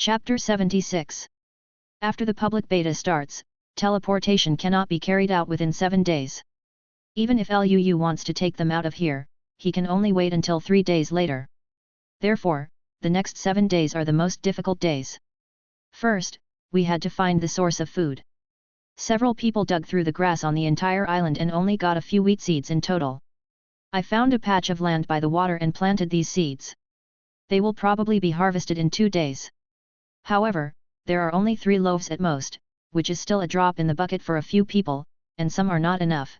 Chapter 76. After the public beta starts, teleportation cannot be carried out within 7 days. Even if LUU wants to take them out of here, he can only wait until 3 days later. Therefore, the next 7 days are the most difficult days. First, we had to find the source of food. Several people dug through the grass on the entire island and only got a few wheat seeds in total. I found a patch of land by the water and planted these seeds. They will probably be harvested in 2 days. However, there are only 3 loaves at most, which is still a drop in the bucket for a few people, and some are not enough.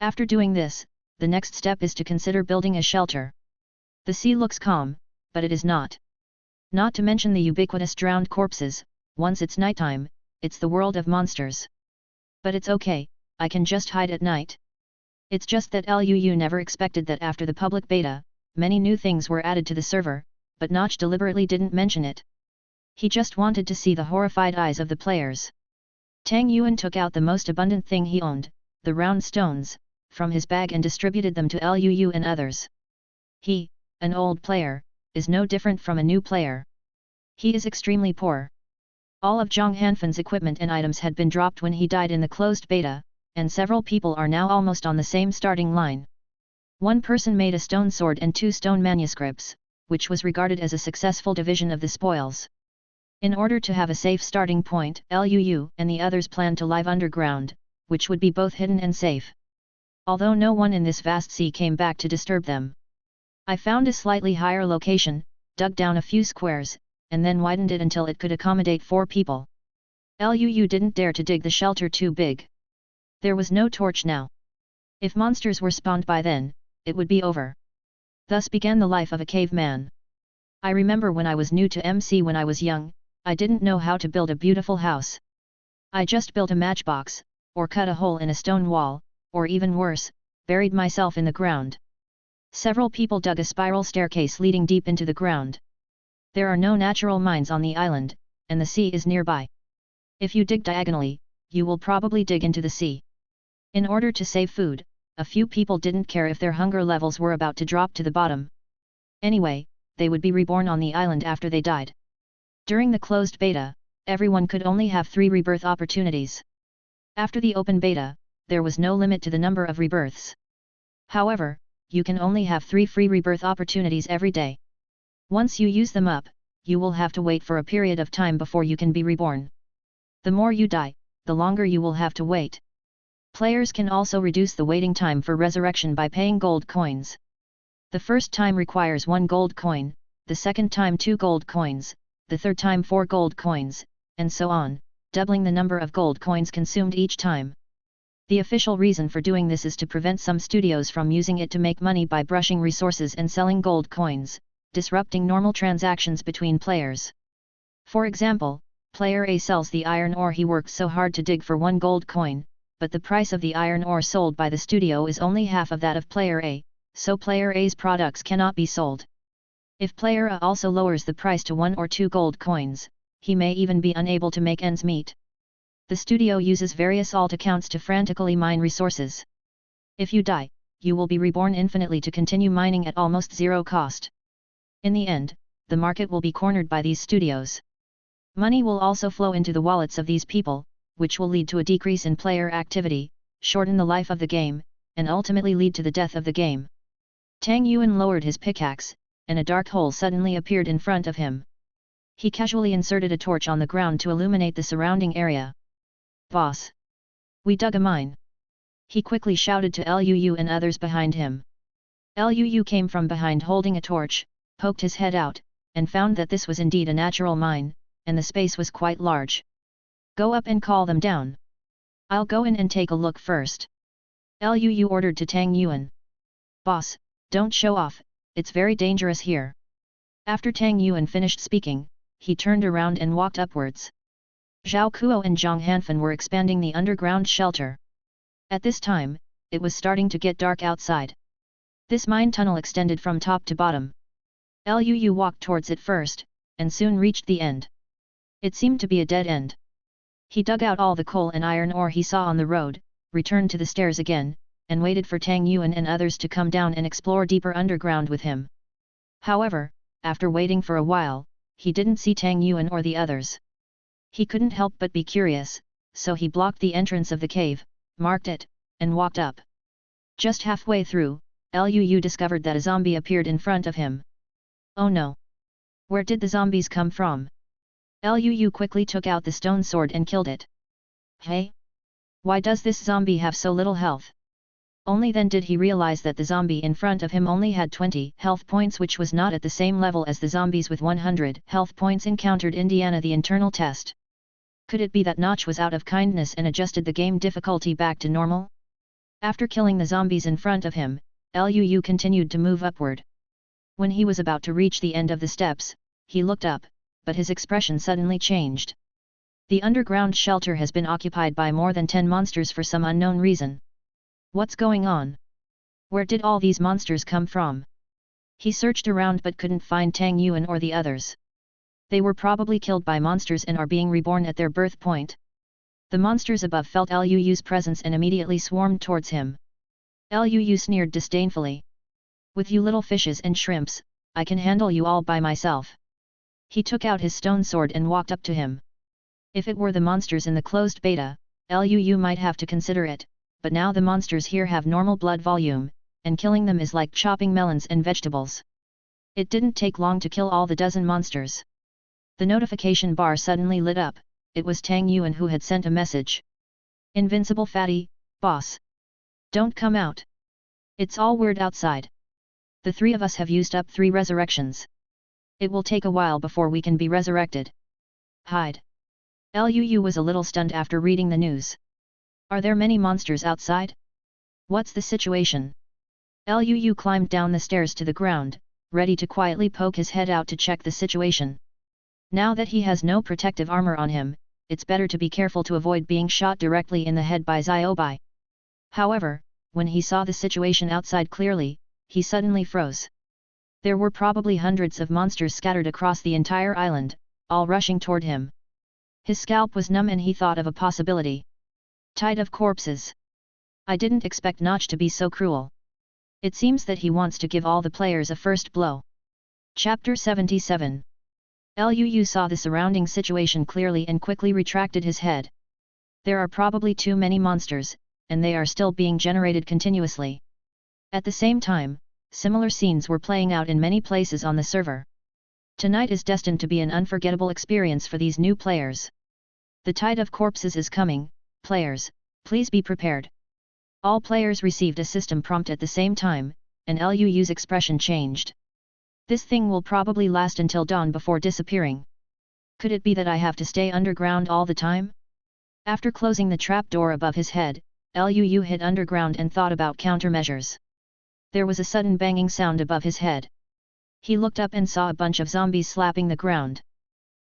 After doing this, the next step is to consider building a shelter. The sea looks calm, but it is not. Not to mention the ubiquitous drowned corpses. Once it's nighttime, it's the world of monsters. But it's okay, I can just hide at night. It's just that LUU never expected that after the public beta, many new things were added to the server, but Notch deliberately didn't mention it. He just wanted to see the horrified eyes of the players. Tang Yuan took out the most abundant thing he owned, the round stones, from his bag and distributed them to LUU and others. He, an old player, is no different from a new player. He is extremely poor. All of Zhang Hanfan's equipment and items had been dropped when he died in the closed beta, and several people are now almost on the same starting line. One person made a stone sword and 2 stone manuscripts, which was regarded as a successful division of the spoils. In order to have a safe starting point, LUU and the others planned to live underground, which would be both hidden and safe. Although no one in this vast sea came back to disturb them. I found a slightly higher location, dug down a few squares, and then widened it until it could accommodate 4 people. LUU didn't dare to dig the shelter too big. There was no torch now. If monsters were spawned by then, it would be over. Thus began the life of a caveman. I remember when I was new to MC when I was young, I didn't know how to build a beautiful house. I just built a matchbox, or cut a hole in a stone wall, or even worse, buried myself in the ground. Several people dug a spiral staircase leading deep into the ground. There are no natural mines on the island, and the sea is nearby. If you dig diagonally, you will probably dig into the sea. In order to save food, a few people didn't care if their hunger levels were about to drop to the bottom. Anyway, they would be reborn on the island after they died. During the closed beta, everyone could only have 3 rebirth opportunities. After the open beta, there was no limit to the number of rebirths. However, you can only have 3 free rebirth opportunities every day. Once you use them up, you will have to wait for a period of time before you can be reborn. The more you die, the longer you will have to wait. Players can also reduce the waiting time for resurrection by paying gold coins. The first time requires 1 gold coin, the second time 2 gold coins, the third time 4 gold coins, and so on, doubling the number of gold coins consumed each time. The official reason for doing this is to prevent some studios from using it to make money by brushing resources and selling gold coins, disrupting normal transactions between players. For example, player A sells the iron ore he worked so hard to dig for 1 gold coin, but the price of the iron ore sold by the studio is only half of that of player A, so player A's products cannot be sold. If player A also lowers the price to 1 or 2 gold coins, he may even be unable to make ends meet. The studio uses various alt accounts to frantically mine resources. If you die, you will be reborn infinitely to continue mining at almost 0 cost. In the end, the market will be cornered by these studios. Money will also flow into the wallets of these people, which will lead to a decrease in player activity, shorten the life of the game, and ultimately lead to the death of the game. Tang Yuan lowered his pickaxe, and a dark hole suddenly appeared in front of him. He casually inserted a torch on the ground to illuminate the surrounding area. "Boss! We dug a mine!" he quickly shouted to LUU and others behind him. LUU came from behind holding a torch, poked his head out, and found that this was indeed a natural mine, and the space was quite large. "Go up and call them down. I'll go in and take a look first," LUU ordered to Tang Yuan. "Boss, don't show off, it's very dangerous here." After Tang Yuan finished speaking, he turned around and walked upwards. Zhao Kuo and Zhang Hanfan were expanding the underground shelter. At this time, it was starting to get dark outside. This mine tunnel extended from top to bottom. LUU walked towards it first, and soon reached the end. It seemed to be a dead end. He dug out all the coal and iron ore he saw on the road, returned to the stairs again, and waited for Tang Yuan and others to come down and explore deeper underground with him. However, after waiting for a while, he didn't see Tang Yuan or the others. He couldn't help but be curious, so he blocked the entrance of the cave, marked it, and walked up. Just halfway through, Liu discovered that a zombie appeared in front of him. Oh no! Where did the zombies come from? Liu quickly took out the stone sword and killed it. Hey? Why does this zombie have so little health? Only then did he realize that the zombie in front of him only had 20 health points, which was not at the same level as the zombies with 100 health points encountered in the internal test. Could it be that Notch was out of kindness and adjusted the game difficulty back to normal? After killing the zombies in front of him, Liu continued to move upward. When he was about to reach the end of the steps, he looked up, but his expression suddenly changed. The underground shelter has been occupied by more than 10 monsters for some unknown reason. What's going on? Where did all these monsters come from? He searched around but couldn't find Tang Yuan or the others. They were probably killed by monsters and are being reborn at their birth point. The monsters above felt Liu's presence and immediately swarmed towards him. Liu sneered disdainfully. With you little fishes and shrimps, I can handle you all by myself. He took out his stone sword and walked up to him. If it were the monsters in the closed beta, Liu might have to consider it, but now the monsters here have normal blood volume, and killing them is like chopping melons and vegetables. It didn't take long to kill all the dozen monsters. The notification bar suddenly lit up. It was Tang Yuan who had sent a message. Invincible fatty, boss. Don't come out. It's all weird outside. The 3 of us have used up 3 resurrections. It will take a while before we can be resurrected. Hide. Liu was a little stunned after reading the news. Are there many monsters outside? What's the situation? Liu climbed down the stairs to the ground, ready to quietly poke his head out to check the situation. Now that he has no protective armor on him, it's better to be careful to avoid being shot directly in the head by Ziobai. However, when he saw the situation outside clearly, he suddenly froze. There were probably hundreds of monsters scattered across the entire island, all rushing toward him. His scalp was numb and he thought of a possibility. Tide of corpses. I didn't expect Notch to be so cruel. It seems that he wants to give all the players a first blow. Chapter 77. Liu saw the surrounding situation clearly and quickly retracted his head. There are probably too many monsters, and they are still being generated continuously. At the same time, similar scenes were playing out in many places on the server. Tonight is destined to be an unforgettable experience for these new players. The tide of corpses is coming, players, please be prepared. All players received a system prompt at the same time, and Liu's expression changed. This thing will probably last until dawn before disappearing. Could it be that I have to stay underground all the time? After closing the trapdoor above his head, Liu hid underground and thought about countermeasures. There was a sudden banging sound above his head. He looked up and saw a bunch of zombies slapping the ground.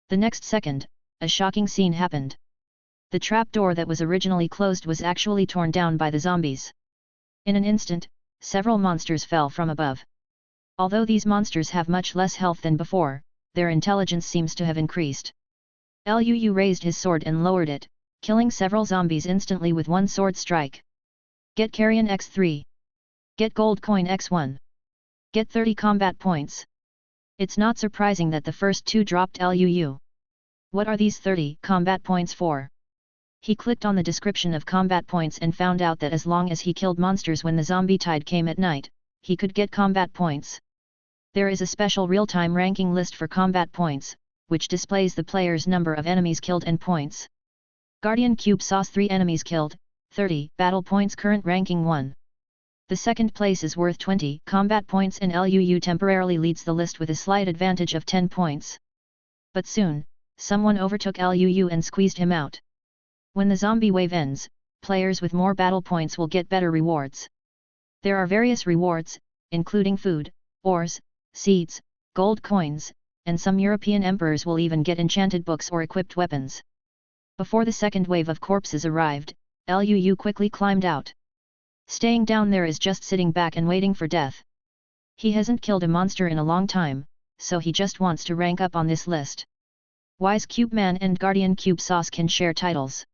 The next second, a shocking scene happened. The trapdoor that was originally closed was actually torn down by the zombies. In an instant, several monsters fell from above. Although these monsters have much less health than before, their intelligence seems to have increased. Liu raised his sword and lowered it, killing several zombies instantly with one sword strike. Get Carrion X3. Get Gold Coin X1. Get 30 combat points. It's not surprising that the first 2 dropped Liu. What are these 30 combat points for? He clicked on the description of combat points and found out that as long as he killed monsters when the zombie tide came at night, he could get combat points. There is a special real-time ranking list for combat points, which displays the player's number of enemies killed and points. Guardian Cube Sauce 3 enemies killed, 30 battle points current ranking 1. The second place is worth 20 combat points and Liu temporarily leads the list with a slight advantage of 10 points. But soon, someone overtook Liu and squeezed him out. When the zombie wave ends, players with more battle points will get better rewards. There are various rewards, including food, ores, seeds, gold coins, and some European emperors will even get enchanted books or equipped weapons. Before the second wave of corpses arrived, Liu quickly climbed out. Staying down there is just sitting back and waiting for death. He hasn't killed a monster in a long time, so he just wants to rank up on this list. Wise Cube Man and Guardian Cube Sauce can share titles.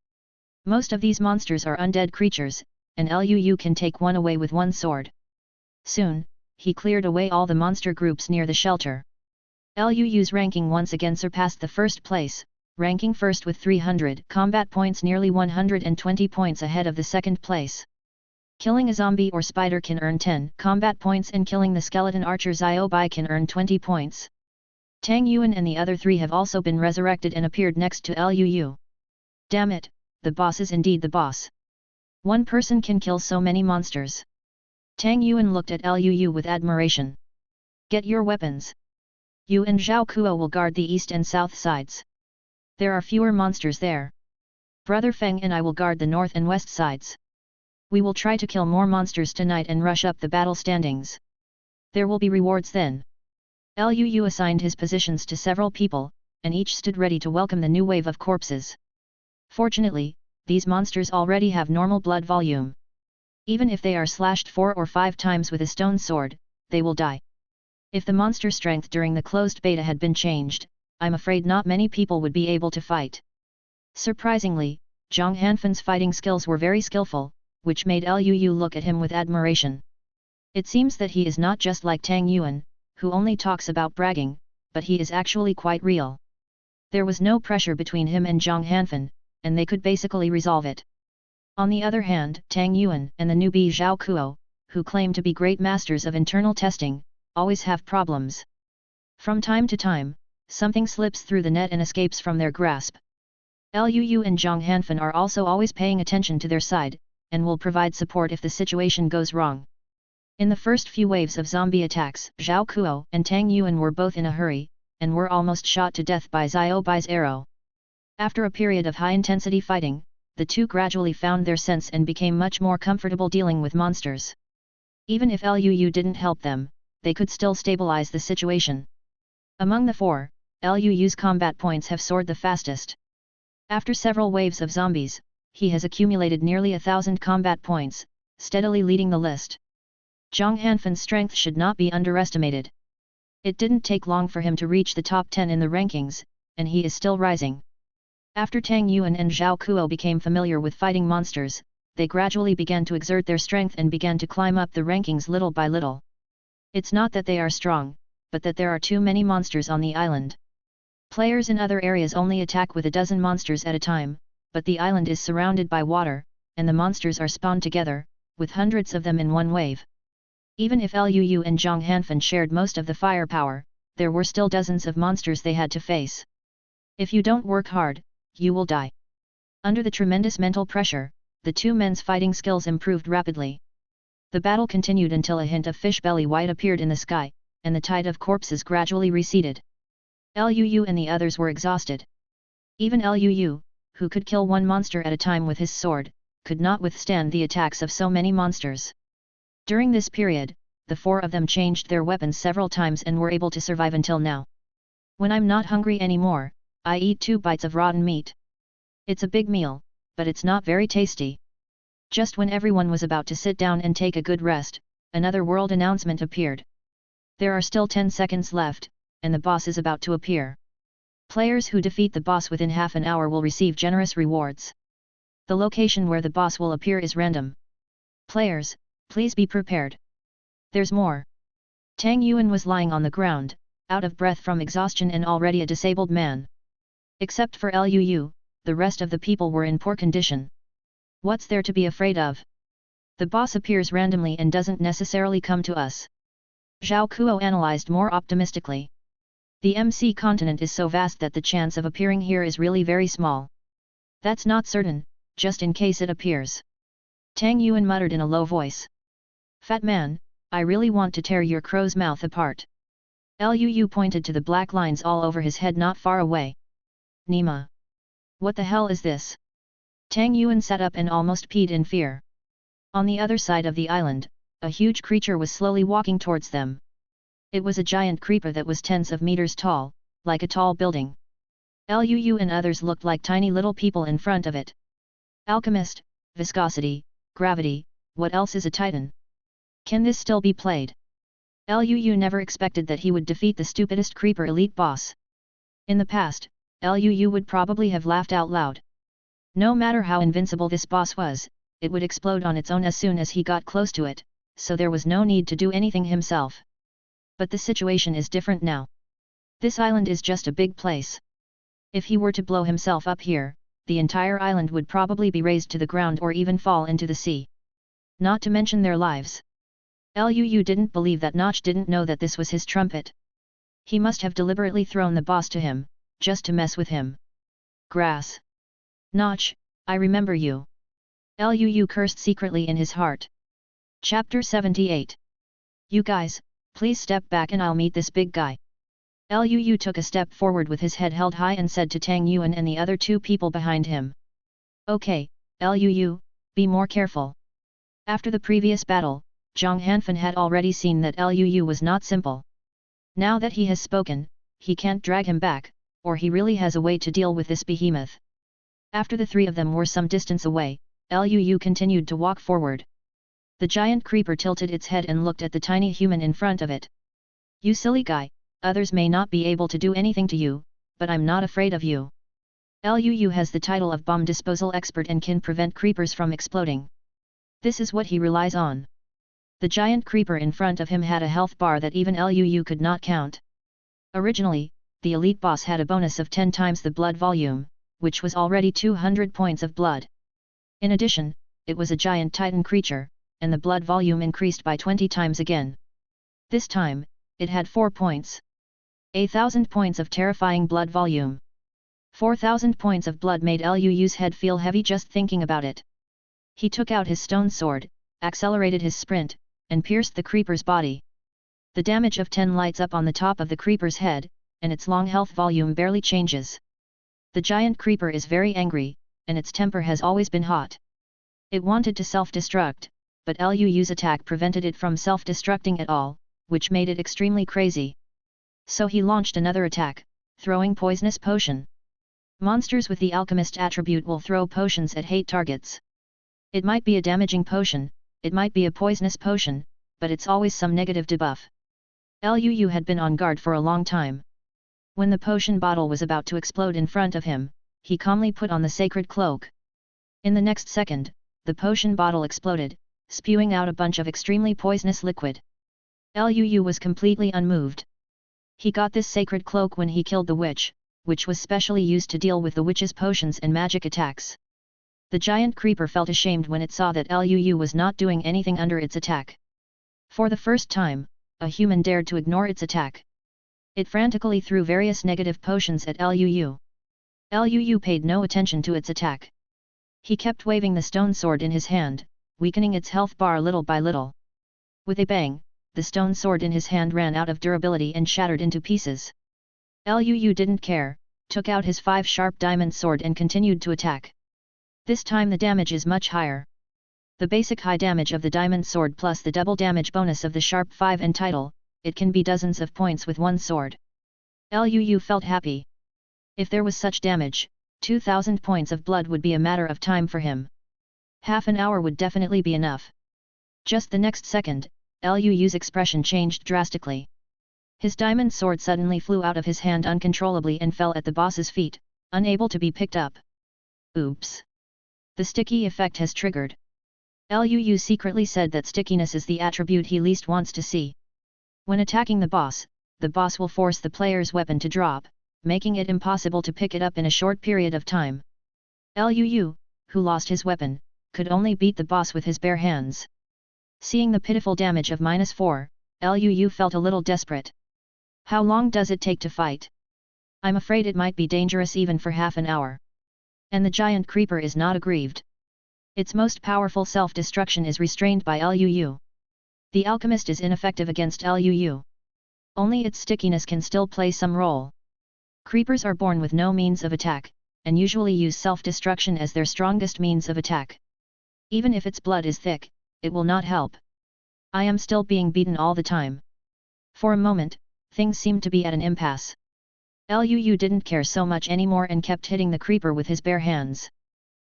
Most of these monsters are undead creatures, and Liu can take one away with one sword. Soon, he cleared away all the monster groups near the shelter. Lu's ranking once again surpassed the first place, ranking first with 300 combat points, nearly 120 points ahead of the second place. Killing a zombie or spider can earn 10 combat points, and killing the skeleton archer Ziobai can earn 20 points. Tang Yuan and the other three have also been resurrected and appeared next to Luu. Damn it, the boss is indeed the boss. One person can kill so many monsters. Tang Yuan looked at Luu with admiration. Get your weapons. You and Zhao Kuo will guard the east and south sides. There are fewer monsters there. Brother Feng and I will guard the north and west sides. We will try to kill more monsters tonight and rush up the battle standings. There will be rewards then. Luu assigned his positions to several people, and each stood ready to welcome the new wave of corpses. Fortunately, these monsters already have normal blood volume. Even if they are slashed 4 or 5 times with a stone sword, they will die. If the monster strength during the closed beta had been changed, I'm afraid not many people would be able to fight. Surprisingly, Zhang Hanfan's fighting skills were very skillful, which made Luu look at him with admiration. It seems that he is not just like Tang Yuan, who only talks about bragging, but he is actually quite real. There was no pressure between him and Zhang Hanfan, and they could basically resolve it. On the other hand, Tang Yuan and the newbie Zhao Kuo, who claim to be great masters of internal testing, always have problems. From time to time, something slips through the net and escapes from their grasp. Luu and Zhang Hanfan are also always paying attention to their side, and will provide support if the situation goes wrong. In the first few waves of zombie attacks, Zhao Kuo and Tang Yuan were both in a hurry, and were almost shot to death by Xiaobai's arrow. After a period of high-intensity fighting, the two gradually found their sense and became much more comfortable dealing with monsters. Even if Luu didn't help them, they could still stabilize the situation. Among the four, Luu's combat points have soared the fastest. After several waves of zombies, he has accumulated nearly 1,000 combat points, steadily leading the list. Zhang Hanfan's strength should not be underestimated. It didn't take long for him to reach the top 10 in the rankings, and he is still rising. After Tang Yuan and Zhao Kuo became familiar with fighting monsters, they gradually began to exert their strength and began to climb up the rankings little by little. It's not that they are strong, but that there are too many monsters on the island. Players in other areas only attack with a dozen monsters at a time, but the island is surrounded by water, and the monsters are spawned together, with hundreds of them in one wave. Even if Luu and Zhang Hanfan shared most of the firepower, there were still dozens of monsters they had to face. If you don't work hard, you will die. Under the tremendous mental pressure, the two men's fighting skills improved rapidly. The battle continued until a hint of fish belly white appeared in the sky, and the tide of corpses gradually receded. Luu and the others were exhausted. Even Luu, who could kill one monster at a time with his sword, could not withstand the attacks of so many monsters. During this period, the four of them changed their weapons several times and were able to survive until now. When I'm not hungry anymore, I eat 2 bites of rotten meat. It's a big meal, but it's not very tasty. Just when everyone was about to sit down and take a good rest, another world announcement appeared. There are still 10 seconds left, and the boss is about to appear. Players who defeat the boss within half an hour will receive generous rewards. The location where the boss will appear is random. Players, please be prepared. There's more. Tang Yuan was lying on the ground, out of breath from exhaustion and already a disabled man. Except for Luu, the rest of the people were in poor condition. What's there to be afraid of? The boss appears randomly and doesn't necessarily come to us. Zhao Kuo analyzed more optimistically. The MC continent is so vast that the chance of appearing here is really very small. That's not certain, just in case it appears. Tang Yuan muttered in a low voice. Fat man, I really want to tear your crow's mouth apart. Luu pointed to the black lines all over his head not far away. Nima. What the hell is this? Tang Yuan sat up and almost peed in fear. On the other side of the island, a huge creature was slowly walking towards them. It was a giant creeper that was tens of meters tall, like a tall building. Luu and others looked like tiny little people in front of it. Alchemist, viscosity, gravity, what else is a titan? Can this still be played? Luu never expected that he would defeat the stupidest creeper elite boss. In the past, Luu would probably have laughed out loud. No matter how invincible this boss was, it would explode on its own as soon as he got close to it, so there was no need to do anything himself. But the situation is different now. This island is just a big place. If he were to blow himself up here, the entire island would probably be razed to the ground or even fall into the sea. Not to mention their lives. Luu didn't believe that Notch didn't know that this was his trumpet. He must have deliberately thrown the boss to him, just to mess with him. Grass. Notch, I remember you. Luu cursed secretly in his heart. Chapter 78. You guys, please step back and I'll meet this big guy. Luu took a step forward with his head held high and said to Tang Yuan and the other two people behind him. Okay, Luu, be more careful. After the previous battle, Zhang Hanfan had already seen that Luu was not simple. Now that he has spoken, he can't drag him back, or he really has a way to deal with this behemoth. After the three of them were some distance away, Luu continued to walk forward. The giant creeper tilted its head and looked at the tiny human in front of it. You silly guy, others may not be able to do anything to you, but I'm not afraid of you. Luu has the title of bomb disposal expert and can prevent creepers from exploding. This is what he relies on. The giant creeper in front of him had a health bar that even Luu could not count. Originally, the elite boss had a bonus of 10 times the blood volume, which was already 200 points of blood. In addition, it was a giant titan creature, and the blood volume increased by 20 times again. This time, it had 4 points. 1,000 points of terrifying blood volume. 4,000 points of blood made Luu's head feel heavy just thinking about it. He took out his stone sword, accelerated his sprint, and pierced the creeper's body. The damage of 10 lights up on the top of the creeper's head, and its long health volume barely changes. The giant creeper is very angry, and its temper has always been hot. It wanted to self-destruct, but Luu's attack prevented it from self-destructing at all, which made it extremely crazy. So he launched another attack, throwing poisonous potion. Monsters with the alchemist attribute will throw potions at hate targets. It might be a damaging potion, it might be a poisonous potion, but it's always some negative debuff. Luu had been on guard for a long time. When the potion bottle was about to explode in front of him, he calmly put on the sacred cloak. In the next second, the potion bottle exploded, spewing out a bunch of extremely poisonous liquid. Luu was completely unmoved. He got this sacred cloak when he killed the witch, which was specially used to deal with the witch's potions and magic attacks. The giant creeper felt ashamed when it saw that Luu was not doing anything under its attack. For the first time, a human dared to ignore its attack. It frantically threw various negative potions at Luu. Luu paid no attention to its attack. He kept waving the stone sword in his hand, weakening its health bar little by little. With a bang, the stone sword in his hand ran out of durability and shattered into pieces. Luu didn't care, took out his 5 sharp diamond sword and continued to attack. This time the damage is much higher. The basic high damage of the diamond sword plus the double damage bonus of the sharp 5 and title, it can be dozens of points with one sword. Luu felt happy. If there was such damage, 2,000 points of blood would be a matter of time for him. Half an hour would definitely be enough. Just the next second, Luu's expression changed drastically. His diamond sword suddenly flew out of his hand uncontrollably and fell at the boss's feet, unable to be picked up. Oops! The sticky effect has triggered. Luu secretly said that stickiness is the attribute he least wants to see. When attacking the boss will force the player's weapon to drop, making it impossible to pick it up in a short period of time. Luu, who lost his weapon, could only beat the boss with his bare hands. Seeing the pitiful damage of -4, Luu felt a little desperate. How long does it take to fight? I'm afraid it might be dangerous even for half an hour. And the giant creeper is not aggrieved. Its most powerful self-destruction is restrained by Luu. The alchemist is ineffective against Luu. Only its stickiness can still play some role. Creepers are born with no means of attack, and usually use self-destruction as their strongest means of attack. Even if its blood is thick, it will not help. I am still being beaten all the time. For a moment, things seemed to be at an impasse. Luu didn't care so much anymore and kept hitting the creeper with his bare hands.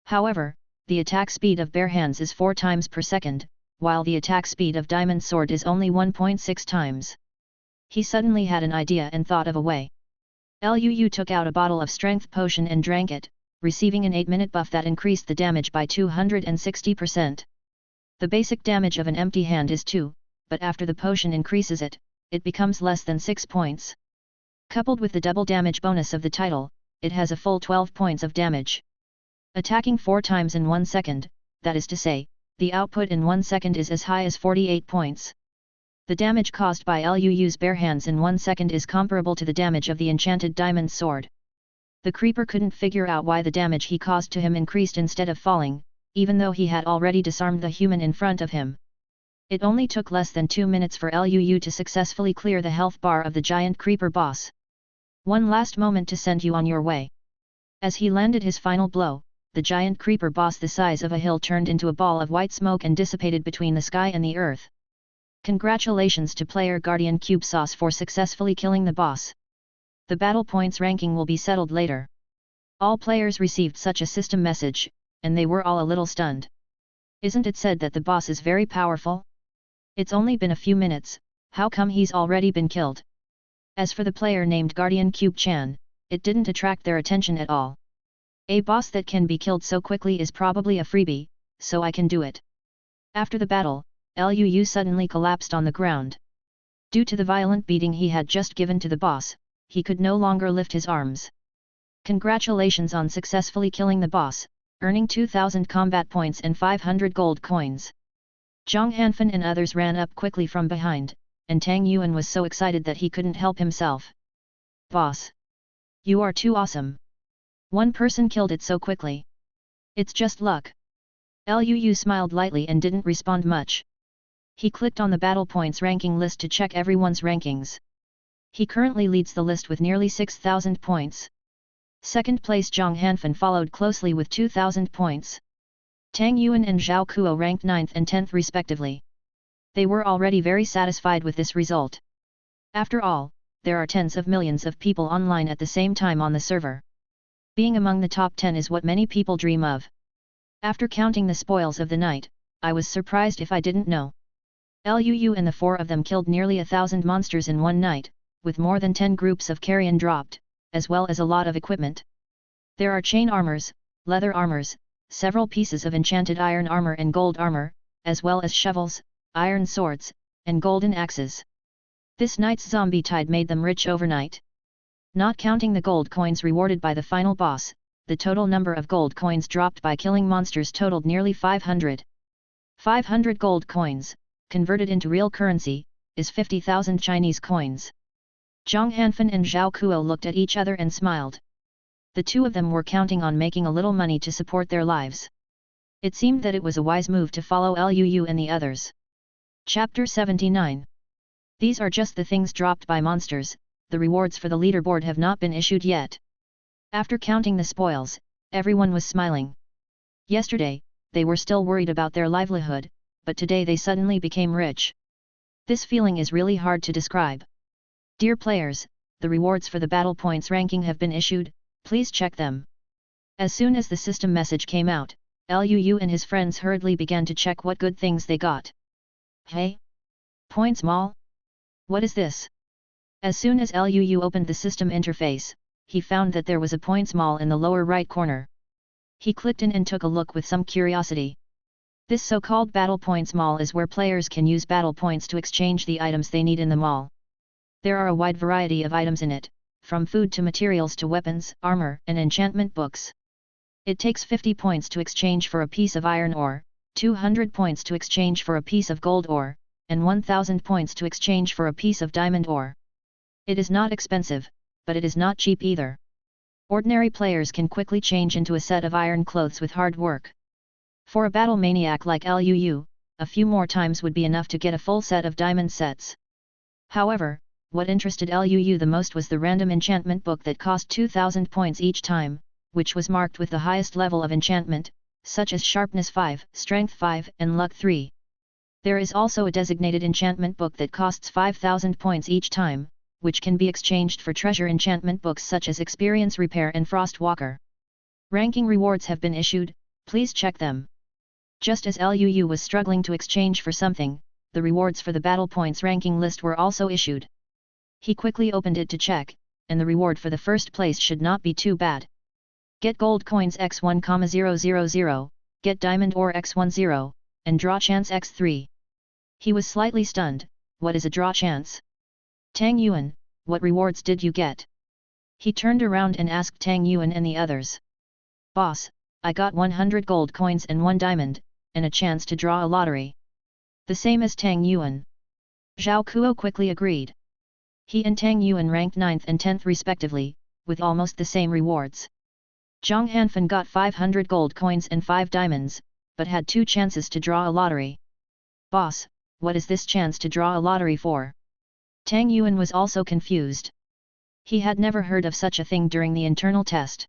However, the attack speed of bare hands is 4 times per second, while the attack speed of diamond sword is only 1.6 times. He suddenly had an idea and thought of a way. Luu took out a bottle of strength potion and drank it, receiving an 8-minute buff that increased the damage by 260%. The basic damage of an empty hand is 2, but after the potion increases it, it becomes less than 6 points. Coupled with the double damage bonus of the title, it has a full 12 points of damage. Attacking 4 times in 1 second, that is to say, the output in 1 second is as high as 48 points. The damage caused by Lu's bare hands in 1 second is comparable to the damage of the enchanted diamond sword. The creeper couldn't figure out why the damage he caused to him increased instead of falling, even though he had already disarmed the human in front of him. It only took less than 2 minutes for Luu to successfully clear the health bar of the giant creeper boss. One last moment to send you on your way. As he landed his final blow, the giant creeper boss the size of a hill turned into a ball of white smoke and dissipated between the sky and the earth. Congratulations to player Guardian Cube Sauce for successfully killing the boss. The battle points ranking will be settled later. All players received such a system message, and they were all a little stunned. Isn't it said that the boss is very powerful? It's only been a few minutes, how come he's already been killed? As for the player named Guardian Cube Chan, it didn't attract their attention at all. A boss that can be killed so quickly is probably a freebie, so I can do it. After the battle, Luu suddenly collapsed on the ground. Due to the violent beating he had just given to the boss, he could no longer lift his arms. Congratulations on successfully killing the boss, earning 2,000 combat points and 500 gold coins. Zhang Hanfan and others ran up quickly from behind, and Tang Yuan was so excited that he couldn't help himself. Boss! You are too awesome! One person killed it so quickly. It's just luck. Luu smiled lightly and didn't respond much. He clicked on the battle points ranking list to check everyone's rankings. He currently leads the list with nearly 6,000 points. Second place Zhang Hanfan followed closely with 2,000 points. Tang Yuan and Zhao Kuo ranked 9th and 10th respectively. They were already very satisfied with this result. After all, there are tens of millions of people online at the same time on the server. Being among the top 10 is what many people dream of. After counting the spoils of the night, I was surprised if I didn't know. Luu and the 4 of them killed nearly 1,000 monsters in one night, with more than 10 groups of carrion dropped, as well as a lot of equipment. There are chain armors, leather armors, several pieces of enchanted iron armor and gold armor, as well as shovels, iron swords, and golden axes. This night's zombie tide made them rich overnight. Not counting the gold coins rewarded by the final boss, the total number of gold coins dropped by killing monsters totaled nearly 500. 500 gold coins, converted into real currency, is 50,000 Chinese coins. Zhang Hanfan and Zhao Kuo looked at each other and smiled. The two of them were counting on making a little money to support their lives. It seemed that it was a wise move to follow Luu and the others. Chapter 79. These are just the things dropped by monsters, the rewards for the leaderboard have not been issued yet. After counting the spoils, everyone was smiling. Yesterday, they were still worried about their livelihood, but today they suddenly became rich. This feeling is really hard to describe. Dear players, the rewards for the battle points ranking have been issued, please check them. As soon as the system message came out, Luu and his friends hurriedly began to check what good things they got. Hey? Points Mall? What is this? As soon as Luu opened the system interface, he found that there was a points mall in the lower right corner. He clicked in and took a look with some curiosity. This so-called battle points mall is where players can use battle points to exchange the items they need in the mall. There are a wide variety of items in it, from food to materials to weapons, armor, and enchantment books. It takes 50 points to exchange for a piece of iron ore, 200 points to exchange for a piece of gold ore, and 1,000 points to exchange for a piece of diamond ore. It is not expensive, but it is not cheap either. Ordinary players can quickly change into a set of iron clothes with hard work. For a battle maniac like Luu, a few more times would be enough to get a full set of diamond sets. However, what interested Luu the most was the random enchantment book that cost 2,000 points each time, which was marked with the highest level of enchantment, such as Sharpness 5, Strength 5, and Luck 3. There is also a designated enchantment book that costs 5,000 points each time, which can be exchanged for treasure enchantment books such as Experience Repair and Frost Walker. Ranking rewards have been issued, please check them. Just as Luu was struggling to exchange for something, the rewards for the battle points ranking list were also issued. He quickly opened it to check, and the reward for the first place should not be too bad. Get gold coins x1,000, get diamond ore x10, and draw chance x3. He was slightly stunned. What is a draw chance? Tang Yuan, what rewards did you get? He turned around and asked Tang Yuan and the others. Boss, I got 100 gold coins and 1 diamond, and a chance to draw a lottery. The same as Tang Yuan. Zhao Kuo quickly agreed. He and Tang Yuan ranked 9th and 10th respectively, with almost the same rewards. Zhang Hanfan got 500 gold coins and 5 diamonds, but had 2 chances to draw a lottery. Boss, what is this chance to draw a lottery for? Tang Yuan was also confused. He had never heard of such a thing during the internal test.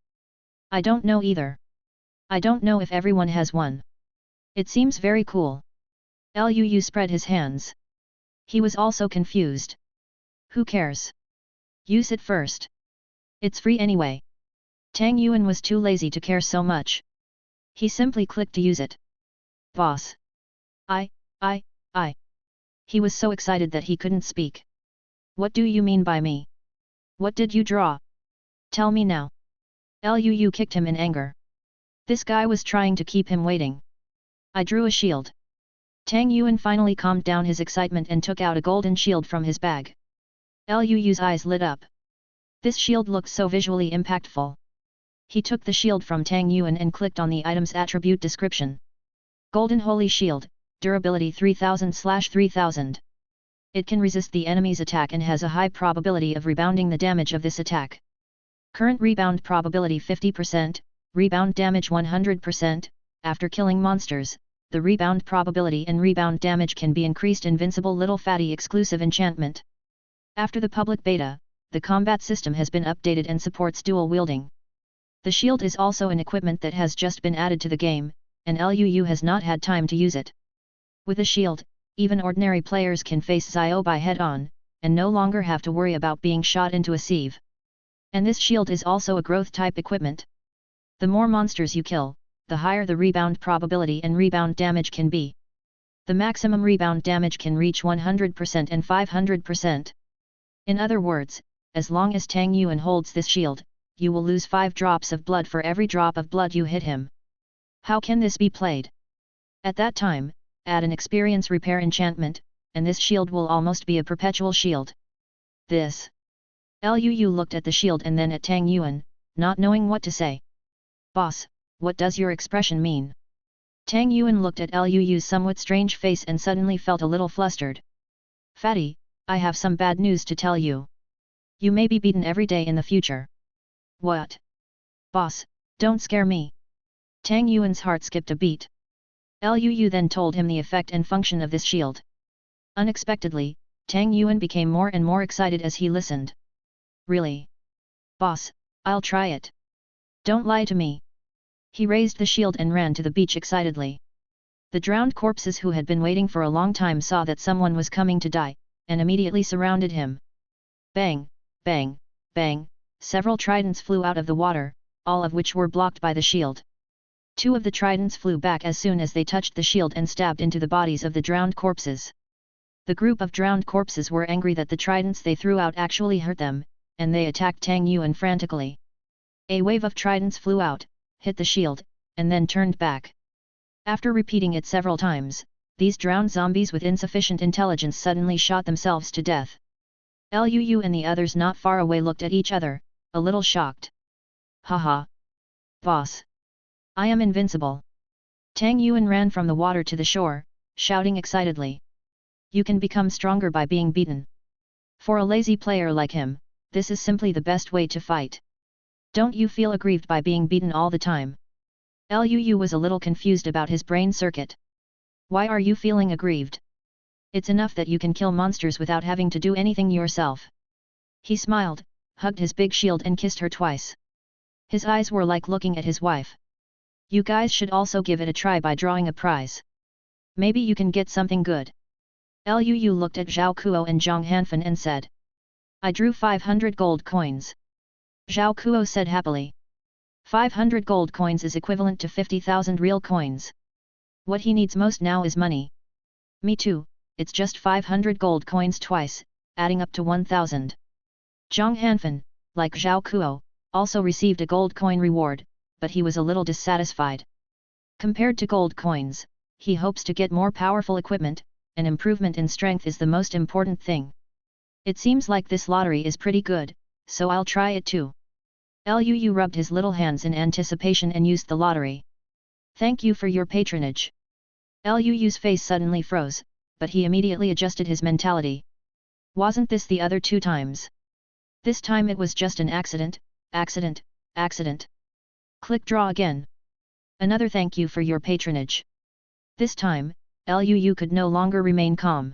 I don't know either. I don't know if everyone has one. It seems very cool. Liu spread his hands. He was also confused. Who cares? Use it first. It's free anyway. Tang Yuan was too lazy to care so much. He simply clicked to use it. Boss. I. He was so excited that he couldn't speak. What do you mean by me? What did you draw? Tell me now. Liu kicked him in anger. This guy was trying to keep him waiting. I drew a shield. Tang Yuan finally calmed down his excitement and took out a golden shield from his bag. Liu's eyes lit up. This shield looked so visually impactful. He took the shield from Tang Yuan and clicked on the item's attribute description. Golden Holy Shield, durability 3000/3000. It can resist the enemy's attack and has a high probability of rebounding the damage of this attack. Current rebound probability 50%, rebound damage 100%, after killing monsters, the rebound probability and rebound damage can be increased. Invincible Little Fatty exclusive enchantment. After the public beta, the combat system has been updated and supports dual wielding. The shield is also an equipment that has just been added to the game, and Liu has not had time to use it. With a shield, even ordinary players can face Ziobai head-on, and no longer have to worry about being shot into a sieve. And this shield is also a growth-type equipment. The more monsters you kill, the higher the rebound probability and rebound damage can be. The maximum rebound damage can reach 100% and 500%. In other words, as long as Tang Yuan holds this shield, you will lose 5 drops of blood for every drop of blood you hit him. How can this be played? At that time, add an experience repair enchantment, and this shield will almost be a perpetual shield. This. Liu looked at the shield and then at Tang Yuan, not knowing what to say. Boss, what does your expression mean? Tang Yuan looked at Liu's somewhat strange face and suddenly felt a little flustered. Fatty, I have some bad news to tell you. You may be beaten every day in the future. What? Boss, don't scare me. Tang Yuan's heart skipped a beat. Liu then told him the effect and function of this shield. Unexpectedly, Tang Yuan became more and more excited as he listened. Really? Boss, I'll try it. Don't lie to me. He raised the shield and ran to the beach excitedly. The drowned corpses who had been waiting for a long time saw that someone was coming to die, and immediately surrounded him. Bang, bang, bang, several tridents flew out of the water, all of which were blocked by the shield. 2 of the tridents flew back as soon as they touched the shield and stabbed into the bodies of the drowned corpses. The group of drowned corpses were angry that the tridents they threw out actually hurt them, and they attacked Tang Yuan frantically. A wave of tridents flew out, hit the shield, and then turned back. After repeating it several times, these drowned zombies with insufficient intelligence suddenly shot themselves to death. Liu and the others not far away looked at each other, a little shocked. Haha! Boss! I am invincible! Tang Yuan ran from the water to the shore, shouting excitedly. You can become stronger by being beaten. For a lazy player like him, this is simply the best way to fight. Don't you feel aggrieved by being beaten all the time? Liu was a little confused about his brain circuit. Why are you feeling aggrieved? It's enough that you can kill monsters without having to do anything yourself. He smiled, hugged his big shield and kissed her twice. His eyes were like looking at his wife. You guys should also give it a try by drawing a prize. Maybe you can get something good. Liu looked at Zhao Kuo and Zhang Hanfan and said. I drew 500 gold coins. Zhao Kuo said happily. 500 gold coins is equivalent to 50,000 real coins. What he needs most now is money. Me too, it's just 500 gold coins twice, adding up to 1,000. Zhang Hanfan, like Zhao Kuo, also received a gold coin reward, but he was a little dissatisfied. Compared to gold coins, he hopes to get more powerful equipment, and improvement in strength is the most important thing. It seems like this lottery is pretty good, so I'll try it too. Luu rubbed his little hands in anticipation and used the lottery. Thank you for your patronage. Luu's face suddenly froze, but he immediately adjusted his mentality. Wasn't this the other 2 times? This time it was just an accident, accident. Click draw again. Another thank you for your patronage. This time, Luu could no longer remain calm.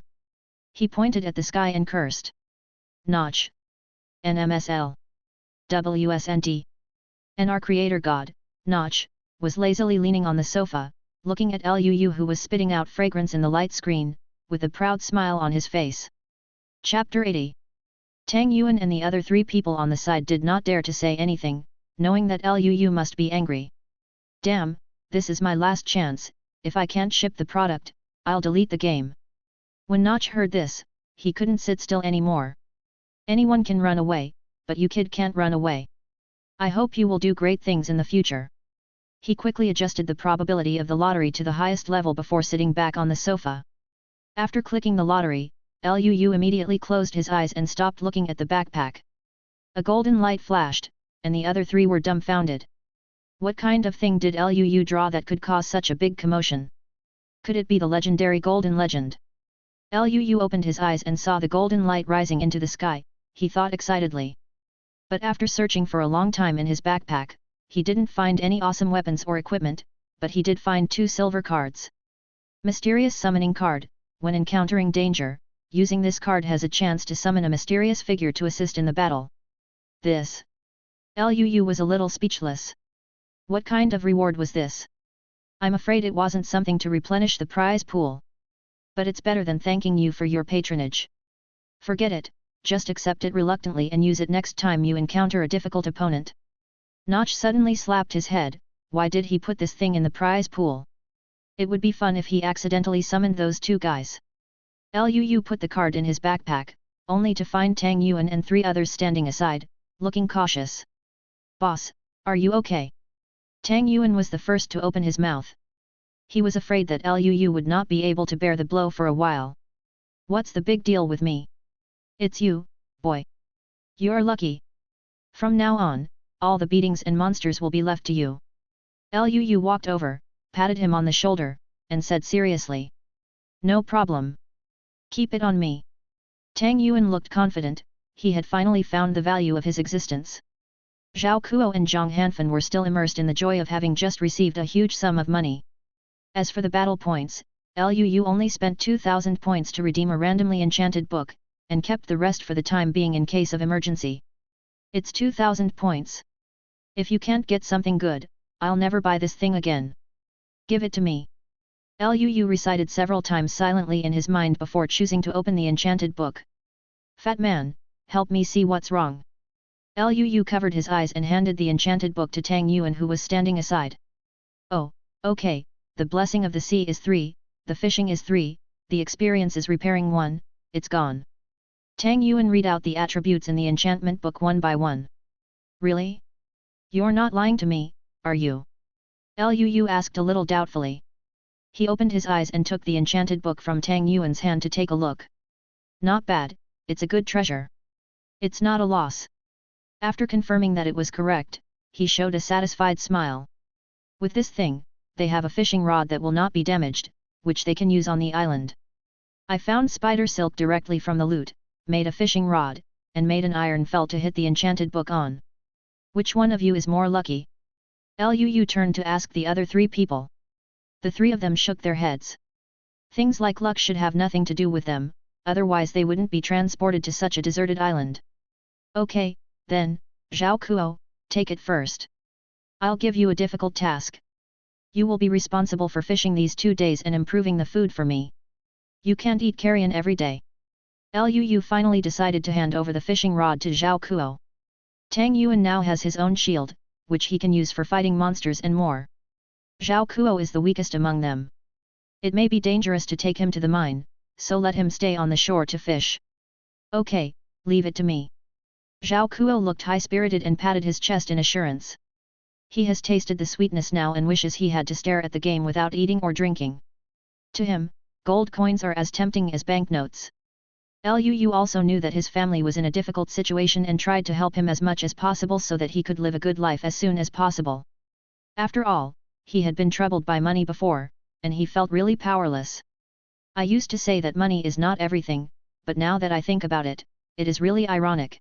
He pointed at the sky and cursed. Notch. NMSL. WSNT. And our creator god, Notch, was lazily leaning on the sofa, looking at Luu who was spitting out fragrance in the light screen, with a proud smile on his face. Chapter 80. Tang Yuan and the other 3 people on the side did not dare to say anything, knowing that Luu must be angry. Damn, this is my last chance, if I can't ship the product, I'll delete the game. When Notch heard this, he couldn't sit still anymore. Anyone can run away, but you kid can't run away. I hope you will do great things in the future. He quickly adjusted the probability of the lottery to the highest level before sitting back on the sofa. After clicking the lottery, Luu immediately closed his eyes and stopped looking at the backpack. A golden light flashed, and the other 3 were dumbfounded. What kind of thing did Luu draw that could cause such a big commotion? Could it be the legendary golden legend? Luu opened his eyes and saw the golden light rising into the sky, he thought excitedly. But after searching for a long time in his backpack, he didn't find any awesome weapons or equipment, but he did find 2 silver cards. Mysterious summoning card. When encountering danger, using this card has a chance to summon a mysterious figure to assist in the battle. This. Luu was a little speechless. What kind of reward was this? I'm afraid it wasn't something to replenish the prize pool. But it's better than thanking you for your patronage. Forget it, just accept it reluctantly and use it next time you encounter a difficult opponent. Notch suddenly slapped his head. Why did he put this thing in the prize pool? It would be fun if he accidentally summoned those 2 guys. Luu put the card in his backpack, only to find Tang Yuan and 3 others standing aside, looking cautious. Boss, are you okay? Tang Yuan was the first to open his mouth. He was afraid that Luu would not be able to bear the blow for a while. What's the big deal with me? It's you, boy. You're lucky. From now on, all the beatings and monsters will be left to you. Luu walked over, patted him on the shoulder, and said seriously. No problem. Keep it on me. Tang Yuan looked confident, he had finally found the value of his existence. Zhao Kuo and Zhang Hanfan were still immersed in the joy of having just received a huge sum of money. As for the battle points, Luu only spent 2,000 points to redeem a randomly enchanted book, and kept the rest for the time being in case of emergency. It's 2,000 points. If you can't get something good, I'll never buy this thing again. Give it to me. Luu recited several times silently in his mind before choosing to open the enchanted book. Fat man, help me see what's wrong. Luu covered his eyes and handed the enchanted book to Tang Yuan who was standing aside. Oh, okay, the blessing of the sea is 3, the fishing is 3, the experience is repairing 1, it's gone. Tang Yuan read out the attributes in the enchantment book one by one. Really? You're not lying to me, are you? Luu asked a little doubtfully. He opened his eyes and took the enchanted book from Tang Yuan's hand to take a look. Not bad, it's a good treasure. It's not a loss. After confirming that it was correct, he showed a satisfied smile. With this thing, they have a fishing rod that will not be damaged, which they can use on the island. I found spider silk directly from the loot, made a fishing rod, and made an iron felt to hit the enchanted book on. Which one of you is more lucky? Luu turned to ask the other 3 people. The 3 of them shook their heads. Things like luck should have nothing to do with them, otherwise they wouldn't be transported to such a deserted island. Okay, then, Zhao Kuo, take it first. I'll give you a difficult task. You will be responsible for fishing these 2 days and improving the food for me. You can't eat carrion every day. Luu finally decided to hand over the fishing rod to Zhao Kuo. Tang Yuan now has his own shield, which he can use for fighting monsters and more. Zhao Kuo is the weakest among them. It may be dangerous to take him to the mine, so let him stay on the shore to fish. Okay, leave it to me. Zhao Kuo looked high-spirited and patted his chest in assurance. He has tasted the sweetness now and wishes he had to stare at the game without eating or drinking. To him, gold coins are as tempting as banknotes. Liu also knew that his family was in a difficult situation and tried to help him as much as possible so that he could live a good life as soon as possible. After all, he had been troubled by money before, and he felt really powerless. I used to say that money is not everything, but now that I think about it, it is really ironic.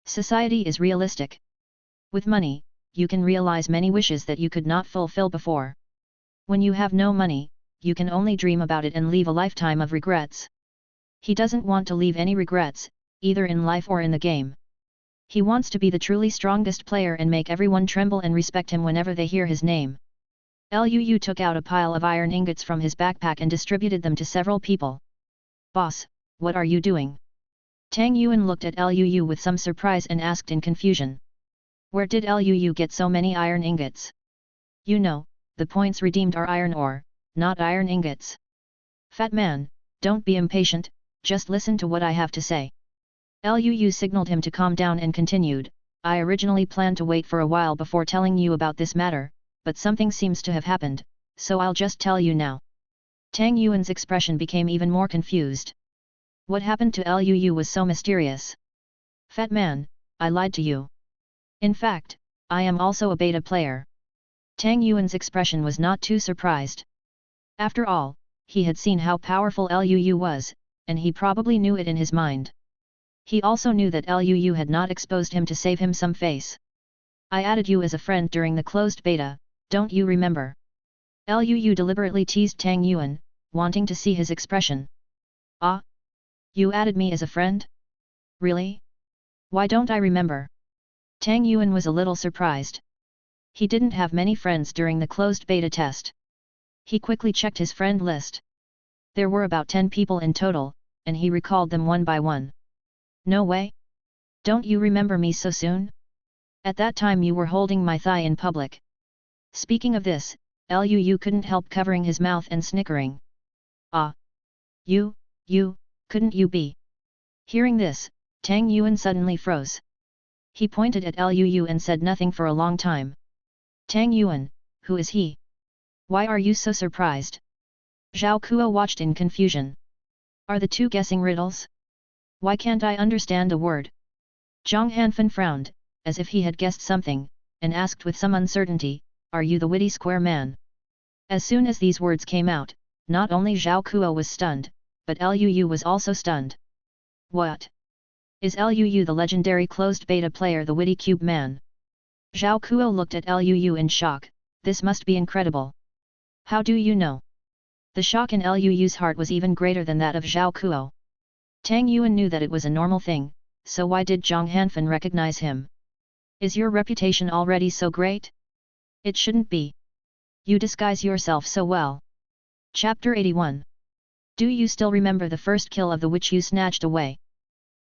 Society is realistic. With money, you can realize many wishes that you could not fulfill before. When you have no money, you can only dream about it and leave a lifetime of regrets. He doesn't want to leave any regrets, either in life or in the game. He wants to be the truly strongest player and make everyone tremble and respect him whenever they hear his name. Liu took out a pile of iron ingots from his backpack and distributed them to several people. "Boss, what are you doing?" Tang Yuan looked at Liu with some surprise and asked in confusion. "Where did Liu get so many iron ingots?" "You know, the points redeemed are iron ore, not iron ingots." "Fat man, don't be impatient, just listen to what I have to say." Liu signaled him to calm down and continued, "I originally planned to wait for a while before telling you about this matter, but something seems to have happened, so I'll just tell you now." Tang Yuan's expression became even more confused. What happened to Liu was so mysterious. "Fat man, I lied to you. In fact, I am also a beta player." Tang Yuan's expression was not too surprised. After all, he had seen how powerful Liu was, and he probably knew it in his mind. He also knew that Liu had not exposed him to save him some face. "I added you as a friend during the closed beta, don't you remember?" Liu deliberately teased Tang Yuan, wanting to see his expression. "Ah? You added me as a friend? Really? Why don't I remember?" Tang Yuan was a little surprised. He didn't have many friends during the closed beta test. He quickly checked his friend list. There were about 10 people in total, and he recalled them one by one. "No way? Don't you remember me so soon? At that time you were holding my thigh in public." Speaking of this, Liu couldn't help covering his mouth and snickering. "Ah! You, couldn't you be?" Hearing this, Tang Yuan suddenly froze. He pointed at Liu and said nothing for a long time. "Tang Yuan, who is he? Why are you so surprised?" Zhao Kuo watched in confusion. "Are the two guessing riddles? Why can't I understand a word?" Zhang Hanfan frowned, as if he had guessed something, and asked with some uncertainty, "Are you the witty square man?" As soon as these words came out, not only Zhao Kuo was stunned, but Liu was also stunned. "What? Is Liu the legendary closed beta player, the witty cube man?" Zhao Kuo looked at Liu in shock. "This must be incredible. How do you know?" The shock in Liu's heart was even greater than that of Zhao Kuo. Tang Yuan knew that it was a normal thing, so why did Zhang Hanfan recognize him? "Is your reputation already so great? It shouldn't be. You disguise yourself so well." Chapter 81. Do you still remember the first kill of the witch you snatched away?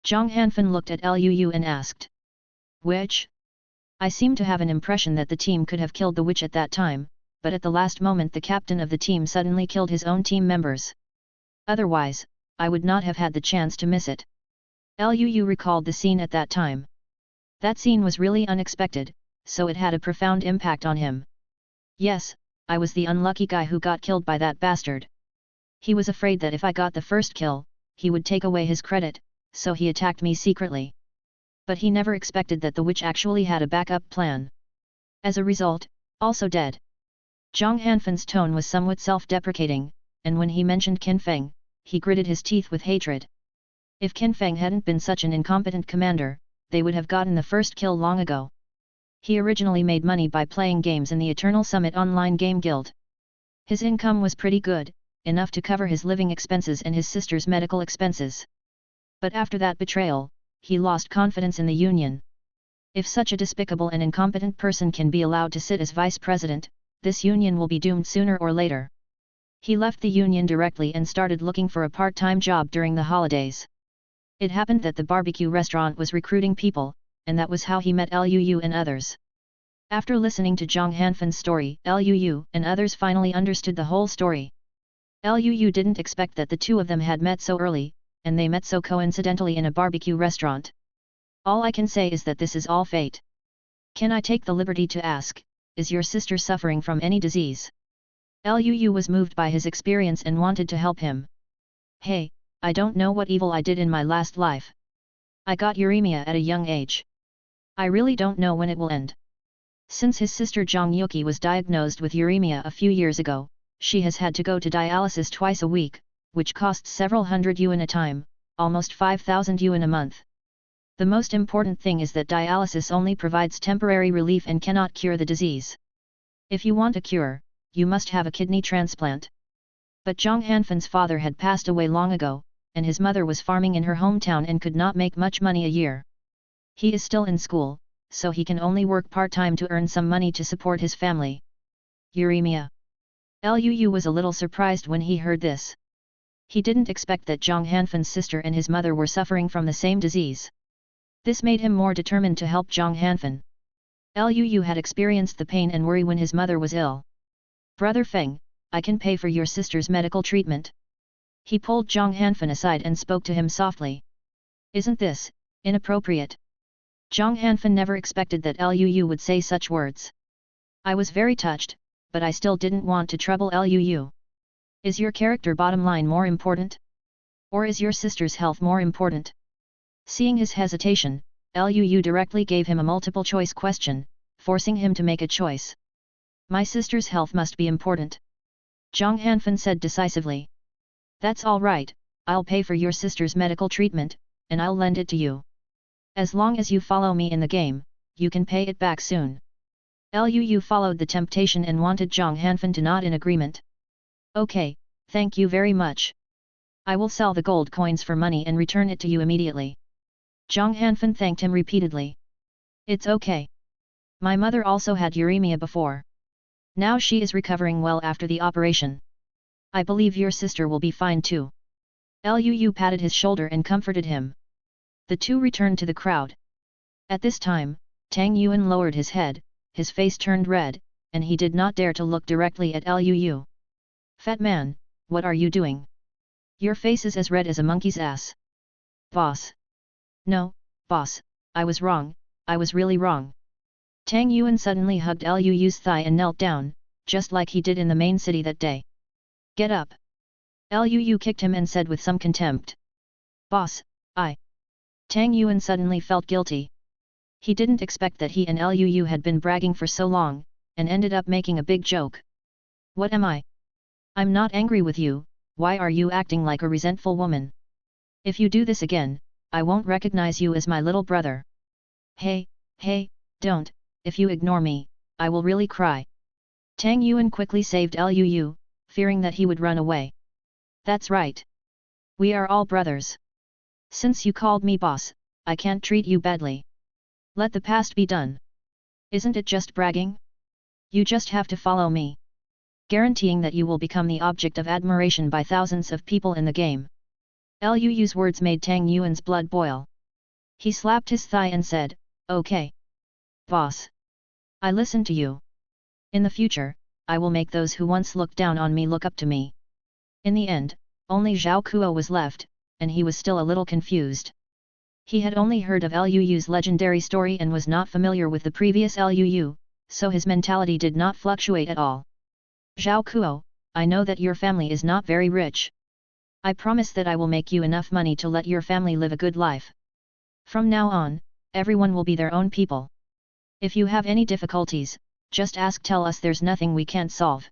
Zhang Hanfan looked at Liu and asked. "Which? I seem to have an impression that the team could have killed the witch at that time, but at the last moment the captain of the team suddenly killed his own team members. Otherwise, I would not have had the chance to miss it." Liu recalled the scene at that time. That scene was really unexpected, so it had a profound impact on him. "Yes, I was the unlucky guy who got killed by that bastard. He was afraid that if I got the first kill, he would take away his credit, so he attacked me secretly. But he never expected that the witch actually had a backup plan. As a result, also dead." Zhang Hanfan's tone was somewhat self-deprecating, and when he mentioned Qin Feng, he gritted his teeth with hatred. If Qin Feng hadn't been such an incompetent commander, they would have gotten the first kill long ago. He originally made money by playing games in the Eternal Summit online game guild. His income was pretty good, enough to cover his living expenses and his sister's medical expenses. But after that betrayal, he lost confidence in the union. If such a despicable and incompetent person can be allowed to sit as vice president, this union will be doomed sooner or later. He left the union directly and started looking for a part-time job during the holidays. It happened that the barbecue restaurant was recruiting people, and that was how he met Liu and others. After listening to Zhang Hanfan's story, Liu and others finally understood the whole story. Liu didn't expect that the two of them had met so early, and they met so coincidentally in a barbecue restaurant. "All I can say is that this is all fate. Can I take the liberty to ask, is your sister suffering from any disease?" Liu was moved by his experience and wanted to help him. "Hey, I don't know what evil I did in my last life. I got uremia at a young age. I really don't know when it will end. Since his sister Jang Yuki was diagnosed with uremia a few years ago, she has had to go to dialysis twice a week, which costs several hundred yuan a time, almost 5,000 yuan a month. The most important thing is that dialysis only provides temporary relief and cannot cure the disease. If you want a cure, you must have a kidney transplant. But Zhang Hanfan's father had passed away long ago, and his mother was farming in her hometown and could not make much money a year. He is still in school, so he can only work part-time to earn some money to support his family. Uremia. Liu was a little surprised when he heard this. He didn't expect that Zhang Hanfan's sister and his mother were suffering from the same disease. This made him more determined to help Zhang Hanfan. Liu had experienced the pain and worry when his mother was ill. Brother Feng, I can pay for your sister's medical treatment. He pulled Zhang Hanfan aside and spoke to him softly. Isn't this inappropriate? Zhang Hanfan never expected that Liu would say such words. I was very touched, but I still didn't want to trouble Liu. Is your character bottom line more important? Or is your sister's health more important? Seeing his hesitation, Liu directly gave him a multiple choice question, forcing him to make a choice. My sister's health must be important. Zhang Hanfan said decisively. That's all right, I'll pay for your sister's medical treatment, and I'll lend it to you. As long as you follow me in the game, you can pay it back soon. Liu followed the temptation and wanted Zhang Hanfan to nod in agreement. Okay, thank you very much. I will sell the gold coins for money and return it to you immediately. Zhang Hanfan thanked him repeatedly. It's okay. My mother also had uremia before. Now she is recovering well after the operation. I believe your sister will be fine too. Liu patted his shoulder and comforted him. The two returned to the crowd. At this time, Tang Yuan lowered his head, his face turned red, and he did not dare to look directly at Liu. Fat man, what are you doing? Your face is as red as a monkey's ass. Boss. No, boss, I was wrong, I was really wrong. Tang Yuan suddenly hugged Liu's thigh and knelt down, just like he did in the main city that day. Get up. Liu kicked him and said with some contempt. Boss, I. Tang Yuan suddenly felt guilty. He didn't expect that he and Liu had been bragging for so long, and ended up making a big joke. What am I? I'm not angry with you, why are you acting like a resentful woman? If you do this again, I won't recognize you as my little brother. Hey, don't, if you ignore me, I will really cry. Tang Yuan quickly saved Liu, fearing that he would run away. That's right. We are all brothers. Since you called me boss, I can't treat you badly. Let the past be done. Isn't it just bragging? You just have to follow me. Guaranteeing that you will become the object of admiration by thousands of people in the game. Liu's words made Tang Yuan's blood boil. He slapped his thigh and said, Okay. Boss. I listen to you. In the future, I will make those who once looked down on me look up to me. In the end, only Zhao Kuo was left, and he was still a little confused. He had only heard of Liu's legendary story and was not familiar with the previous Liu, so his mentality did not fluctuate at all. Zhao Kuo, I know that your family is not very rich. I promise that I will make you enough money to let your family live a good life. From now on, everyone will be their own people. If you have any difficulties, just tell us, there's nothing we can't solve.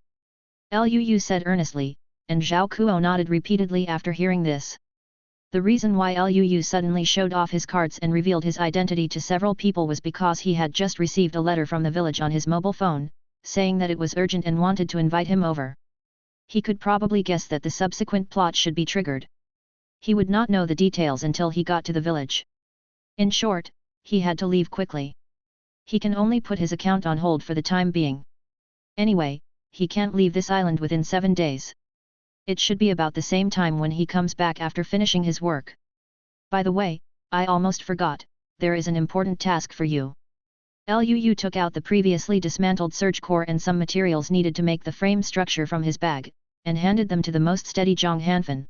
Liu said earnestly, and Zhao Kuo nodded repeatedly after hearing this. The reason why Liu suddenly showed off his cards and revealed his identity to several people was because he had just received a letter from the village on his mobile phone, saying that it was urgent and wanted to invite him over. He could probably guess that the subsequent plot should be triggered. He would not know the details until he got to the village. In short, he had to leave quickly. He can only put his account on hold for the time being. Anyway, he can't leave this island within 7 days. It should be about the same time when he comes back after finishing his work. By the way, I almost forgot, there is an important task for you. Liu took out the previously dismantled surge core and some materials needed to make the frame structure from his bag, and handed them to the most steady Zhang Hanfan.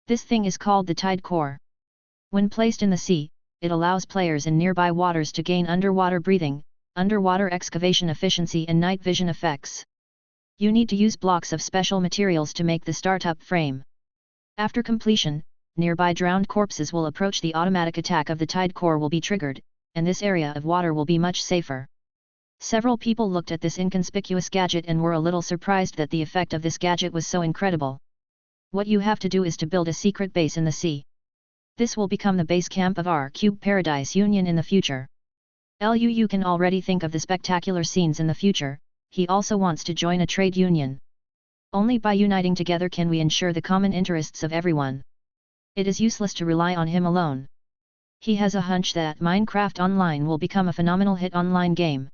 This thing is called the tide core. When placed in the sea, it allows players in nearby waters to gain underwater breathing, underwater excavation efficiency and night vision effects. You need to use blocks of special materials to make the startup frame. After completion, nearby drowned corpses will approach. The automatic attack of the tide core will be triggered, and this area of water will be much safer. Several people looked at this inconspicuous gadget and were a little surprised that the effect of this gadget was so incredible. What you have to do is to build a secret base in the sea. This will become the base camp of our Cube Paradise Union in the future. You can already think of the spectacular scenes in the future. He also wants to join a trade union. Only by uniting together can we ensure the common interests of everyone. It is useless to rely on him alone. He has a hunch that Minecraft Online will become a phenomenal hit online game.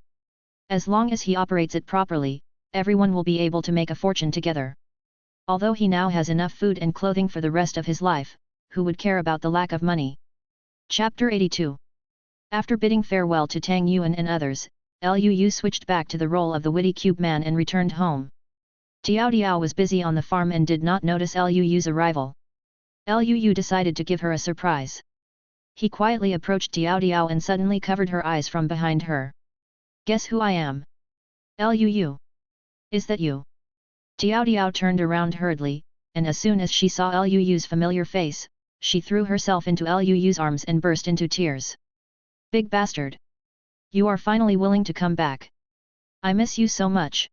As long as he operates it properly, everyone will be able to make a fortune together. Although he now has enough food and clothing for the rest of his life, who would care about the lack of money? Chapter 82. After bidding farewell to Tang Yuan and others, Liu switched back to the role of the witty cube man and returned home. Tiao Tiao was busy on the farm and did not notice Liu's arrival. Liu decided to give her a surprise. He quietly approached Tiao Tiao and suddenly covered her eyes from behind her. "Guess who I am?" "Liu. Is that you?" Tiao Tiao turned around hurriedly, and as soon as she saw Liu's familiar face, she threw herself into Liu's arms and burst into tears. "Big bastard! You are finally willing to come back. I miss you so much."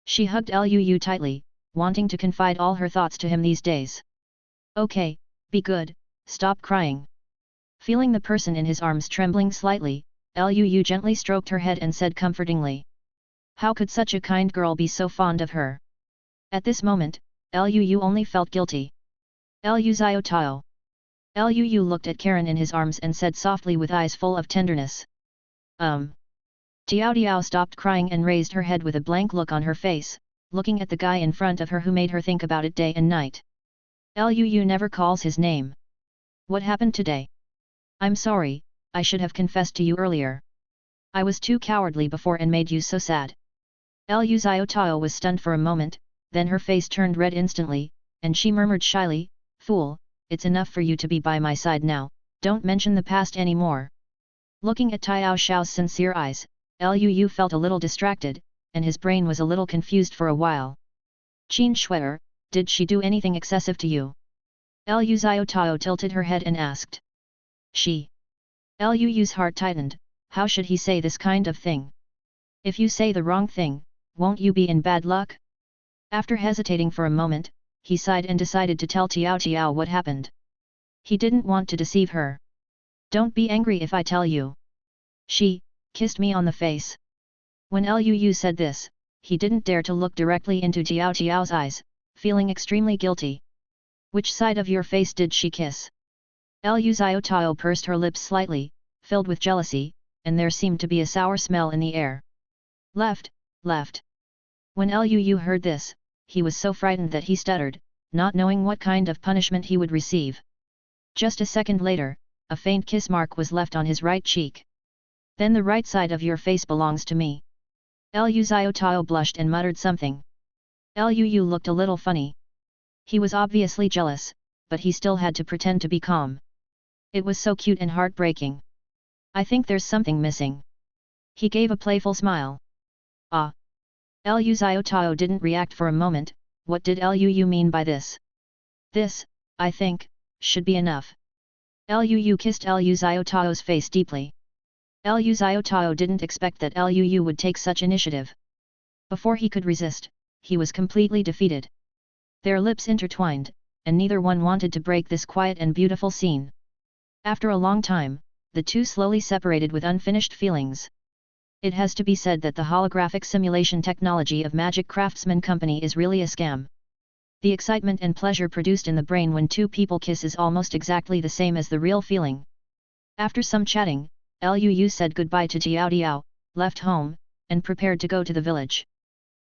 She hugged Liu tightly, wanting to confide all her thoughts to him these days. "Okay, be good, stop crying." Feeling the person in his arms trembling slightly, Liu gently stroked her head and said comfortingly. How could such a kind girl be so fond of her? At this moment, Liu only felt guilty. Liu Xiao Tao. Liu looked at Karen in his arms and said softly with eyes full of tenderness. Tiao Tiao stopped crying and raised her head with a blank look on her face, looking at the guy in front of her who made her think about it day and night. Liu never calls his name. What happened today? I'm sorry, I should have confessed to you earlier. I was too cowardly before and made you so sad. Liu Xiao Tao was stunned for a moment, then her face turned red instantly, and she murmured shyly, Fool, it's enough for you to be by my side now, don't mention the past anymore. Looking at Tiao Xiao's sincere eyes, Liu felt a little distracted, and his brain was a little confused for a while. Qin Shuer, did she do anything excessive to you? Liu Xiao Tao tilted her head and asked. She. Liu's heart tightened, how should he say this kind of thing? If you say the wrong thing, won't you be in bad luck? After hesitating for a moment, he sighed and decided to tell Tiao Tiao what happened. He didn't want to deceive her. Don't be angry if I tell you. She kissed me on the face. When Liu said this, he didn't dare to look directly into Tiao Tiao's eyes, feeling extremely guilty. Which side of your face did she kiss? Liu Xiao Tao pursed her lips slightly, filled with jealousy, and there seemed to be a sour smell in the air. Left. When Liu heard this, he was so frightened that he stuttered, not knowing what kind of punishment he would receive. Just a second later, a faint kiss mark was left on his right cheek. Then the right side of your face belongs to me. Liu Xiao Tao blushed and muttered something. Liu looked a little funny. He was obviously jealous, but he still had to pretend to be calm. It was so cute and heartbreaking. I think there's something missing. He gave a playful smile. Ah. Liu Xiao Tao didn't react for a moment. What did Liu mean by this? This, I think, should be enough. Liu kissed Liu Xiao Tao's face deeply. Liu Xiao Tao didn't expect that Liu would take such initiative. Before he could resist, he was completely defeated. Their lips intertwined, and neither one wanted to break this quiet and beautiful scene. After a long time, the two slowly separated with unfinished feelings. It has to be said that the holographic simulation technology of Magic Craftsman Company is really a scam. The excitement and pleasure produced in the brain when two people kiss is almost exactly the same as the real feeling. After some chatting, Liu said goodbye to Tiao Tiao, left home, and prepared to go to the village.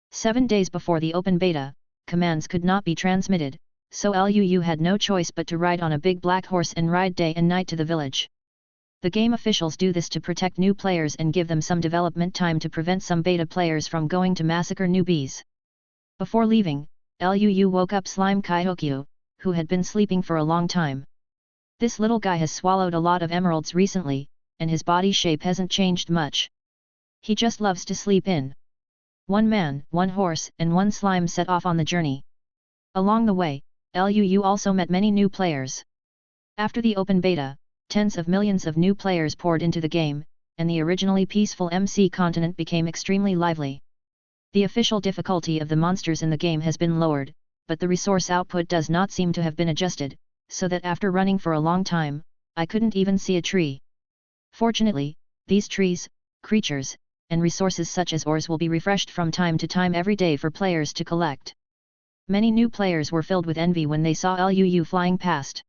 7 days before the open beta, commands could not be transmitted, so Liu had no choice but to ride on a big black horse and ride day and night to the village. The game officials do this to protect new players and give them some development time to prevent some beta players from going to massacre newbies. Before leaving, Liu woke up Slime Kaihokyu, who had been sleeping for a long time. This little guy has swallowed a lot of emeralds recently, and his body shape hasn't changed much. He just loves to sleep in. One man, one horse and one slime set off on the journey. Along the way, Liu also met many new players. After the open beta, tens of millions of new players poured into the game, and the originally peaceful MC continent became extremely lively. The official difficulty of the monsters in the game has been lowered, but the resource output does not seem to have been adjusted, so that after running for a long time, I couldn't even see a tree. Fortunately, these trees, creatures, and resources such as ores will be refreshed from time to time every day for players to collect. Many new players were filled with envy when they saw Luu flying past.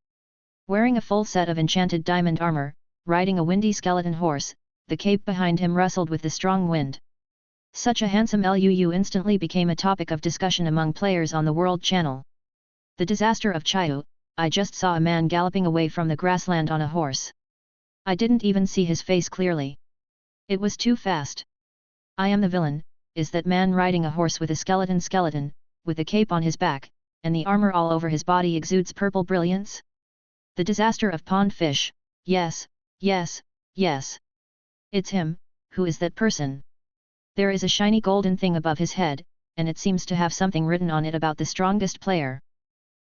Wearing a full set of enchanted diamond armor, riding a windy skeleton horse, the cape behind him rustled with the strong wind. Such a handsome Luu instantly became a topic of discussion among players on the World Channel. The disaster of Chiu, I just saw a man galloping away from the grassland on a horse. I didn't even see his face clearly. It was too fast. I am the villain, is that man riding a horse with a skeleton, with a cape on his back, and the armor all over his body exudes purple brilliance? The disaster of pond fish, yes, yes, yes. It's him. Who is that person? There is a shiny golden thing above his head, and it seems to have something written on it about the strongest player.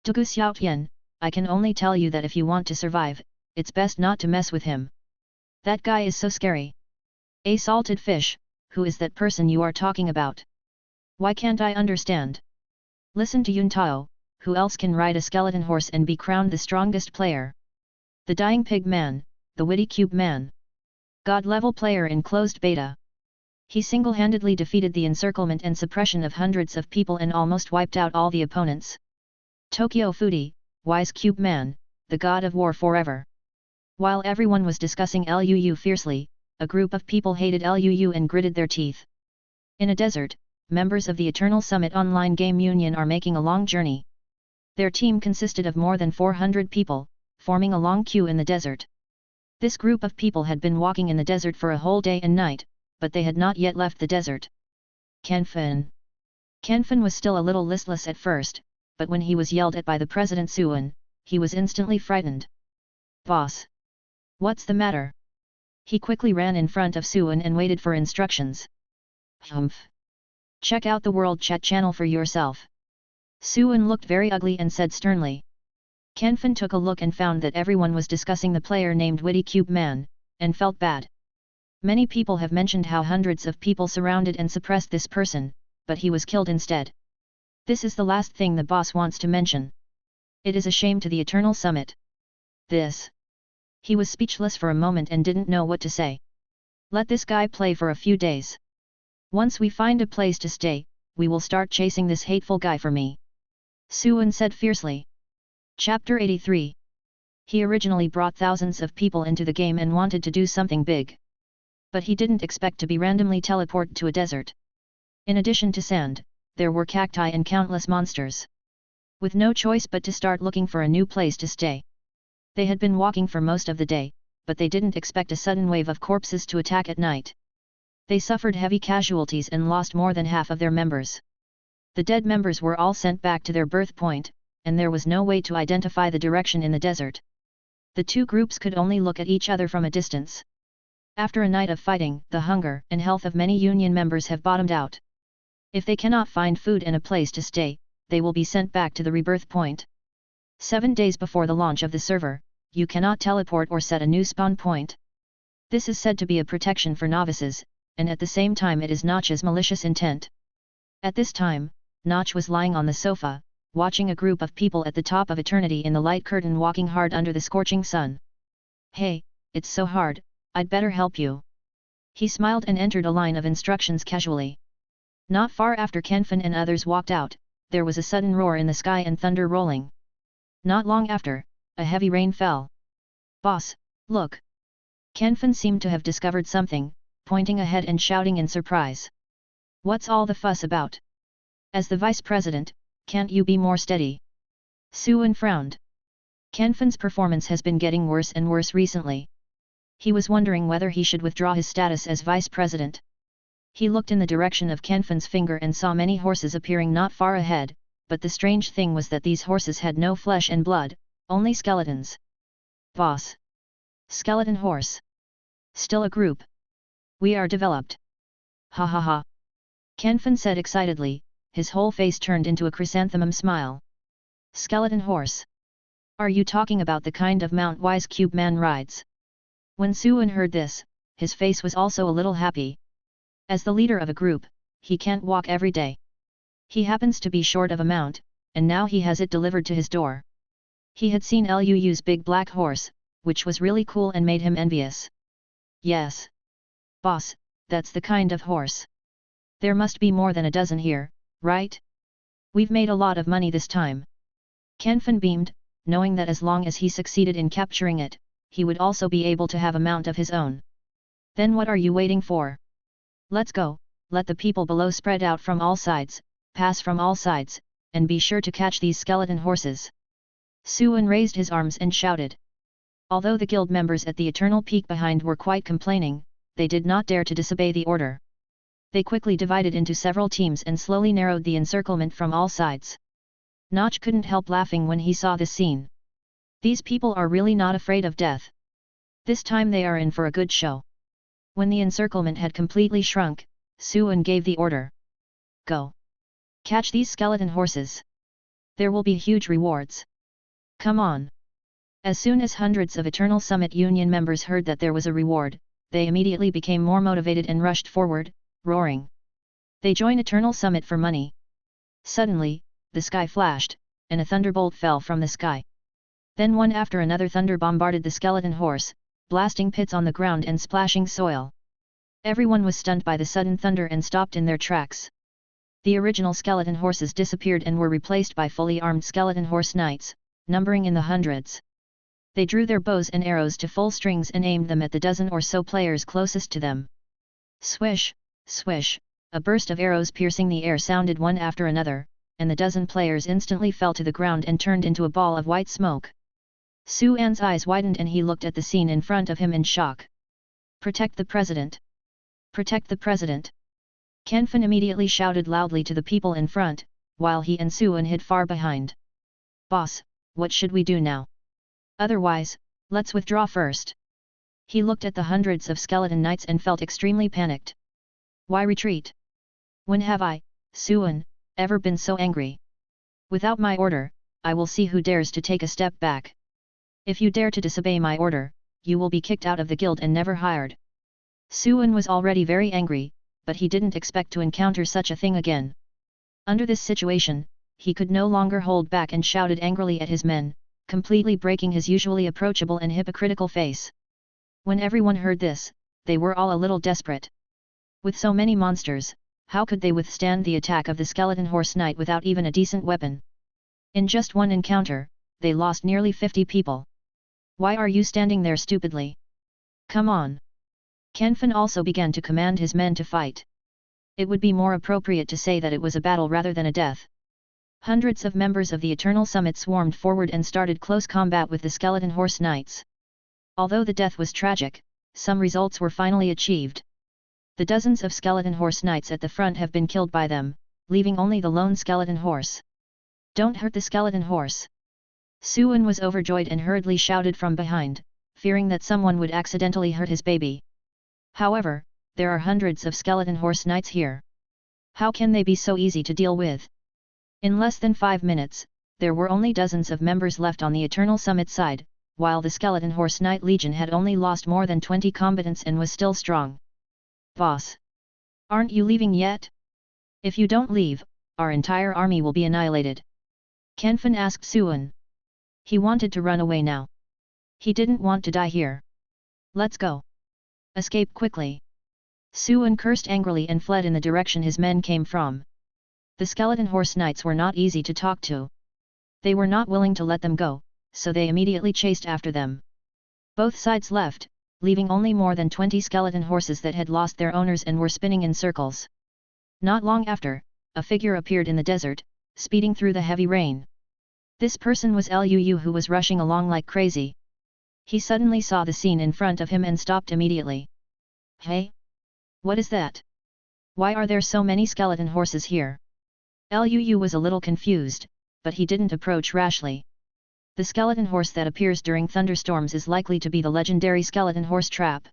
Tugu Xiaotian, I can only tell you that if you want to survive, it's best not to mess with him. That guy is so scary. A salted fish, who is that person you are talking about? Why can't I understand? Listen to Yun Tao, who else can ride a skeleton horse and be crowned the strongest player? The dying pig man, the witty cube man. God-level player in closed beta. He single-handedly defeated the encirclement and suppression of hundreds of people and almost wiped out all the opponents. Tokyo Foodie, wise cube man, the god of war forever. While everyone was discussing Luu fiercely, a group of people hated Luu and gritted their teeth. In a desert, members of the Eternal Summit Online Game Union are making a long journey. Their team consisted of more than 400 people, forming a long queue in the desert. This group of people had been walking in the desert for a whole day and night, but they had not yet left the desert. Kenfen was still a little listless at first, but when he was yelled at by the President Suan, he was instantly frightened. Boss! What's the matter? He quickly ran in front of Suan and waited for instructions. Humph! Check out the World Chat channel for yourself. Suan looked very ugly and said sternly. Kenfen took a look and found that everyone was discussing the player named Witty Cube Man, and felt bad. Many people have mentioned how hundreds of people surrounded and suppressed this person, but he was killed instead. This is the last thing the boss wants to mention. It is a shame to the Eternal Summit. This. He was speechless for a moment and didn't know what to say. Let this guy play for a few days. Once we find a place to stay, we will start chasing this hateful guy for me. Suan said fiercely. Chapter 83. He originally brought thousands of people into the game and wanted to do something big. But he didn't expect to be randomly teleported to a desert. In addition to sand, there were cacti and countless monsters. With no choice but to start looking for a new place to stay. They had been walking for most of the day, but they didn't expect a sudden wave of corpses to attack at night. They suffered heavy casualties and lost more than half of their members. The dead members were all sent back to their birth point, and there was no way to identify the direction in the desert. The two groups could only look at each other from a distance. After a night of fighting, the hunger and health of many Union members have bottomed out. If they cannot find food and a place to stay, they will be sent back to the rebirth point. 7 days before the launch of the server, you cannot teleport or set a new spawn point. This is said to be a protection for novices, and at the same time it is Notch's malicious intent. At this time, Notch was lying on the sofa, watching a group of people at the top of eternity in the light curtain walking hard under the scorching sun. Hey, it's so hard, I'd better help you. He smiled and entered a line of instructions casually. Not far after Kenfen and others walked out, there was a sudden roar in the sky and thunder rolling. Not long after, a heavy rain fell. Boss, look! Kenfen seemed to have discovered something, pointing ahead and shouting in surprise. What's all the fuss about? As the vice president, can't you be more steady? Suan frowned. Kenfen's performance has been getting worse and worse recently. He was wondering whether he should withdraw his status as vice president. He looked in the direction of Kenfen's finger and saw many horses appearing not far ahead, but the strange thing was that these horses had no flesh and blood, only skeletons. Boss! Skeleton horse! Still a group! We are developed! Ha ha ha! Kenfen said excitedly, his whole face turned into a chrysanthemum smile. Skeleton horse! Are you talking about the kind of Mount Wise Cube man rides? When Suan heard this, his face was also a little happy. As the leader of a group, he can't walk every day. He happens to be short of a mount, and now he has it delivered to his door. He had seen Lu's big black horse, which was really cool and made him envious. Yes. Boss, that's the kind of horse. There must be more than a dozen here, right? We've made a lot of money this time. Kenfin beamed, knowing that as long as he succeeded in capturing it, he would also be able to have a mount of his own. Then what are you waiting for? Let's go, let the people below spread out from all sides, pass from all sides, and be sure to catch these skeleton horses. Suan raised his arms and shouted. Although the guild members at the Eternal Peak behind were quite complaining, they did not dare to disobey the order. They quickly divided into several teams and slowly narrowed the encirclement from all sides. Notch couldn't help laughing when he saw this scene. These people are really not afraid of death. This time they are in for a good show. When the encirclement had completely shrunk, Suan gave the order. Go. Catch these skeleton horses. There will be huge rewards. Come on. As soon as hundreds of Eternal Summit Union members heard that there was a reward, they immediately became more motivated and rushed forward, roaring. They joined Eternal Summit for money. Suddenly, the sky flashed, and a thunderbolt fell from the sky. Then one after another thunder bombarded the skeleton horse, blasting pits on the ground and splashing soil. Everyone was stunned by the sudden thunder and stopped in their tracks. The original skeleton horses disappeared and were replaced by fully armed skeleton horse knights, numbering in the hundreds. They drew their bows and arrows to full strings and aimed them at the dozen or so players closest to them. Swish, swish, a burst of arrows piercing the air sounded one after another, and the dozen players instantly fell to the ground and turned into a ball of white smoke. Suan's eyes widened and he looked at the scene in front of him in shock. Protect the president! Protect the president! Kenfin immediately shouted loudly to the people in front, while he and Suan hid far behind. Boss, what should we do now? Otherwise, let's withdraw first. He looked at the hundreds of skeleton knights and felt extremely panicked. Why retreat? When have I, Suan, ever been so angry? Without my order, I will see who dares to take a step back. If you dare to disobey my order, you will be kicked out of the guild and never hired. Suan was already very angry, but he didn't expect to encounter such a thing again. Under this situation, he could no longer hold back and shouted angrily at his men, completely breaking his usually approachable and hypocritical face. When everyone heard this, they were all a little desperate. With so many monsters, how could they withstand the attack of the skeleton horse knight without even a decent weapon? In just one encounter, they lost nearly 50 people. Why are you standing there stupidly? Come on! Kenfin also began to command his men to fight. It would be more appropriate to say that it was a battle rather than a death. Hundreds of members of the Eternal Summit swarmed forward and started close combat with the skeleton horse knights. Although the death was tragic, some results were finally achieved. The dozens of skeleton horse knights at the front have been killed by them, leaving only the lone skeleton horse. Don't hurt the skeleton horse! Suan was overjoyed and hurriedly shouted from behind, fearing that someone would accidentally hurt his baby. However, there are hundreds of skeleton horse knights here. How can they be so easy to deal with? In less than 5 minutes, there were only dozens of members left on the Eternal Summit side, while the Skeleton Horse Knight Legion had only lost more than 20 combatants and was still strong. Boss! Aren't you leaving yet? If you don't leave, our entire army will be annihilated. Kenfin asked Suan. He wanted to run away now. He didn't want to die here. Let's go. Escape quickly. Suan cursed angrily and fled in the direction his men came from. The skeleton horse knights were not easy to talk to. They were not willing to let them go, so they immediately chased after them. Both sides left, leaving only more than 20 skeleton horses that had lost their owners and were spinning in circles. Not long after, a figure appeared in the desert, speeding through the heavy rain. This person was Luu, who was rushing along like crazy. He suddenly saw the scene in front of him and stopped immediately. Hey? What is that? Why are there so many skeleton horses here? Luu was a little confused, but he didn't approach rashly. The skeleton horse that appears during thunderstorms is likely to be the legendary skeleton horse trap.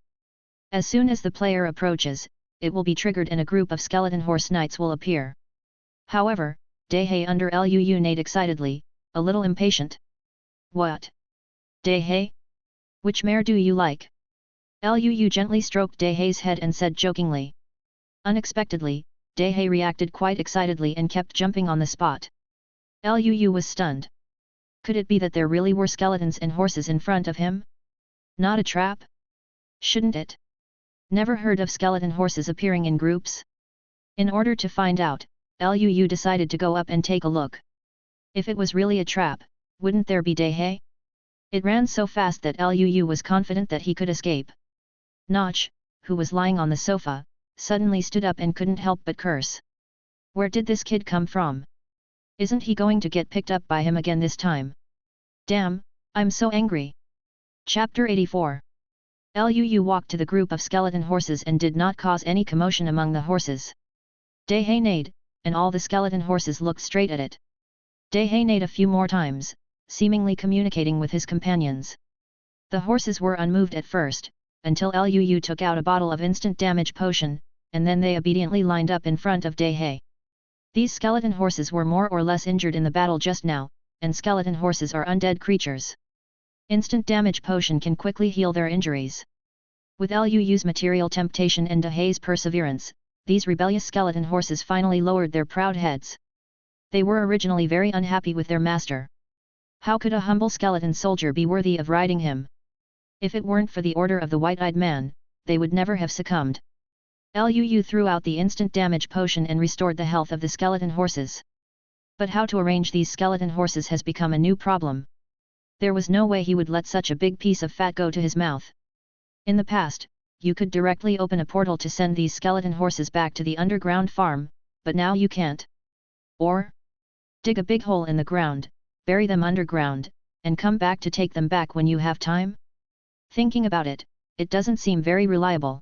As soon as the player approaches, it will be triggered and a group of skeleton horse knights will appear. However, Dahe under Luu neighed excitedly, a little impatient. What? Daehei? Which mare do you like? Lu gently stroked Daehei's head and said jokingly. Unexpectedly, Daehei reacted quite excitedly and kept jumping on the spot. Lu was stunned. Could it be that there really were skeletons and horses in front of him? Not a trap? Shouldn't it? Never heard of skeleton horses appearing in groups? In order to find out, Lu decided to go up and take a look. If it was really a trap, wouldn't there be Daehei? It ran so fast that Lu was confident that he could escape. Notch, who was lying on the sofa, suddenly stood up and couldn't help but curse. Where did this kid come from? Isn't he going to get picked up by him again this time? Damn, I'm so angry. Chapter 84. Lu walked to the group of skeleton horses and did not cause any commotion among the horses. Daehei neighed, and all the skeleton horses looked straight at it. Daehei neighed a few more times, seemingly communicating with his companions. The horses were unmoved at first, until Lu took out a bottle of instant damage potion, and then they obediently lined up in front of Daehei. These skeleton horses were more or less injured in the battle just now, and skeleton horses are undead creatures. Instant damage potion can quickly heal their injuries. With Lu's material temptation and Daehei's perseverance, these rebellious skeleton horses finally lowered their proud heads. They were originally very unhappy with their master. How could a humble skeleton soldier be worthy of riding him? If it weren't for the order of the white-eyed man, they would never have succumbed. Lu threw out the instant damage potion and restored the health of the skeleton horses. But how to arrange these skeleton horses has become a new problem. There was no way he would let such a big piece of fat go to his mouth. In the past, you could directly open a portal to send these skeleton horses back to the underground farm, but now you can't. Or dig a big hole in the ground, bury them underground, and come back to take them back when you have time? Thinking about it, it doesn't seem very reliable.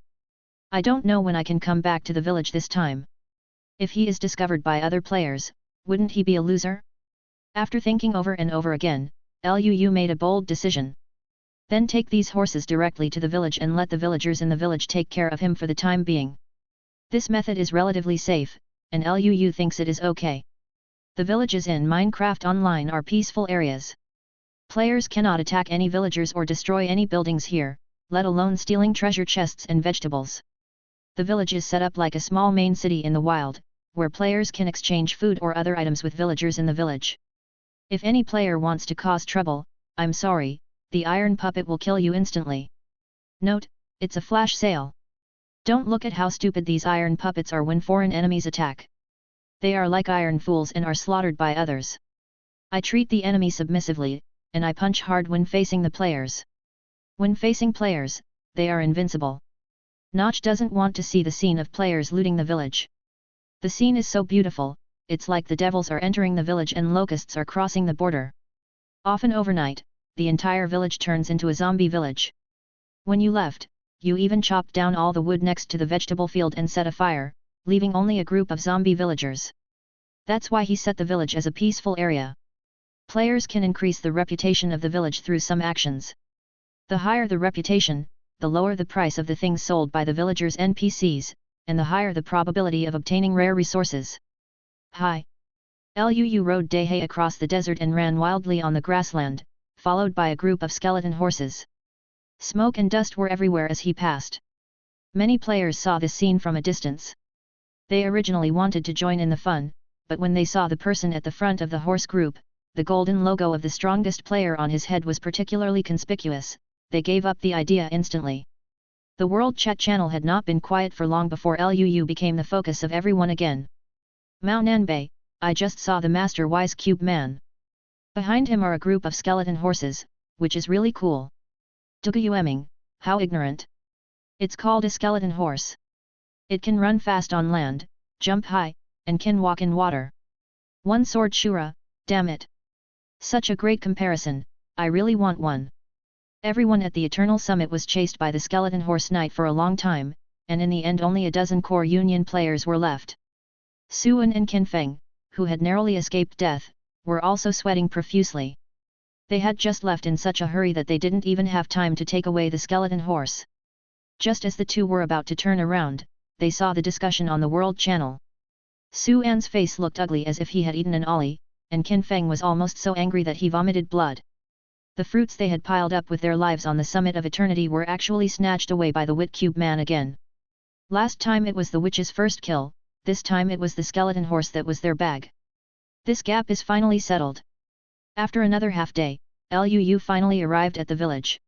I don't know when I can come back to the village this time. If he is discovered by other players, wouldn't he be a loser? After thinking over and over again, Lu made a bold decision. Then take these horses directly to the village and let the villagers in the village take care of him for the time being. This method is relatively safe, and Lu thinks it is okay. The villages in Minecraft Online are peaceful areas. Players cannot attack any villagers or destroy any buildings here, let alone stealing treasure chests and vegetables. The village is set up like a small main city in the wild, where players can exchange food or other items with villagers in the village. If any player wants to cause trouble, I'm sorry, the iron puppet will kill you instantly. Note, it's a flash sale. Don't look at how stupid these iron puppets are when foreign enemies attack. They are like iron fools and are slaughtered by others. I treat the enemy submissively, and I punch hard when facing the players. When facing players, they are invincible. Notch doesn't want to see the scene of players looting the village. The scene is so beautiful, it's like the devils are entering the village and locusts are crossing the border. Often overnight, the entire village turns into a zombie village. When you left, you even chopped down all the wood next to the vegetable field and set a fire, leaving only a group of zombie villagers. That's why he set the village as a peaceful area. Players can increase the reputation of the village through some actions. The higher the reputation, the lower the price of the things sold by the villagers' NPCs, and the higher the probability of obtaining rare resources. Hi! Lu rode Daehei across the desert and ran wildly on the grassland, followed by a group of skeleton horses. Smoke and dust were everywhere as he passed. Many players saw this scene from a distance. They originally wanted to join in the fun, but when they saw the person at the front of the horse group, the golden logo of the strongest player on his head was particularly conspicuous, they gave up the idea instantly. The World Chat channel had not been quiet for long before Lu became the focus of everyone again. Mao Nanbei, I just saw the Master Wise Cube Man. Behind him are a group of skeleton horses, which is really cool. Duguyueming, how ignorant. It's called a skeleton horse. It can run fast on land, jump high, and can walk in water. One sword Shura, damn it. Such a great comparison, I really want one. Everyone at the Eternal Summit was chased by the Skeleton Horse Knight for a long time, and in the end only a dozen core Union players were left. Suan and Qinfeng, who had narrowly escaped death, were also sweating profusely. They had just left in such a hurry that they didn't even have time to take away the skeleton horse. Just as the two were about to turn around, they saw the discussion on the World Channel. Suan's face looked ugly as if he had eaten an ollie, and Qinfeng was almost so angry that he vomited blood. The fruits they had piled up with their lives on the summit of eternity were actually snatched away by the Wit-Cube man again. Last time it was the witch's first kill, this time it was the skeleton horse that was their bag. This gap is finally settled. After another half-day, Luu finally arrived at the village.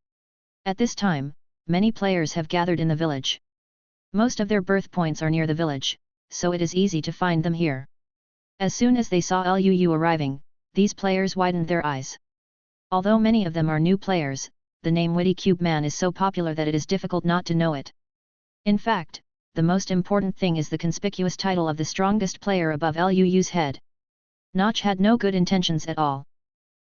At this time, many players have gathered in the village. Most of their birth points are near the village, so it is easy to find them here. As soon as they saw Luu arriving, these players widened their eyes. Although many of them are new players, the name Witty Cube Man is so popular that it is difficult not to know it. In fact, the most important thing is the conspicuous title of the strongest player above Luu's head. Notch had no good intentions at all.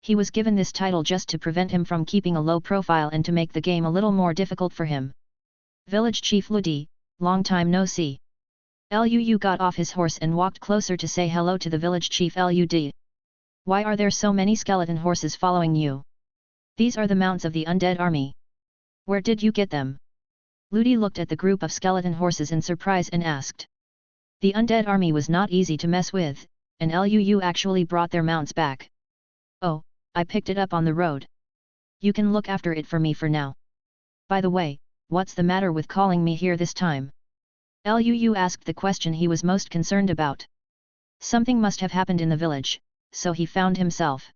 He was given this title just to prevent him from keeping a low profile and to make the game a little more difficult for him. Village Chief Ludi, long time no see. Luu got off his horse and walked closer to say hello to the village chief Lud. Why are there so many skeleton horses following you? These are the mounts of the undead army. Where did you get them? Ludi looked at the group of skeleton horses in surprise and asked. The undead army was not easy to mess with, and Luu actually brought their mounts back. Oh, I picked it up on the road. You can look after it for me for now. By the way, what's the matter with calling me here this time? Luu asked the question he was most concerned about. Something must have happened in the village, so he found himself.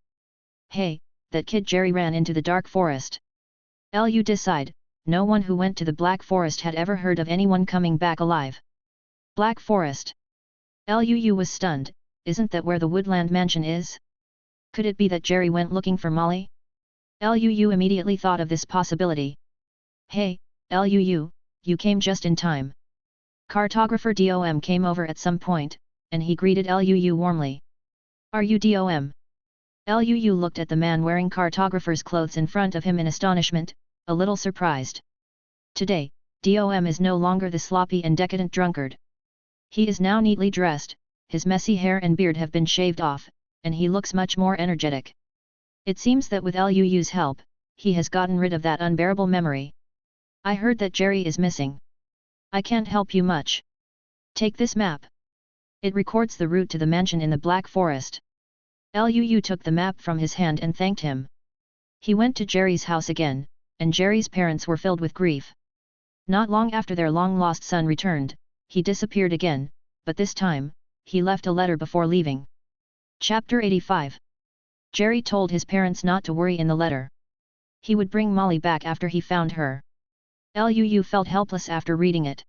Hey, that kid Jerry ran into the dark forest. Lu decided, no one who went to the Black Forest had ever heard of anyone coming back alive. Black Forest. Luu was stunned, isn't that where the Woodland Mansion is? Could it be that Jerry went looking for Molly? Luu immediately thought of this possibility. Hey, Luu, you came just in time. Cartographer Dom came over at some point, and he greeted Luu warmly. Are you Dom? Luu looked at the man wearing cartographer's clothes in front of him in astonishment, a little surprised. Today, Dom is no longer the sloppy and decadent drunkard. He is now neatly dressed, his messy hair and beard have been shaved off, and he looks much more energetic. It seems that with Luu's help, he has gotten rid of that unbearable memory. I heard that Jerry is missing. I can't help you much. Take this map. It records the route to the mansion in the Black Forest. Luu took the map from his hand and thanked him. He went to Jerry's house again, and Jerry's parents were filled with grief. Not long after their long-lost son returned, he disappeared again, but this time, he left a letter before leaving. Chapter 85. Jerry told his parents not to worry in the letter. He would bring Molly back after he found her. Luu felt helpless after reading it.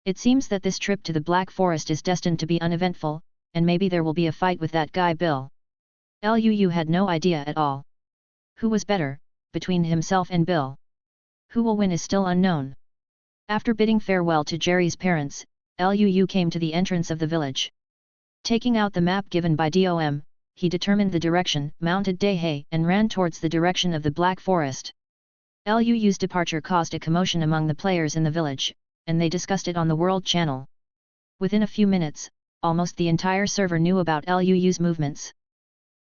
It seems that this trip to the Black Forest is destined to be uneventful, and maybe there will be a fight with that guy Bill. Luu had no idea at all. Who was better, between himself and Bill? Who will win is still unknown. After bidding farewell to Jerry's parents, Luu came to the entrance of the village. Taking out the map given by Dom, he determined the direction, mounted Dehe and ran towards the direction of the Black Forest. Luu's departure caused a commotion among the players in the village, and they discussed it on the World Channel. Within a few minutes, almost the entire server knew about Luu's movements.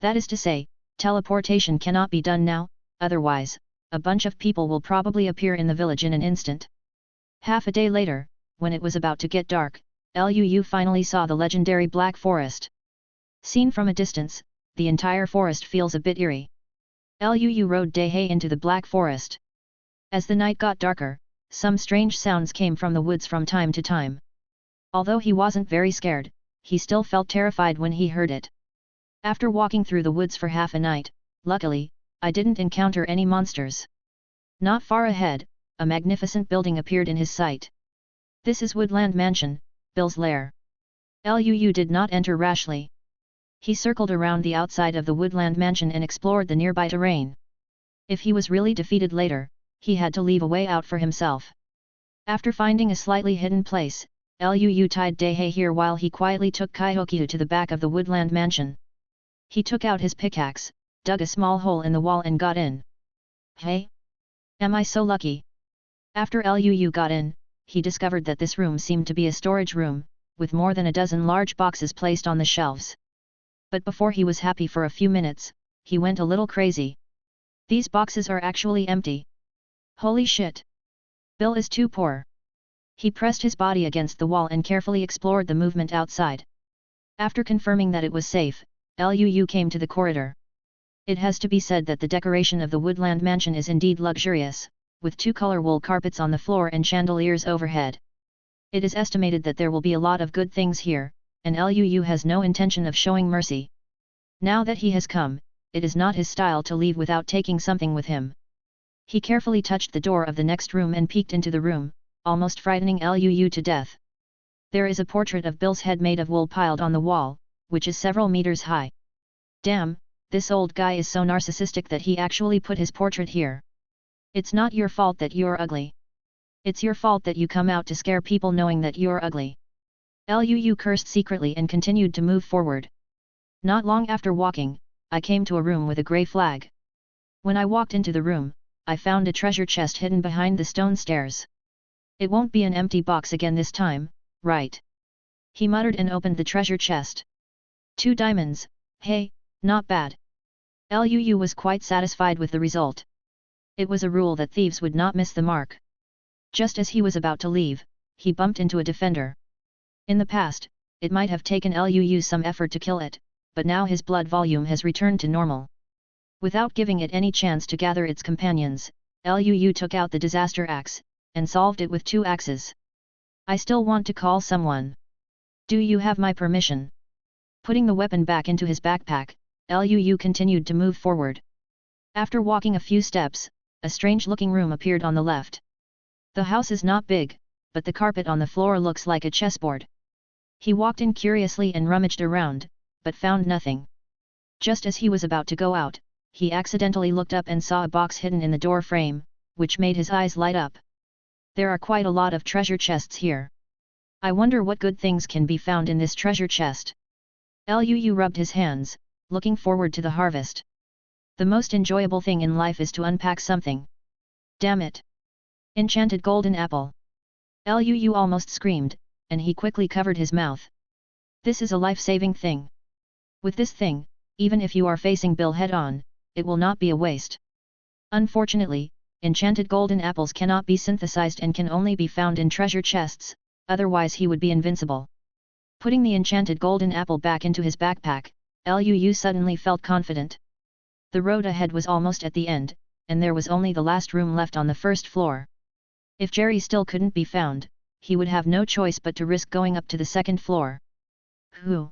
That is to say, teleportation cannot be done now, otherwise, a bunch of people will probably appear in the village in an instant. Half a day later, when it was about to get dark, Luu finally saw the legendary Black Forest. Seen from a distance, the entire forest feels a bit eerie. Luu rode Dehe into the Black Forest. As the night got darker, some strange sounds came from the woods from time to time. Although he wasn't very scared, he still felt terrified when he heard it. After walking through the woods for half a night, luckily, I didn't encounter any monsters. Not far ahead, a magnificent building appeared in his sight. This is Woodland Mansion, Bill's lair. Luu did not enter rashly. He circled around the outside of the Woodland Mansion and explored the nearby terrain. If he was really defeated later, he had to leave a way out for himself. After finding a slightly hidden place, Luu tied Dehe here while he quietly took Kaihokiu to the back of the Woodland Mansion. He took out his pickaxe, dug a small hole in the wall and got in. Hey? Am I so lucky? After Luu got in, he discovered that this room seemed to be a storage room, with more than a dozen large boxes placed on the shelves. But before he was happy for a few minutes, he went a little crazy. These boxes are actually empty. Holy shit! Bill is too poor. He pressed his body against the wall and carefully explored the movement outside. After confirming that it was safe, Luu came to the corridor. It has to be said that the decoration of the woodland mansion is indeed luxurious, with 2-color wool carpets on the floor and chandeliers overhead. It is estimated that there will be a lot of good things here, and Luu has no intention of showing mercy. Now that he has come, it is not his style to leave without taking something with him. He carefully touched the door of the next room and peeked into the room, almost frightening Luu to death. There is a portrait of Bill's head made of wool piled on the wall, which is several meters high. Damn, this old guy is so narcissistic that he actually put his portrait here. It's not your fault that you're ugly. It's your fault that you come out to scare people knowing that you're ugly. Luu cursed secretly and continued to move forward. Not long after walking, I came to a room with a grey flag. When I walked into the room, I found a treasure chest hidden behind the stone stairs. It won't be an empty box again this time, right? He muttered and opened the treasure chest. 2 diamonds, hey, not bad. Luu was quite satisfied with the result. It was a rule that thieves would not miss the mark. Just as he was about to leave, he bumped into a defender. In the past, it might have taken Luu some effort to kill it, but now his blood volume has returned to normal. Without giving it any chance to gather its companions, Luu took out the disaster axe, and solved it with 2 axes. I still want to call someone. Do you have my permission? Putting the weapon back into his backpack, Luu continued to move forward. After walking a few steps, a strange-looking room appeared on the left. The house is not big, but the carpet on the floor looks like a chessboard. He walked in curiously and rummaged around, but found nothing. Just as he was about to go out, he accidentally looked up and saw a box hidden in the door frame, which made his eyes light up. There are quite a lot of treasure chests here. I wonder what good things can be found in this treasure chest. Luu rubbed his hands, looking forward to the harvest. The most enjoyable thing in life is to unpack something. Damn it! Enchanted golden apple! Luu almost screamed, and he quickly covered his mouth. This is a life-saving thing. With this thing, even if you are facing Bill head-on, it will not be a waste. Unfortunately, enchanted golden apples cannot be synthesized and can only be found in treasure chests, otherwise he would be invincible. Putting the enchanted golden apple back into his backpack, Luu suddenly felt confident. The road ahead was almost at the end, and there was only the last room left on the first floor. If Jerry still couldn't be found, he would have no choice but to risk going up to the second floor. Who?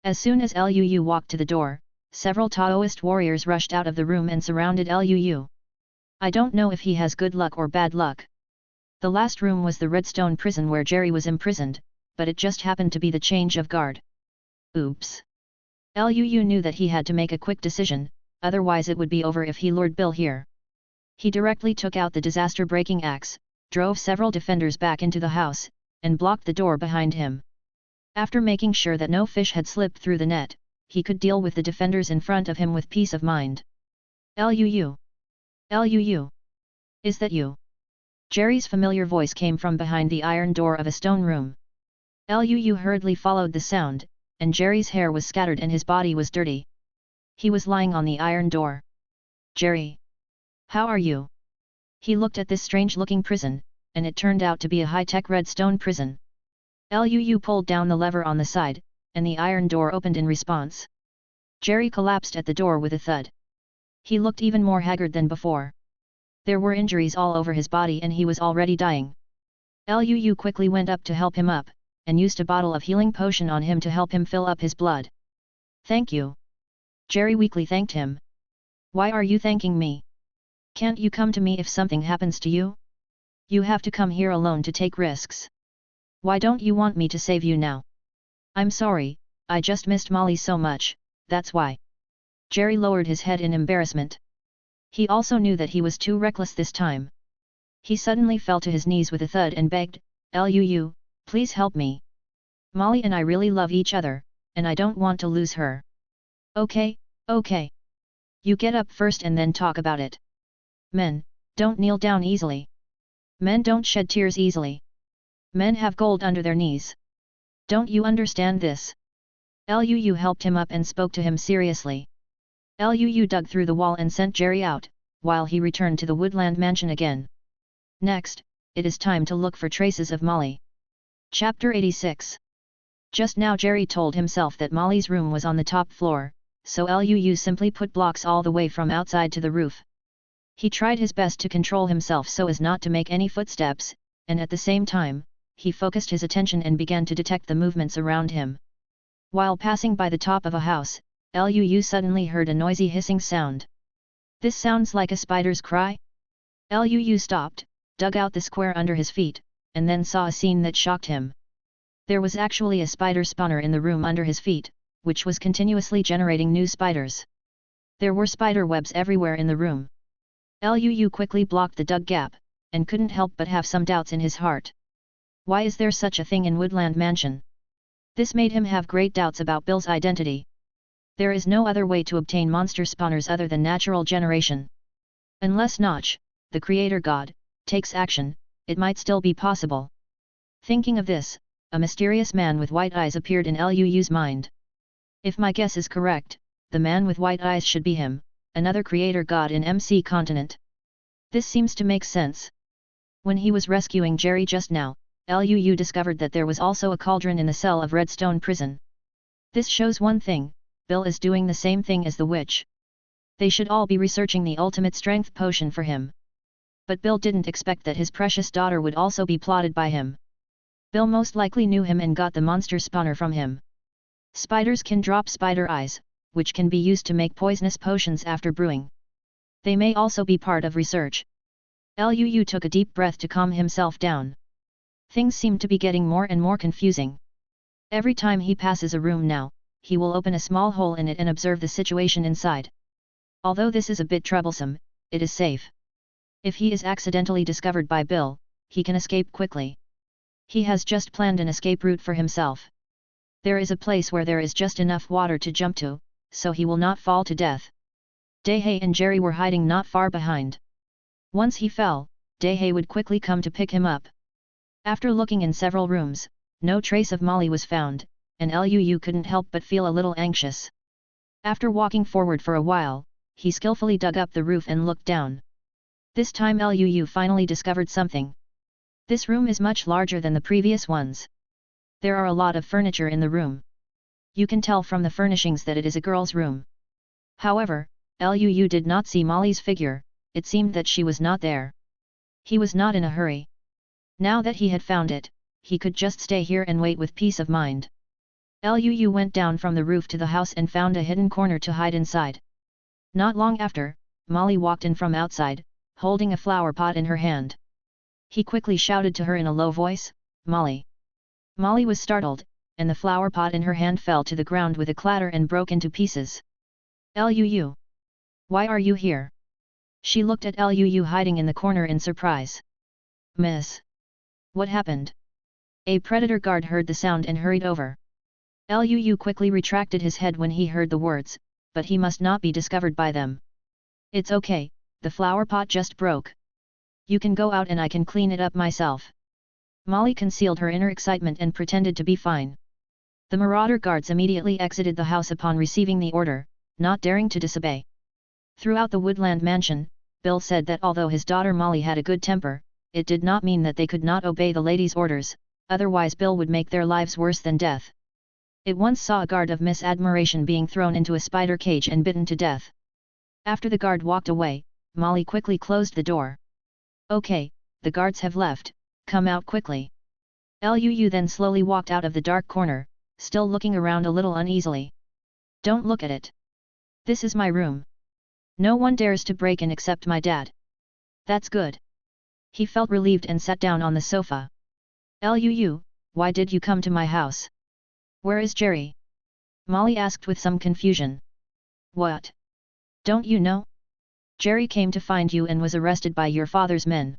As soon as Luu walked to the door, several Taoist warriors rushed out of the room and surrounded Luu. I don't know if he has good luck or bad luck. The last room was the redstone prison where Jerry was imprisoned, but it just happened to be the change of guard. Oops. Luu knew that he had to make a quick decision, otherwise it would be over if he lured Bill here. He directly took out the disaster-breaking axe, drove several defenders back into the house, and blocked the door behind him. After making sure that no fish had slipped through the net, he could deal with the defenders in front of him with peace of mind. Luu! Luu! Is that you? Jerry's familiar voice came from behind the iron door of a stone room. Luu hurriedly followed the sound, and Jerry's hair was scattered and his body was dirty. He was lying on the iron door. Jerry! How are you? He looked at this strange-looking prison, and it turned out to be a high-tech redstone prison. Luu pulled down the lever on the side, and the iron door opened in response. Jerry collapsed at the door with a thud. He looked even more haggard than before. There were injuries all over his body and he was already dying. Luu quickly went up to help him up, and used a bottle of healing potion on him to help him fill up his blood. Thank you. Jerry weakly thanked him. Why are you thanking me? Can't you come to me if something happens to you? You have to come here alone to take risks. Why don't you want me to save you now? I'm sorry, I just missed Molly so much, that's why. Jerry lowered his head in embarrassment. He also knew that he was too reckless this time. He suddenly fell to his knees with a thud and begged, Luu, please help me. Molly and I really love each other, and I don't want to lose her. Okay, okay. You get up first and then talk about it. Men, don't kneel down easily. Men don't shed tears easily. Men have gold under their knees. Don't you understand this? Luu helped him up and spoke to him seriously. Luu dug through the wall and sent Jerry out, while he returned to the woodland mansion again. Next, it is time to look for traces of Molly. Chapter 86. Just now Jerry told himself that Molly's room was on the top floor, so Luu simply put blocks all the way from outside to the roof. He tried his best to control himself so as not to make any footsteps, and at the same time, he focused his attention and began to detect the movements around him. While passing by the top of a house, Luu suddenly heard a noisy hissing sound. This sounds like a spider's cry? Luu stopped, dug out the square under his feet, and then saw a scene that shocked him. There was actually a spider spawner in the room under his feet, which was continuously generating new spiders. There were spider webs everywhere in the room. Luu quickly blocked the dug gap, and couldn't help but have some doubts in his heart. Why is there such a thing in Woodland Mansion? This made him have great doubts about Bill's identity. There is no other way to obtain monster spawners other than natural generation. Unless Notch, the creator god, takes action, it might still be possible. Thinking of this, a mysterious man with white eyes appeared in Luu's mind. If my guess is correct, the man with white eyes should be him, another creator god in MC continent. This seems to make sense. When he was rescuing Jerry just now, Luu discovered that there was also a cauldron in the cell of Redstone prison. This shows one thing, Bill is doing the same thing as the witch. They should all be researching the ultimate strength potion for him. But Bill didn't expect that his precious daughter would also be plotted by him. Bill most likely knew him and got the monster spawner from him. Spiders can drop spider eyes, which can be used to make poisonous potions after brewing. They may also be part of research. Luu took a deep breath to calm himself down. Things seem to be getting more and more confusing. Every time he passes a room now, he will open a small hole in it and observe the situation inside. Although this is a bit troublesome, it is safe. If he is accidentally discovered by Bill, he can escape quickly. He has just planned an escape route for himself. There is a place where there is just enough water to jump to, so he will not fall to death. Daehei and Jerry were hiding not far behind. Once he fell, Daehei would quickly come to pick him up. After looking in several rooms, no trace of Molly was found, and Luu couldn't help but feel a little anxious. After walking forward for a while, he skillfully dug up the roof and looked down. This time Luu finally discovered something. This room is much larger than the previous ones. There are a lot of furniture in the room. You can tell from the furnishings that it is a girl's room. However, Luu did not see Molly's figure, it seemed that she was not there. He was not in a hurry. Now that he had found it, he could just stay here and wait with peace of mind. Luu went down from the roof to the house and found a hidden corner to hide inside. Not long after, Molly walked in from outside, holding a flower pot in her hand. He quickly shouted to her in a low voice, "Molly!" Molly was startled, and the flower pot in her hand fell to the ground with a clatter and broke into pieces. "Luu! Why are you here?" She looked at Luu hiding in the corner in surprise. "Miss! What happened?" A predator guard heard the sound and hurried over. Luu quickly retracted his head when he heard the words, but he must not be discovered by them. "It's okay, the flower pot just broke. You can go out and I can clean it up myself." Molly concealed her inner excitement and pretended to be fine. The marauder guards immediately exited the house upon receiving the order, not daring to disobey. Throughout the Woodland Mansion, Bill said that although his daughter Molly had a good temper, it did not mean that they could not obey the lady's orders, otherwise Bill would make their lives worse than death. It once saw a guard of Miss Admiration being thrown into a spider cage and bitten to death. After the guard walked away, Molly quickly closed the door. "Okay, the guards have left, come out quickly." Luu then slowly walked out of the dark corner, still looking around a little uneasily. "Don't look at it. This is my room. No one dares to break in except my dad." "That's good." He felt relieved and sat down on the sofa. "Luu, why did you come to my house? Where is Jerry?" Molly asked with some confusion. "What? Don't you know? Jerry came to find you and was arrested by your father's men.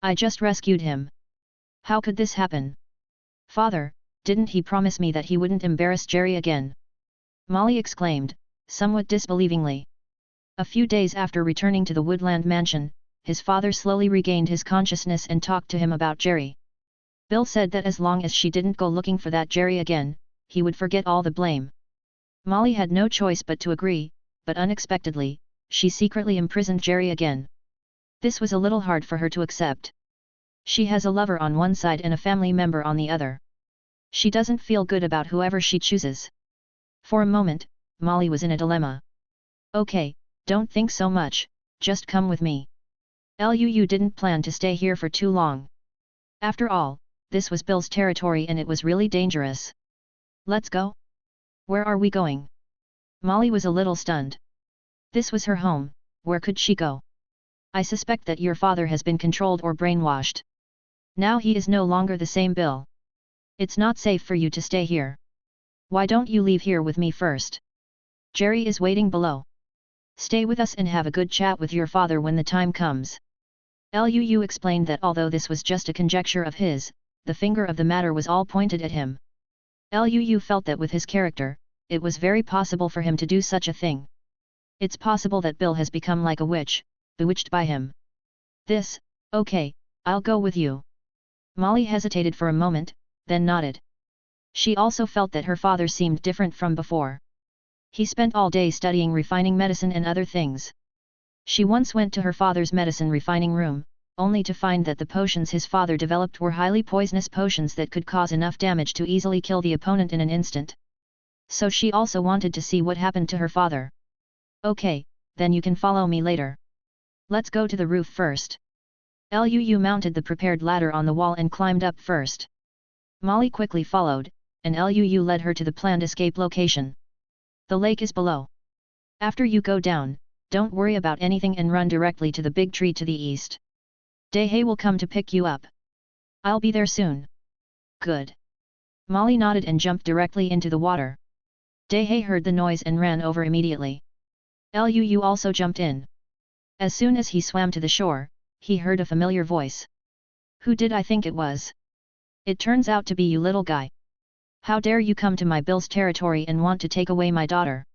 I just rescued him." "How could this happen?" "Father, didn't he promise me that he wouldn't embarrass Jerry again?" Molly exclaimed, somewhat disbelievingly. A few days after returning to the Woodland Mansion, his father slowly regained his consciousness and talked to him about Jerry. Bill said that as long as she didn't go looking for that Jerry again, he would forget all the blame. Molly had no choice but to agree, but unexpectedly, she secretly imprisoned Jerry again. This was a little hard for her to accept. She has a lover on one side and a family member on the other. She doesn't feel good about whoever she chooses. For a moment, Molly was in a dilemma. Okay, don't think so much, just come with me. Luu didn't plan to stay here for too long. After all, this was Bill's territory and it was really dangerous. Let's go? Where are we going? Molly was a little stunned. This was her home, where could she go? I suspect that your father has been controlled or brainwashed. Now he is no longer the same Bill. It's not safe for you to stay here. Why don't you leave here with me first? Jerry is waiting below. Stay with us and have a good chat with your father when the time comes. Luu explained that although this was just a conjecture of his, the finger of the matter was all pointed at him. Luu felt that with his character, it was very possible for him to do such a thing. It's possible that Bill has become like a witch, bewitched by him. Okay, I'll go with you. Molly hesitated for a moment, then nodded. She also felt that her father seemed different from before. He spent all day studying refining medicine and other things. She once went to her father's medicine refining room, only to find that the potions his father developed were highly poisonous potions that could cause enough damage to easily kill the opponent in an instant. So she also wanted to see what happened to her father. Okay, then you can follow me later. Let's go to the roof first. Luu mounted the prepared ladder on the wall and climbed up first. Molly quickly followed, and Luu led her to the planned escape location. The lake is below. After you go down, don't worry about anything and run directly to the big tree to the east. Daehei will come to pick you up. I'll be there soon. Good. Molly nodded and jumped directly into the water. Daehei heard the noise and ran over immediately. Luu also jumped in. As soon as he swam to the shore, he heard a familiar voice. Who did I think it was? It turns out to be you, little guy. How dare you come to my Bill's territory and want to take away my daughter?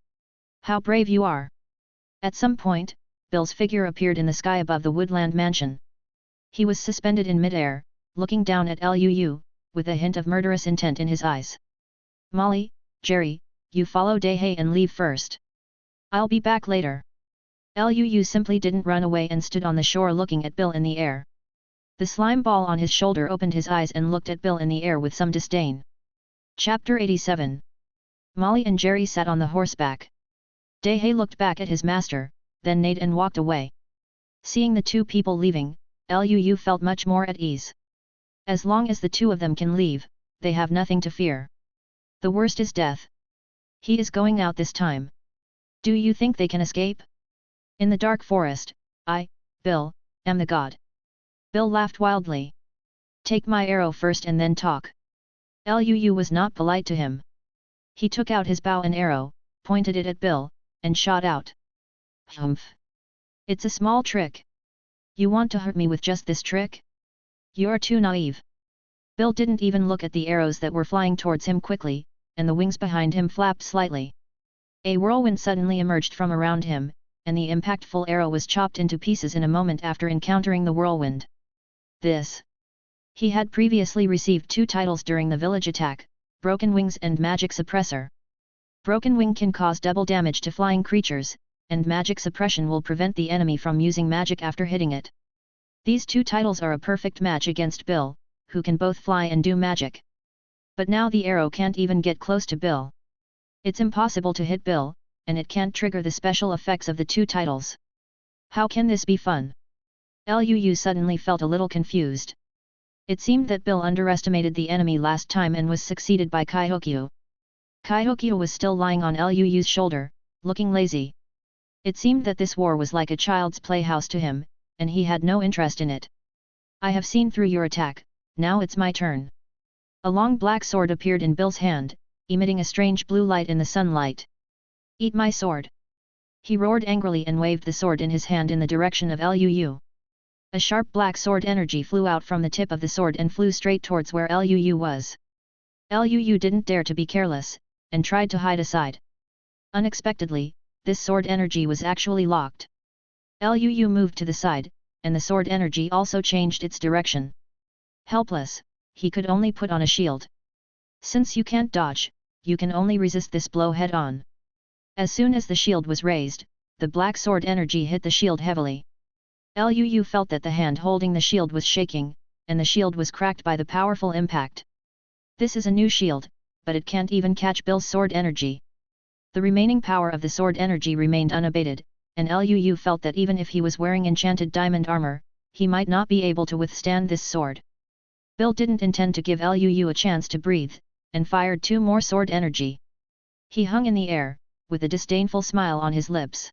How brave you are! At some point, Bill's figure appeared in the sky above the woodland mansion. He was suspended in midair, looking down at Luu, with a hint of murderous intent in his eyes. Molly, Jerry, you follow Daehei and leave first. I'll be back later. Luu simply didn't run away and stood on the shore looking at Bill in the air. The slime ball on his shoulder opened his eyes and looked at Bill in the air with some disdain. Chapter 87. Molly and Jerry sat on the horseback. Daehei looked back at his master, then neighed and walked away. Seeing the two people leaving, Luu felt much more at ease. As long as the two of them can leave, they have nothing to fear. The worst is death. He is going out this time. Do you think they can escape? In the dark forest, I, Bill, am the god. Bill laughed wildly. Take my arrow first and then talk. Luu was not polite to him. He took out his bow and arrow, pointed it at Bill, and shot out. Humph! It's a small trick. You want to hurt me with just this trick? You're too naive. Bill didn't even look at the arrows that were flying towards him quickly, and the wings behind him flapped slightly. A whirlwind suddenly emerged from around him, and the impactful arrow was chopped into pieces in a moment after encountering the whirlwind. He had previously received 2 titles during the village attack, Broken Wings and Magic Suppressor. Broken Wing can cause double damage to flying creatures, and Magic Suppression will prevent the enemy from using magic after hitting it. These 2 titles are a perfect match against Bill, who can both fly and do magic. But now the arrow can't even get close to Bill. It's impossible to hit Bill, and it can't trigger the special effects of the 2 titles. How can this be fun? Luu suddenly felt a little confused. It seemed that Bill underestimated the enemy last time and was succeeded by Kaihokyu. Kaihokyu was still lying on Luu's shoulder, looking lazy. It seemed that this war was like a child's playhouse to him, and he had no interest in it. I have seen through your attack, now it's my turn. A long black sword appeared in Bill's hand, emitting a strange blue light in the sunlight. Eat my sword! He roared angrily and waved the sword in his hand in the direction of Luu. A sharp black sword energy flew out from the tip of the sword and flew straight towards where Luu was. Luu didn't dare to be careless, and tried to hide aside. Unexpectedly, this sword energy was actually locked. Luu moved to the side, and the sword energy also changed its direction. Helpless, he could only put on a shield. Since you can't dodge, you can only resist this blow head-on. As soon as the shield was raised, the black sword energy hit the shield heavily. Luu felt that the hand holding the shield was shaking, and the shield was cracked by the powerful impact. This is a new shield, but it can't even catch Bill's sword energy. The remaining power of the sword energy remained unabated, and Lu felt that even if he was wearing enchanted diamond armor, he might not be able to withstand this sword. Bill didn't intend to give Lu a chance to breathe, and fired 2 more sword energy. He hung in the air, with a disdainful smile on his lips.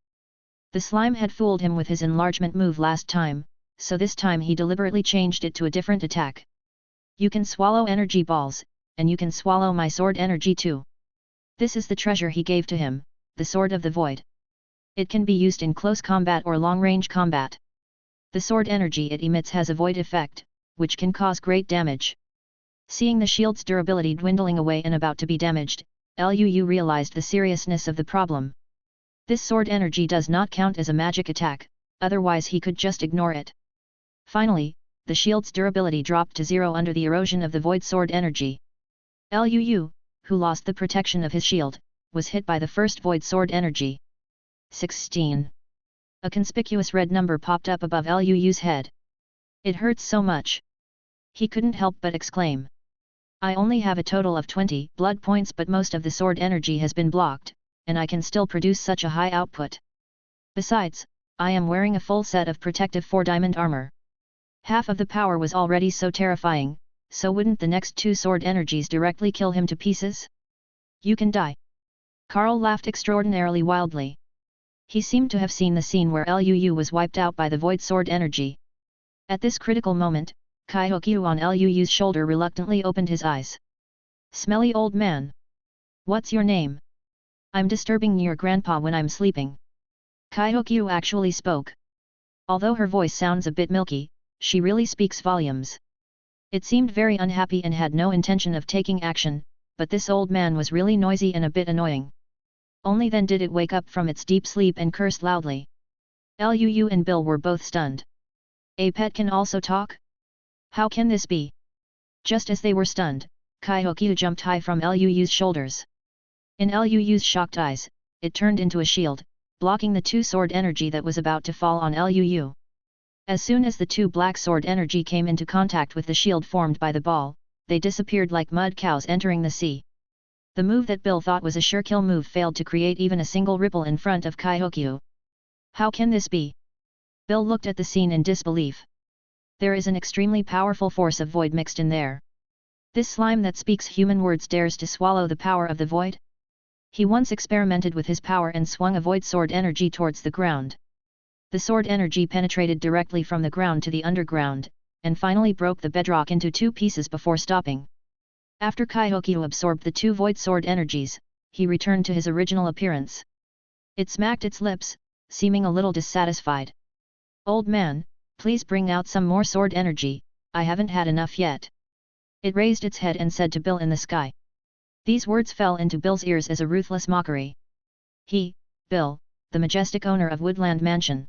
The slime had fooled him with his enlargement move last time, so this time he deliberately changed it to a different attack. You can swallow energy balls, and you can swallow my sword energy too. This is the treasure he gave to him, the Sword of the Void. It can be used in close combat or long-range combat. The sword energy it emits has a void effect, which can cause great damage. Seeing the shield's durability dwindling away and about to be damaged, Lu realized the seriousness of the problem. This sword energy does not count as a magic attack, otherwise he could just ignore it. Finally, the shield's durability dropped to 0 under the erosion of the void sword energy. Lu, who lost the protection of his shield, was hit by the first void sword energy. 16. A conspicuous red number popped up above Lu's head. It hurts so much. He couldn't help but exclaim. I only have a total of 20 blood points, but most of the sword energy has been blocked, and I can still produce such a high output. Besides, I am wearing a full set of protective 4 diamond armor. Half of the power was already so terrifying, so wouldn't the next 2 sword energies directly kill him to pieces? You can die. Carl laughed extraordinarily wildly. He seemed to have seen the scene where Lu was wiped out by the void sword energy. At this critical moment, Kaihokyu on Lu's shoulder reluctantly opened his eyes. Smelly old man. What's your name? I'm disturbing your grandpa when I'm sleeping. Kaihokyu actually spoke. Although her voice sounds a bit milky, she really speaks volumes. It seemed very unhappy and had no intention of taking action, but this old man was really noisy and a bit annoying. Only then did it wake up from its deep sleep and cursed loudly. Lu and Bill were both stunned. A pet can also talk? How can this be? Just as they were stunned, Kaihokyu jumped high from Lu's shoulders. In Lu's shocked eyes, it turned into a shield, blocking the 2 sword energy that was about to fall on Lu. As soon as the 2 black sword energy came into contact with the shield formed by the ball, they disappeared like mud cows entering the sea. The move that Bill thought was a sure kill move failed to create even a single ripple in front of Kaihokyu. How can this be? Bill looked at the scene in disbelief. There is an extremely powerful force of void mixed in there. This slime that speaks human words dares to swallow the power of the void? He once experimented with his power and swung a void sword energy towards the ground. The sword energy penetrated directly from the ground to the underground, and finally broke the bedrock into 2 pieces before stopping. After Kaihokyu absorbed the 2 void sword energies, he returned to his original appearance. It smacked its lips, seeming a little dissatisfied. Old man, please bring out some more sword energy, I haven't had enough yet. It raised its head and said to Bill in the sky. These words fell into Bill's ears as a ruthless mockery. He, Bill, the majestic owner of Woodland Mansion.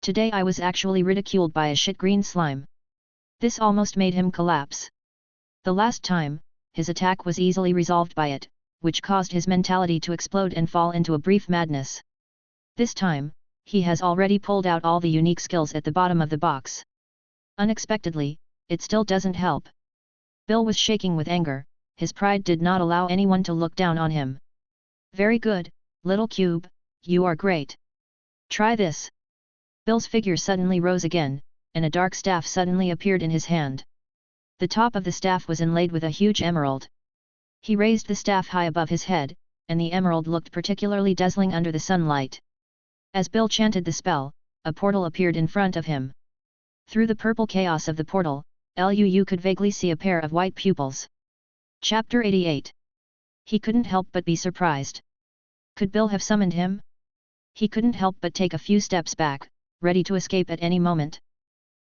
Today I was actually ridiculed by a shit green slime. This almost made him collapse. The last time, his attack was easily resolved by it, which caused his mentality to explode and fall into a brief madness. This time, he has already pulled out all the unique skills at the bottom of the box. Unexpectedly, it still doesn't help. Bill was shaking with anger, his pride did not allow anyone to look down on him. Very good, little cube, you are great. Try this. Bill's figure suddenly rose again, and a dark staff suddenly appeared in his hand. The top of the staff was inlaid with a huge emerald. He raised the staff high above his head, and the emerald looked particularly dazzling under the sunlight. As Bill chanted the spell, a portal appeared in front of him. Through the purple chaos of the portal, Lu could vaguely see a pair of white pupils. Chapter 88. He couldn't help but be surprised. Could Bill have summoned him? He couldn't help but take a few steps back, ready to escape at any moment.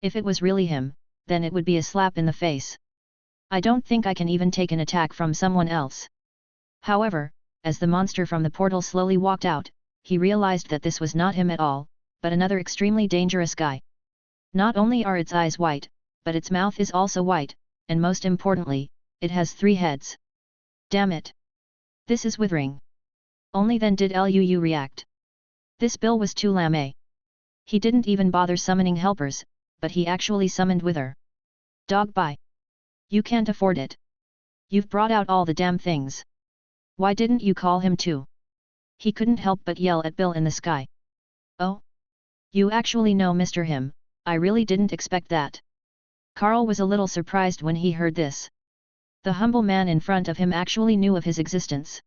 If it was really him, then it would be a slap in the face. I don't think I can even take an attack from someone else. However, as the monster from the portal slowly walked out, he realized that this was not him at all, but another extremely dangerous guy. Not only are its eyes white, but its mouth is also white, and most importantly, it has 3 heads. Damn it! This is withering. Only then did Lu react. This Bill was too lame. He didn't even bother summoning helpers, but he actually summoned Wither. Dog bye. You can't afford it. You've brought out all the damn things. Why didn't you call him too? He couldn't help but yell at Bill in the sky. "Oh? You actually know Mr. Him, I really didn't expect that." Carl was a little surprised when he heard this. The humble man in front of him actually knew of his existence.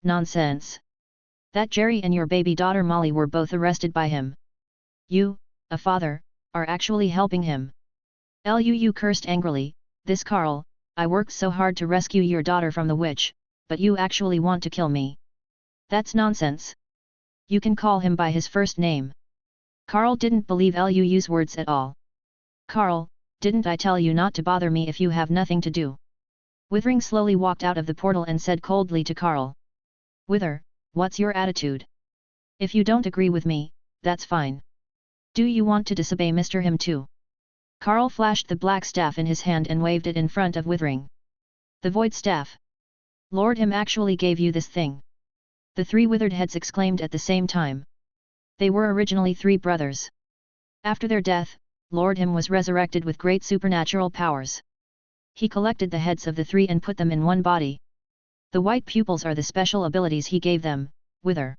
Nonsense! That Jerry and your baby daughter Molly were both arrested by him. You, a father, are actually helping him. Luu cursed angrily, "This Carl, I worked so hard to rescue your daughter from the witch, but you actually want to kill me. That's nonsense. You can call him by his first name." Carl didn't believe Luu's words at all. "Carl, didn't I tell you not to bother me if you have nothing to do?" Withering slowly walked out of the portal and said coldly to Carl. "Wither, what's your attitude? If you don't agree with me, that's fine. Do you want to disobey Mr. Him too?" Carl flashed the black staff in his hand and waved it in front of Withering. "The void staff? Lord Him actually gave you this thing?" The three withered heads exclaimed at the same time. They were originally three brothers. After their death, Lord Him was resurrected with great supernatural powers. He collected the heads of the three and put them in one body. The white pupils are the special abilities he gave them, Wither.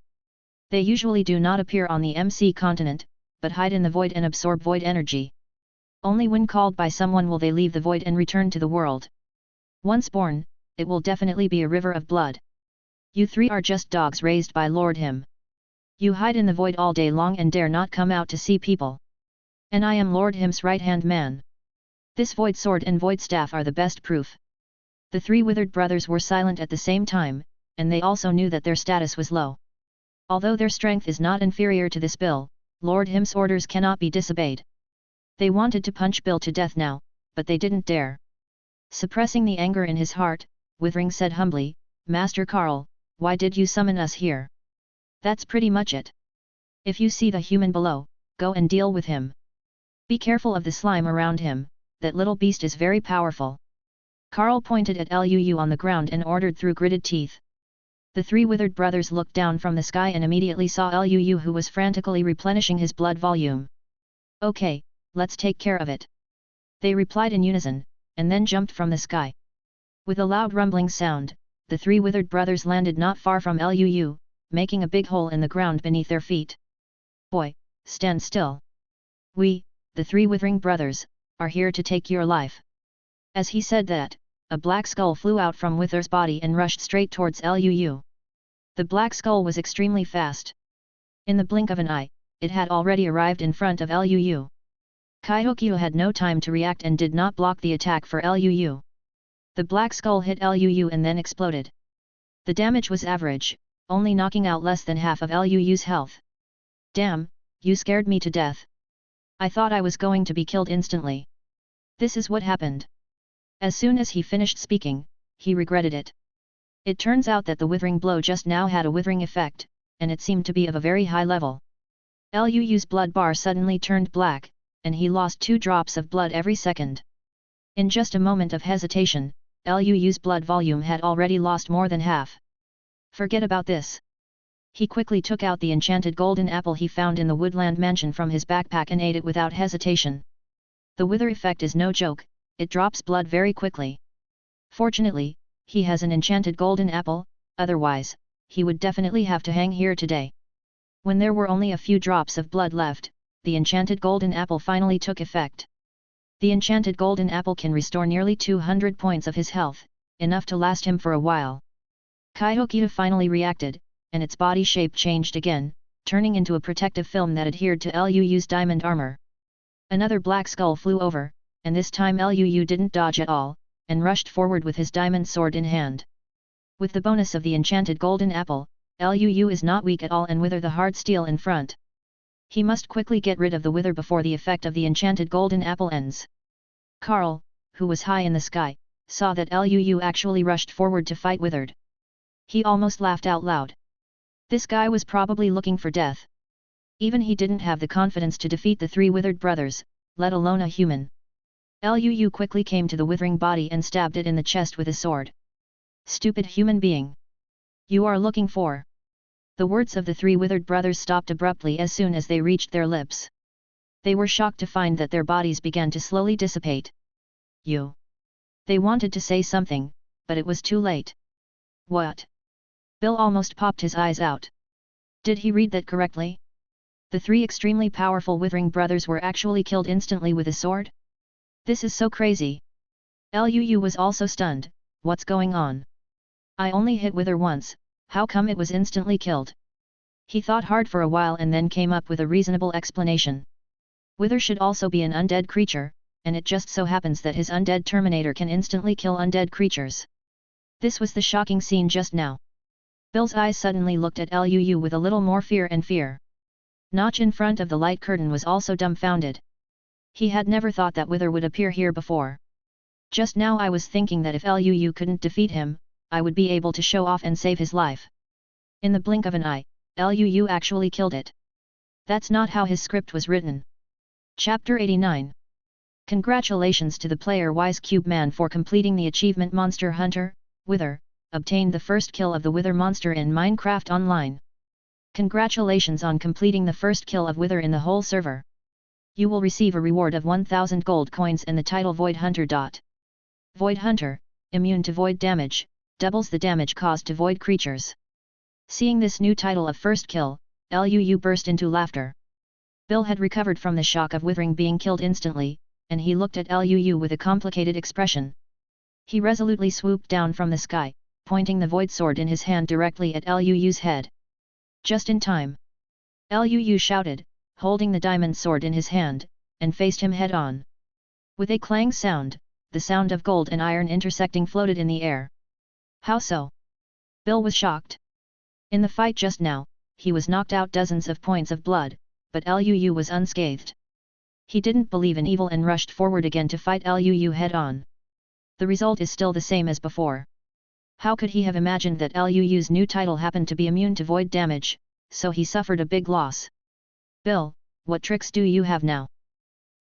They usually do not appear on the MC continent, but hide in the void and absorb void energy. Only when called by someone will they leave the void and return to the world. Once born, it will definitely be a river of blood. You three are just dogs raised by Lord Him. You hide in the void all day long and dare not come out to see people. And I am Lord Him's right-hand man. This void sword and void staff are the best proof." The three withered brothers were silent at the same time, and they also knew that their status was low. Although their strength is not inferior to this Bill, Lord Him's orders cannot be disobeyed. They wanted to punch Bill to death now, but they didn't dare. Suppressing the anger in his heart, Withering said humbly, "Master Carl, why did you summon us here?" "That's pretty much it. If you see the human below, go and deal with him. Be careful of the slime around him, that little beast is very powerful." Carl pointed at Luu on the ground and ordered through gritted teeth. The three withered brothers looked down from the sky and immediately saw Luu, who was frantically replenishing his blood volume. "Okay, let's take care of it." They replied in unison, and then jumped from the sky. With a loud rumbling sound, the three withered brothers landed not far from Luu, making a big hole in the ground beneath their feet. "Boy, stand still. We, the three withering brothers, are here to take your life." As he said that, a black skull flew out from Wither's body and rushed straight towards Luu. The black skull was extremely fast. In the blink of an eye, it had already arrived in front of Luu. Kaiokio had no time to react and did not block the attack for Luu. The black skull hit Luu and then exploded. The damage was average, only knocking out less than half of Luu's health. "Damn, you scared me to death. I thought I was going to be killed instantly." This is what happened. As soon as he finished speaking, he regretted it. It turns out that the withering blow just now had a withering effect, and it seemed to be of a very high level. Luu's blood bar suddenly turned black, and he lost 2 drops of blood every second. In just a moment of hesitation, Luu's blood volume had already lost more than half. Forget about this. He quickly took out the enchanted golden apple he found in the woodland mansion from his backpack and ate it without hesitation. The wither effect is no joke, it drops blood very quickly. Fortunately, he has an enchanted golden apple, otherwise, he would definitely have to hang here today. When there were only a few drops of blood left, the enchanted golden apple finally took effect. The enchanted golden apple can restore nearly 200 points of his health, enough to last him for a while. Kaiokita finally reacted, and its body shape changed again, turning into a protective film that adhered to Luu's diamond armor. Another black skull flew over, and this time Luu didn't dodge at all, and rushed forward with his diamond sword in hand. With the bonus of the enchanted golden apple, Luu is not weak at all and wither the hard steel in front. He must quickly get rid of the wither before the effect of the enchanted golden apple ends. Carl, who was high in the sky, saw that Luu actually rushed forward to fight Withered. He almost laughed out loud. This guy was probably looking for death. Even he didn't have the confidence to defeat the 3 withered brothers, let alone a human. Luu quickly came to the withering body and stabbed it in the chest with a sword. "Stupid human being! You are looking for..." The words of the 3 withered brothers stopped abruptly as soon as they reached their lips. They were shocked to find that their bodies began to slowly dissipate. "You..." They wanted to say something, but it was too late. "What?" Bill almost popped his eyes out. Did he read that correctly? The three extremely powerful Withering brothers were actually killed instantly with a sword? This is so crazy. Luu was also stunned. What's going on? I only hit Wither once, how come it was instantly killed? He thought hard for a while and then came up with a reasonable explanation. Wither should also be an undead creature, and it just so happens that his undead Terminator can instantly kill undead creatures. This was the shocking scene just now. Bill's eyes suddenly looked at Luu with a little more fear and fear. Notch in front of the light curtain was also dumbfounded. He had never thought that Wither would appear here before. Just now I was thinking that if Luu couldn't defeat him, I would be able to show off and save his life. In the blink of an eye, Luu actually killed it. That's not how his script was written. Chapter 89. Congratulations to the player Wise Cube Man for completing the achievement Monster Hunter, Wither, obtained the first kill of the Wither monster in Minecraft Online. Congratulations on completing the first kill of Wither in the whole server. You will receive a reward of 1000 gold coins and the title Void Hunter. Void Hunter, immune to void damage, doubles the damage caused to void creatures. Seeing this new title of first kill, Luu burst into laughter. Bill had recovered from the shock of Withering being killed instantly, and he looked at Luu with a complicated expression. He resolutely swooped down from the sky, pointing the void sword in his hand directly at Luu's head. Just in time. Luu shouted, holding the diamond sword in his hand, and faced him head-on. With a clang sound, the sound of gold and iron intersecting floated in the air. How so? Bill was shocked. In the fight just now, he was knocked out dozens of points of blood, but Luu was unscathed. He didn't believe in evil and rushed forward again to fight Luu head-on. The result is still the same as before. How could he have imagined that Luu's new title happened to be immune to void damage, so he suffered a big loss. Bill, what tricks do you have now?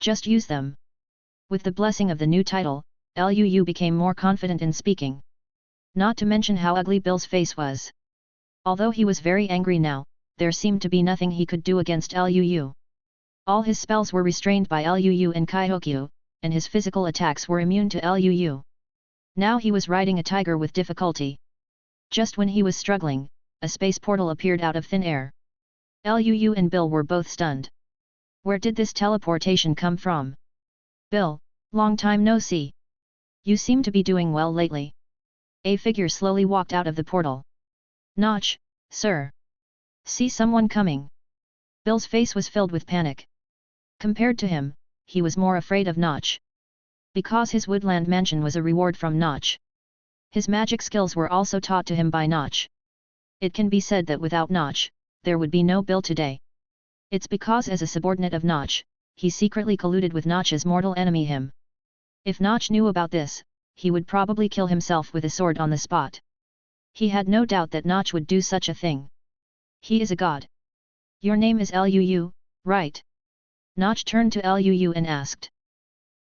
Just use them. With the blessing of the new title, Luu became more confident in speaking. Not to mention how ugly Bill's face was. Although he was very angry now, there seemed to be nothing he could do against Luu. All his spells were restrained by Luu and Kaihokyu, and his physical attacks were immune to Luu. Now he was riding a tiger with difficulty. Just when he was struggling, a space portal appeared out of thin air. Luu and Bill were both stunned. Where did this teleportation come from? Bill, long time no see. You seem to be doing well lately. A figure slowly walked out of the portal. Notch, sir. See someone coming. Bill's face was filled with panic. Compared to him, he was more afraid of Notch. Because his woodland mansion was a reward from Notch. His magic skills were also taught to him by Notch. It can be said that without Notch, there would be no Bill today. It's because as a subordinate of Notch, he secretly colluded with Notch's mortal enemy him. If Notch knew about this, he would probably kill himself with a sword on the spot. He had no doubt that Notch would do such a thing. He is a god. Your name is Luu, right? Notch turned to Luu and asked.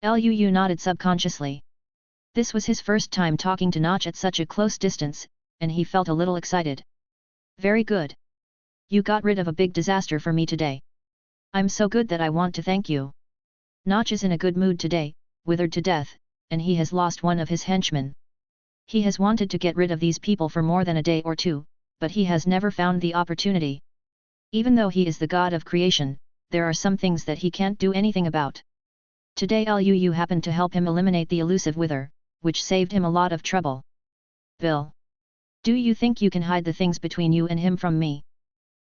Luu nodded subconsciously. This was his first time talking to Notch at such a close distance, and he felt a little excited. Very good. You got rid of a big disaster for me today. I'm so good that I want to thank you. Notch is in a good mood today, withered to death, and he has lost one of his henchmen. He has wanted to get rid of these people for more than a day or two, but he has never found the opportunity. Even though he is the god of creation, there are some things that he can't do anything about. Today Luu happened to help him eliminate the elusive Wither, which saved him a lot of trouble. Bill. Do you think you can hide the things between you and him from me?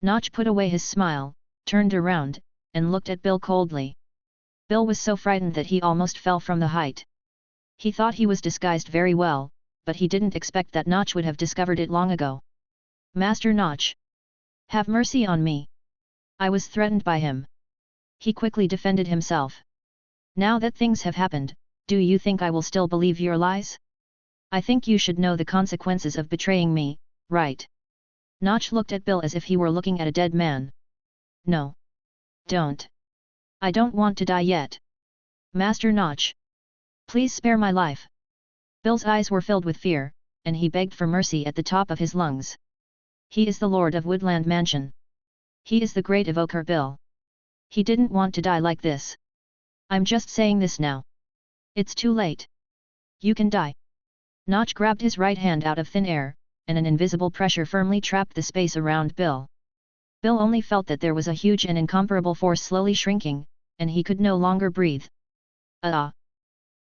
Notch put away his smile, turned around, and looked at Bill coldly. Bill was so frightened that he almost fell from the height. He thought he was disguised very well, but he didn't expect that Notch would have discovered it long ago. Master Notch. Have mercy on me. I was threatened by him. He quickly defended himself. Now that things have happened, do you think I will still believe your lies? I think you should know the consequences of betraying me, right? Notch looked at Bill as if he were looking at a dead man. No. Don't. I don't want to die yet. Master Notch. Please spare my life. Bill's eyes were filled with fear, and he begged for mercy at the top of his lungs. He is the Lord of Woodland Mansion. He is the great evoker Bill. He didn't want to die like this. I'm just saying this now. It's too late. You can die. Notch grabbed his right hand out of thin air, and an invisible pressure firmly trapped the space around Bill. Bill only felt that there was a huge and incomparable force slowly shrinking, and he could no longer breathe. Ah!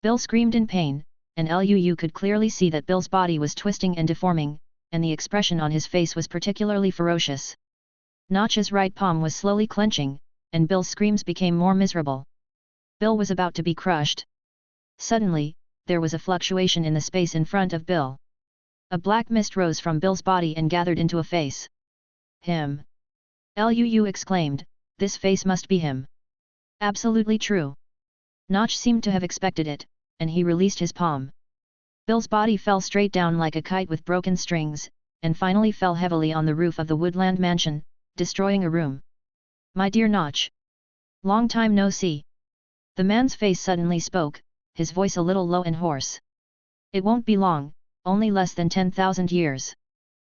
Bill screamed in pain, and Luu could clearly see that Bill's body was twisting and deforming, and the expression on his face was particularly ferocious. Notch's right palm was slowly clenching, and Bill's screams became more miserable. Bill was about to be crushed. Suddenly, there was a fluctuation in the space in front of Bill. A black mist rose from Bill's body and gathered into a face. Him! Luu exclaimed, this face must be him. Absolutely true. Notch seemed to have expected it, and he released his palm. Bill's body fell straight down like a kite with broken strings, and finally fell heavily on the roof of the woodland mansion, destroying a room. My dear Notch! Long time no see. The man's face suddenly spoke, his voice a little low and hoarse. It won't be long, only less than 10,000 years.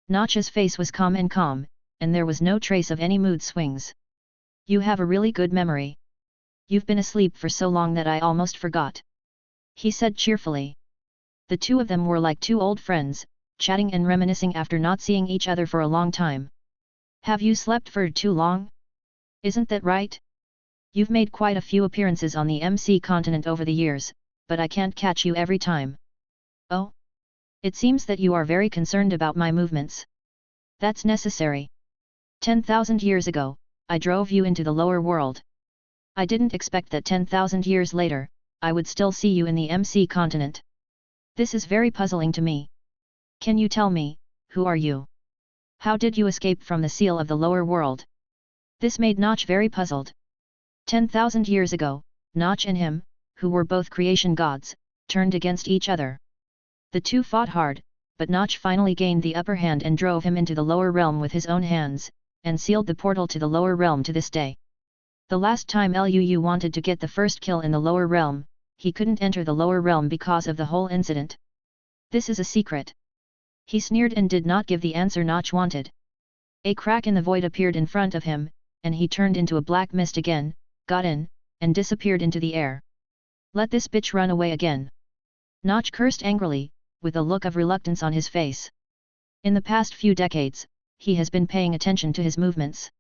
Notch's face was calm, and there was no trace of any mood swings. You have a really good memory. You've been asleep for so long that I almost forgot. He said cheerfully. The two of them were like two old friends, chatting and reminiscing after not seeing each other for a long time. Have you slept for too long? Isn't that right? You've made quite a few appearances on the MC continent over the years, but I can't catch you every time. Oh? It seems that you are very concerned about my movements. That's necessary. 10,000 years ago, I drove you into the lower world. I didn't expect that 10,000 years later, I would still see you in the MC continent. This is very puzzling to me. Can you tell me, who are you? How did you escape from the seal of the lower world? This made Notch very puzzled. 10,000 years ago, Notch and him, who were both creation gods, turned against each other. The two fought hard, but Notch finally gained the upper hand and drove him into the lower realm with his own hands, and sealed the portal to the lower realm to this day. The last time Luu wanted to get the first kill in the lower realm, he couldn't enter the lower realm because of the whole incident. This is a secret. He sneered and did not give the answer Notch wanted. A crack in the void appeared in front of him, and he turned into a black mist again, got in, and disappeared into the air. Let this bitch run away again. Notch cursed angrily, with a look of reluctance on his face. In the past few decades, he has been paying attention to his movements.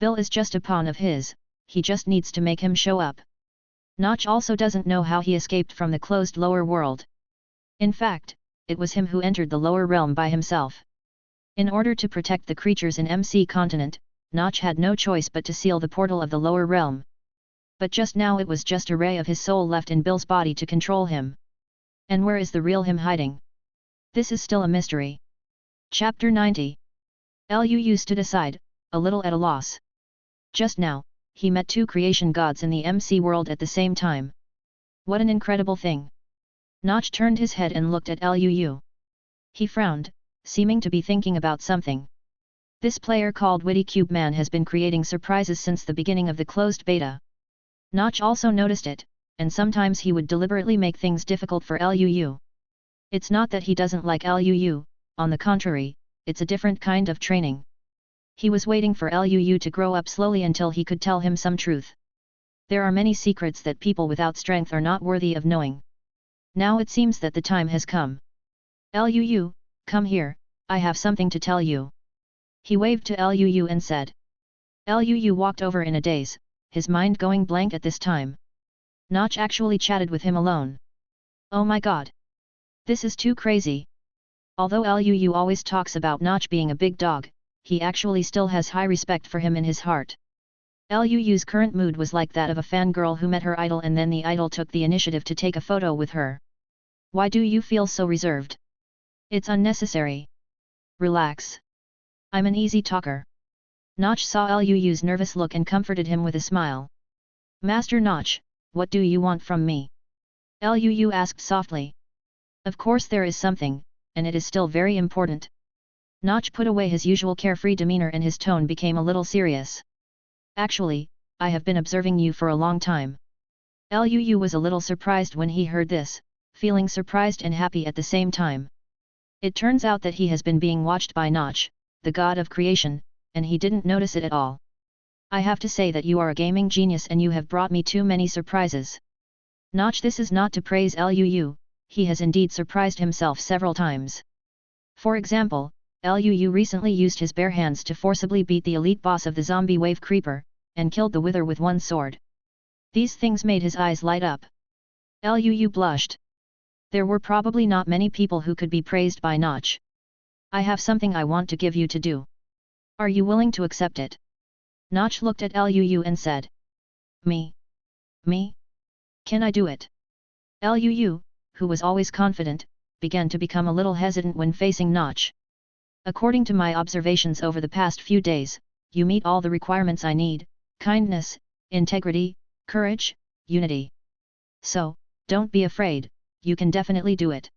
Bill is just a pawn of his, he just needs to make him show up. Notch also doesn't know how he escaped from the closed lower world. In fact, it was him who entered the lower realm by himself. In order to protect the creatures in MC continent, Notch had no choice but to seal the portal of the lower realm. But just now it was just a ray of his soul left in Bill's body to control him. And where is the real him hiding? This is still a mystery. Chapter 90. Luu stood aside, a little at a loss. Just now, he met two creation gods in the MC world at the same time. What an incredible thing! Notch turned his head and looked at Luu. He frowned, seeming to be thinking about something. This player called Witty Cube Man has been creating surprises since the beginning of the closed beta. Notch also noticed it, and sometimes he would deliberately make things difficult for Luu. It's not that he doesn't like Luu, on the contrary, it's a different kind of training. He was waiting for Luu to grow up slowly until he could tell him some truth. There are many secrets that people without strength are not worthy of knowing. Now it seems that the time has come. Luu, come here, I have something to tell you. He waved to Luu and said. Luu walked over in a daze, his mind going blank at this time. Notch actually chatted with him alone. Oh my god! This is too crazy. Although Luu always talks about Notch being a big dog, he actually still has high respect for him in his heart. Luu's current mood was like that of a fangirl who met her idol and then the idol took the initiative to take a photo with her. Why do you feel so reserved? It's unnecessary. Relax. I'm an easy talker. Notch saw Luu's nervous look and comforted him with a smile. Master Notch, what do you want from me? Luu asked softly. Of course there is something, and it is still very important. Notch put away his usual carefree demeanor and his tone became a little serious. Actually, I have been observing you for a long time. Luu was a little surprised when he heard this, feeling surprised and happy at the same time. It turns out that he has been being watched by Notch, the god of creation, and he didn't notice it at all. I have to say that you are a gaming genius and you have brought me too many surprises. Notch, this is not to praise Luu, he has indeed surprised himself several times. For example, Luu recently used his bare hands to forcibly beat the elite boss of the zombie wave creeper, and killed the Wither with one sword. These things made his eyes light up. Luu blushed. There were probably not many people who could be praised by Notch. I have something I want to give you to do. Are you willing to accept it? Notch looked at Luu and said. Me? Me? Can I do it? Luu, who was always confident, began to become a little hesitant when facing Notch. According to my observations over the past few days, you meet all the requirements I need: kindness, integrity, courage, unity. So, don't be afraid, you can definitely do it.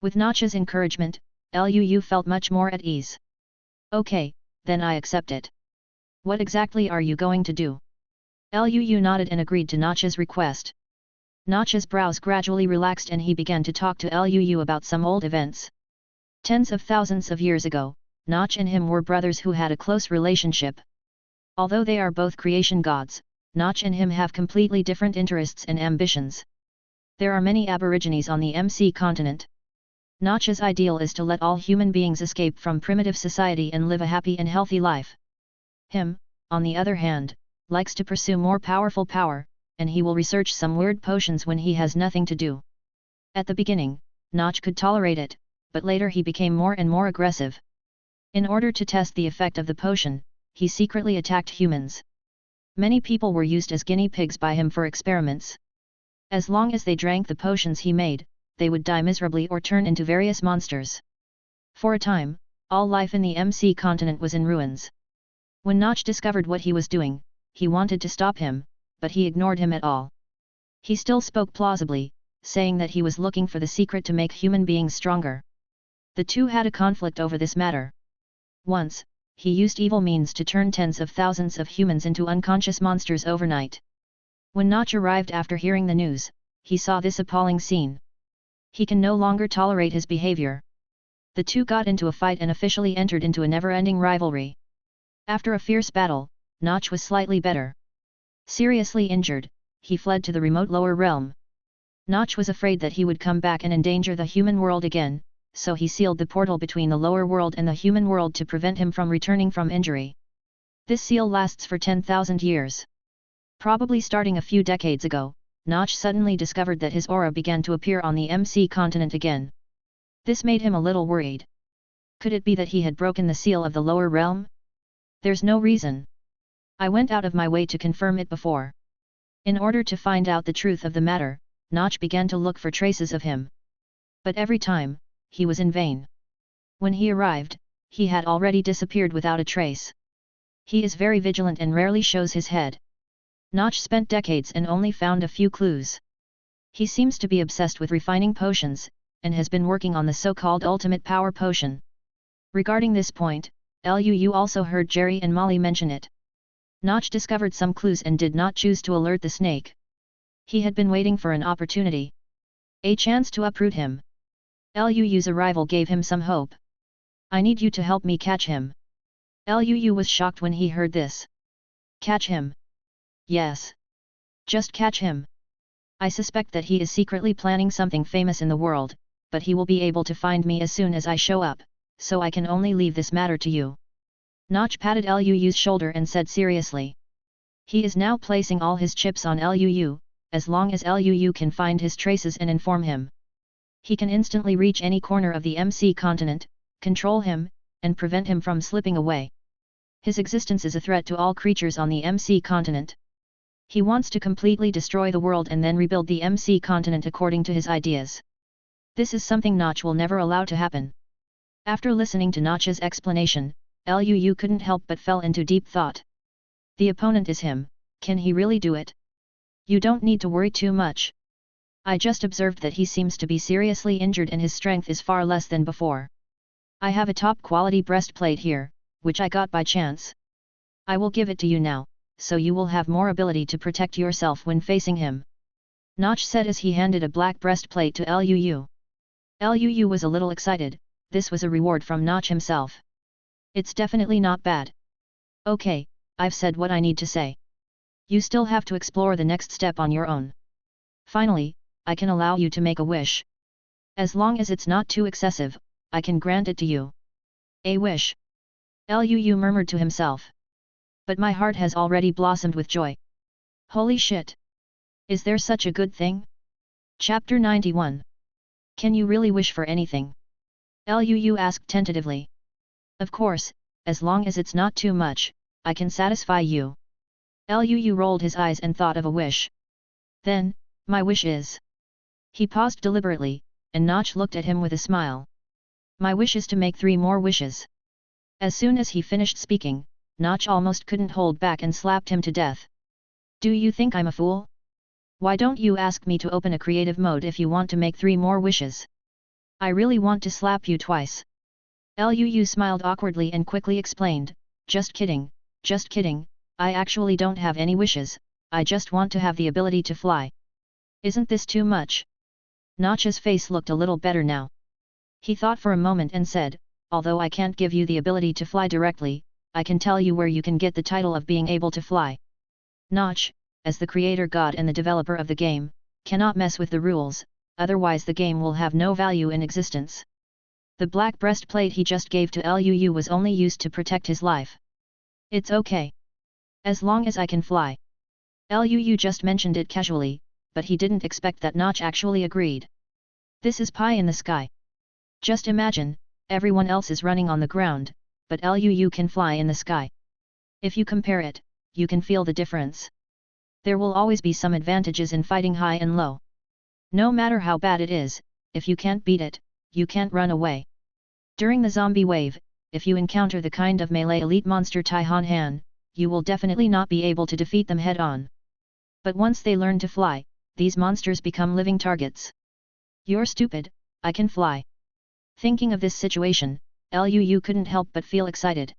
With Notch's encouragement, Luu felt much more at ease. Okay, then I accept it. What exactly are you going to do? Luu nodded and agreed to Notch's request. Notch's brows gradually relaxed and he began to talk to Luu about some old events. Tens of thousands of years ago, Notch and him were brothers who had a close relationship. Although they are both creation gods, Notch and him have completely different interests and ambitions. There are many aborigines on the MC continent. Notch's ideal is to let all human beings escape from primitive society and live a happy and healthy life. Him, on the other hand, likes to pursue more powerful power, and he will research some weird potions when he has nothing to do. At the beginning, Notch could tolerate it, but later he became more and more aggressive. In order to test the effect of the potion, he secretly attacked humans. Many people were used as guinea pigs by him for experiments. As long as they drank the potions he made, they would die miserably or turn into various monsters. For a time, all life in the MC continent was in ruins. When Notch discovered what he was doing, he wanted to stop him, but he ignored him at all. He still spoke plausibly, saying that he was looking for the secret to make human beings stronger. The two had a conflict over this matter. Once, he used evil means to turn tens of thousands of humans into unconscious monsters overnight. When Notch arrived after hearing the news, he saw this appalling scene. He can no longer tolerate his behavior. The two got into a fight and officially entered into a never-ending rivalry. After a fierce battle, Notch was slightly better. Seriously injured, he fled to the remote lower realm. Notch was afraid that he would come back and endanger the human world again, so he sealed the portal between the lower world and the human world to prevent him from returning from injury. This seal lasts for 10,000 years. Probably starting a few decades ago, Notch suddenly discovered that his aura began to appear on the MC continent again. This made him a little worried. Could it be that he had broken the seal of the lower realm? There's no reason. I went out of my way to confirm it before. In order to find out the truth of the matter, Notch began to look for traces of him. But every time, he was in vain. When he arrived, he had already disappeared without a trace. He is very vigilant and rarely shows his head. Notch spent decades and only found a few clues. He seems to be obsessed with refining potions, and has been working on the so-called ultimate power potion. Regarding this point, Luu also heard Jerry and Molly mention it. Notch discovered some clues and did not choose to alert the snake. He had been waiting for an opportunity. A chance to uproot him. Luu's arrival gave him some hope. I need you to help me catch him. Luu was shocked when he heard this. Catch him? Yes. Just catch him. I suspect that he is secretly planning something famous in the world, but he will be able to find me as soon as I show up, so I can only leave this matter to you. Notch patted Luu's shoulder and said seriously. He is now placing all his chips on Luu, as long as Luu can find his traces and inform him. He can instantly reach any corner of the MC continent, control him, and prevent him from slipping away. His existence is a threat to all creatures on the MC continent. He wants to completely destroy the world and then rebuild the MC continent according to his ideas. This is something Notch will never allow to happen. After listening to Notch's explanation, Luu couldn't help but fell into deep thought. The opponent is him, can he really do it? You don't need to worry too much. I just observed that he seems to be seriously injured and his strength is far less than before. I have a top quality breastplate here, which I got by chance. I will give it to you now, so you will have more ability to protect yourself when facing him. Notch said as he handed a black breastplate to Luu. Luu was a little excited, this was a reward from Notch himself. It's definitely not bad. Okay, I've said what I need to say. You still have to explore the next step on your own. Finally, I can allow you to make a wish. As long as it's not too excessive, I can grant it to you. A wish. Luu murmured to himself. But my heart has already blossomed with joy. Holy shit! Is there such a good thing? Chapter 91. Can you really wish for anything? Luu asked tentatively. Of course, as long as it's not too much, I can satisfy you. Luu rolled his eyes and thought of a wish. Then, my wish is. He paused deliberately, and Notch looked at him with a smile. My wish is to make 3 more wishes. As soon as he finished speaking, Notch almost couldn't hold back and slapped him to death. Do you think I'm a fool? Why don't you ask me to open a creative mode if you want to make 3 more wishes? I really want to slap you twice. Luu smiled awkwardly and quickly explained, just kidding, I actually don't have any wishes, I just want to have the ability to fly. Isn't this too much? Notch's face looked a little better now. He thought for a moment and said, although I can't give you the ability to fly directly, I can tell you where you can get the title of being able to fly. Notch, as the creator god and the developer of the game, cannot mess with the rules, otherwise the game will have no value in existence. The black breastplate he just gave to Luu was only used to protect his life. It's okay. As long as I can fly. Luu just mentioned it casually, but he didn't expect that Notch actually agreed. This is pie in the sky. Just imagine, everyone else is running on the ground, but Luu can fly in the sky. If you compare it, you can feel the difference. There will always be some advantages in fighting high and low. No matter how bad it is, if you can't beat it, you can't run away. During the zombie wave, if you encounter the kind of melee elite monster Taihan Han, you will definitely not be able to defeat them head-on. But once they learn to fly, these monsters become living targets. You're stupid, I can fly. Thinking of this situation, Luu couldn't help but feel excited.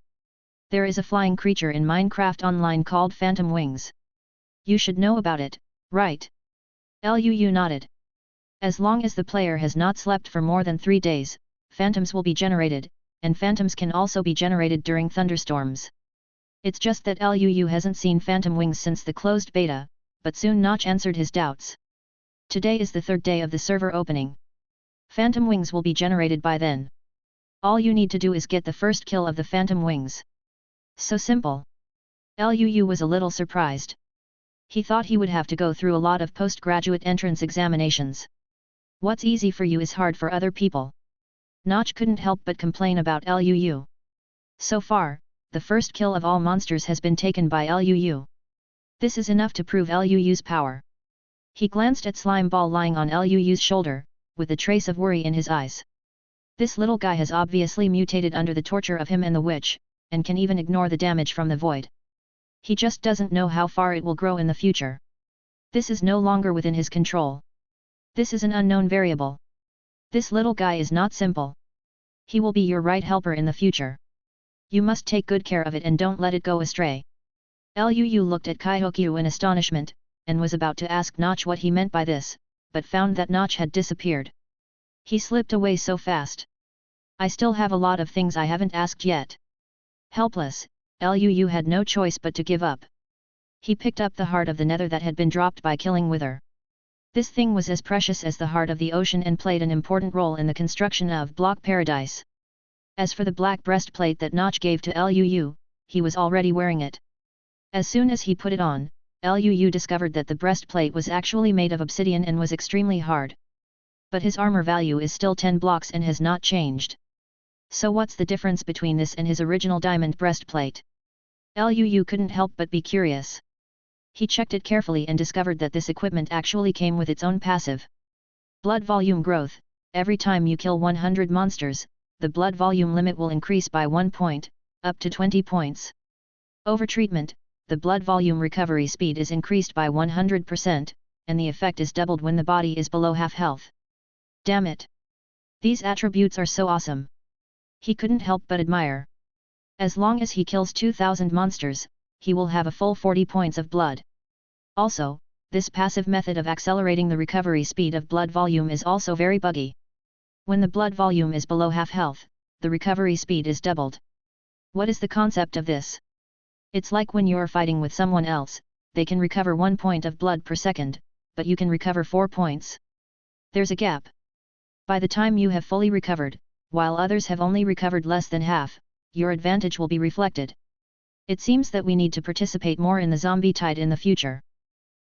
There is a flying creature in Minecraft Online called Phantom Wings. You should know about it, right? Luu nodded. As long as the player has not slept for more than 3 days, phantoms will be generated, and phantoms can also be generated during thunderstorms. It's just that Luu hasn't seen Phantom Wings since the closed beta, but soon Notch answered his doubts. Today is the 3rd day of the server opening. Phantom Wings will be generated by then. All you need to do is get the first kill of the Phantom Wings. So simple. Luu was a little surprised. He thought he would have to go through a lot of postgraduate entrance examinations. What's easy for you is hard for other people. Notch couldn't help but complain about Luu. So far, the first kill of all monsters has been taken by Luu. This is enough to prove Luu's power. He glanced at Slime Ball lying on Luu's shoulder, with a trace of worry in his eyes. This little guy has obviously mutated under the torture of him and the witch, and can even ignore the damage from the void. He just doesn't know how far it will grow in the future. This is no longer within his control. This is an unknown variable. This little guy is not simple. He will be your right helper in the future. You must take good care of it and don't let it go astray. Luu looked at Kaihokyu in astonishment, and was about to ask Notch what he meant by this, but found that Notch had disappeared. He slipped away so fast. I still have a lot of things I haven't asked yet. Helpless, Luu had no choice but to give up. He picked up the heart of the nether that had been dropped by killing Wither. This thing was as precious as the heart of the ocean and played an important role in the construction of Block Paradise. As for the black breastplate that Notch gave to Luu, he was already wearing it. As soon as he put it on, Luu discovered that the breastplate was actually made of obsidian and was extremely hard. But his armor value is still 10 blocks and has not changed. So what's the difference between this and his original diamond breastplate? Luu couldn't help but be curious. He checked it carefully and discovered that this equipment actually came with its own passive. Blood volume growth. Every time you kill 100 monsters, the blood volume limit will increase by 1 point, up to 20 points. Overtreatment. The blood volume recovery speed is increased by 100%, and the effect is doubled when the body is below half health. Damn it! These attributes are so awesome. He couldn't help but admire. As long as he kills 2000 monsters, he will have a full 40 points of blood. Also, this passive method of accelerating the recovery speed of blood volume is also very buggy. When the blood volume is below half health, the recovery speed is doubled. What is the concept of this? It's like when you're fighting with someone else, they can recover 1 point of blood per second, but you can recover 4 points. There's a gap. By the time you have fully recovered, while others have only recovered less than half, your advantage will be reflected. It seems that we need to participate more in the zombie tide in the future.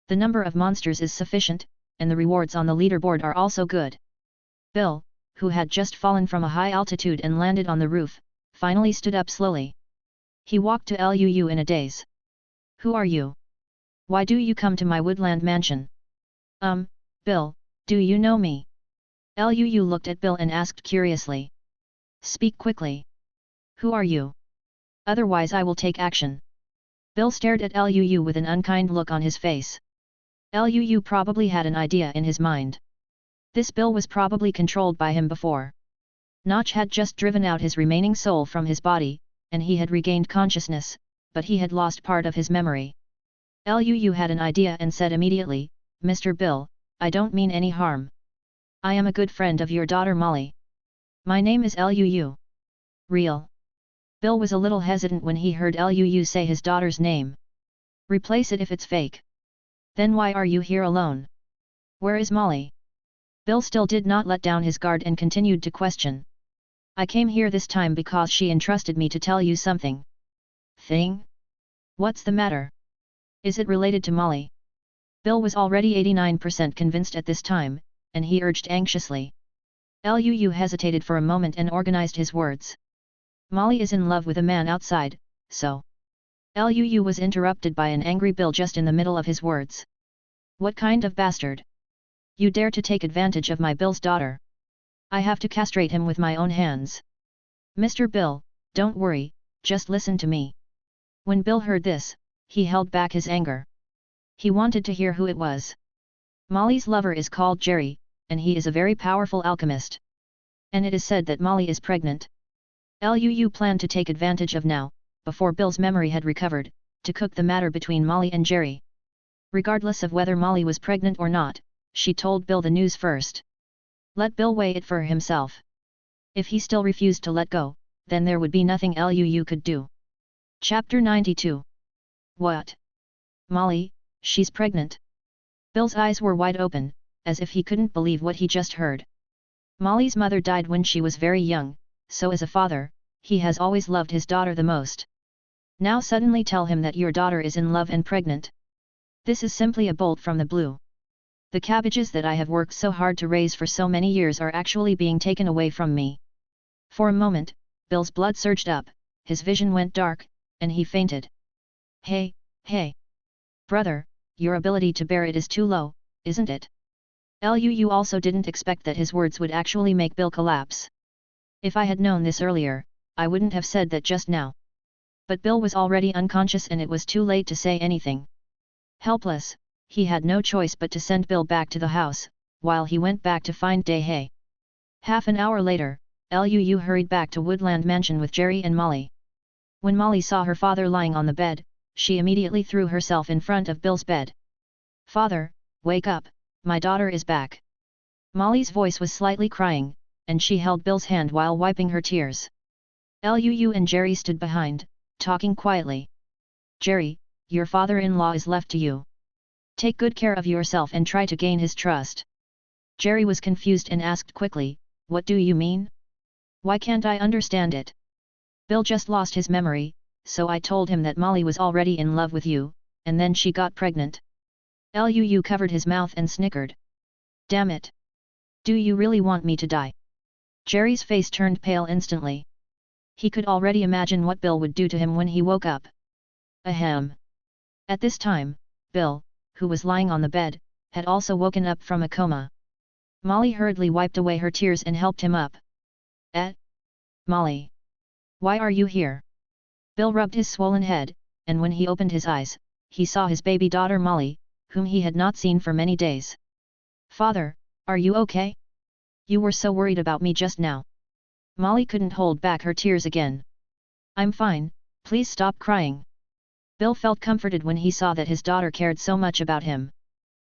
The number of monsters is sufficient, and the rewards on the leaderboard are also good. Bill, who had just fallen from a high altitude and landed on the roof, finally stood up slowly. He walked to Luu in a daze. Who are you? Why do you come to my woodland mansion? Bill, do you know me? Luu looked at Bill and asked curiously. Speak quickly. Who are you? Otherwise I will take action. Bill stared at Luu with an unkind look on his face. Luu probably had an idea in his mind. This Bill was probably controlled by him before. Notch had just driven out his remaining soul from his body, and he had regained consciousness, but he had lost part of his memory. Luu had an idea and said immediately, Mr. Bill, I don't mean any harm. I am a good friend of your daughter Molly. My name is Luu. Real. Bill was a little hesitant when he heard Luu say his daughter's name. Replace it if it's fake. Then why are you here alone? Where is Molly? Bill still did not let down his guard and continued to question. I came here this time because she entrusted me to tell you something. Thing? What's the matter? Is it related to Molly? Bill was already 89% convinced at this time, and he urged anxiously. Luu hesitated for a moment and organized his words. Molly is in love with a man outside, so... Luu was interrupted by an angry Bill just in the middle of his words. What kind of bastard? You dare to take advantage of my Bill's daughter? I have to castrate him with my own hands. Mr. Bill, don't worry, just listen to me. When Bill heard this, he held back his anger. He wanted to hear who it was. Molly's lover is called Jerry, and he is a very powerful alchemist. And it is said that Molly is pregnant. Luu planned to take advantage of now, before Bill's memory had recovered, to cook the matter between Molly and Jerry. Regardless of whether Molly was pregnant or not, she told Bill the news first. Let Bill weigh it for himself. If he still refused to let go, then there would be nothing Luu could do. Chapter 92. What? Molly, she's pregnant. Bill's eyes were wide open, as if he couldn't believe what he just heard. Molly's mother died when she was very young, so as a father, he has always loved his daughter the most. Now suddenly tell him that your daughter is in love and pregnant. This is simply a bolt from the blue. The cabbages that I have worked so hard to raise for so many years are actually being taken away from me. For a moment, Bill's blood surged up, his vision went dark, and he fainted. Hey, brother, your ability to bear it is too low, isn't it? Luu also didn't expect that his words would actually make Bill collapse. If I had known this earlier, I wouldn't have said that just now. But Bill was already unconscious and it was too late to say anything. Helpless, he had no choice but to send Bill back to the house, while he went back to find Dae-Hae. Half an hour later, Luu hurried back to Woodland Mansion with Jerry and Molly. When Molly saw her father lying on the bed, she immediately threw herself in front of Bill's bed. Father, wake up, my daughter is back. Molly's voice was slightly crying, and she held Bill's hand while wiping her tears. Luu and Jerry stood behind, talking quietly. Jerry, your father-in-law is left to you. Take good care of yourself and try to gain his trust. Jerry was confused and asked quickly, what do you mean? Why can't I understand it? Bill just lost his memory, so I told him that Molly was already in love with you, and then she got pregnant. Luu covered his mouth and snickered. Damn it! Do you really want me to die? Jerry's face turned pale instantly. He could already imagine what Bill would do to him when he woke up. Ahem. At this time, Bill, who was lying on the bed, had also woken up from a coma. Molly hurriedly wiped away her tears and helped him up. Molly. Why are you here? Bill rubbed his swollen head, and when he opened his eyes, he saw his baby daughter Molly, whom he had not seen for many days. Father, are you okay? You were so worried about me just now. Molly couldn't hold back her tears again. I'm fine, please stop crying. Bill felt comforted when he saw that his daughter cared so much about him.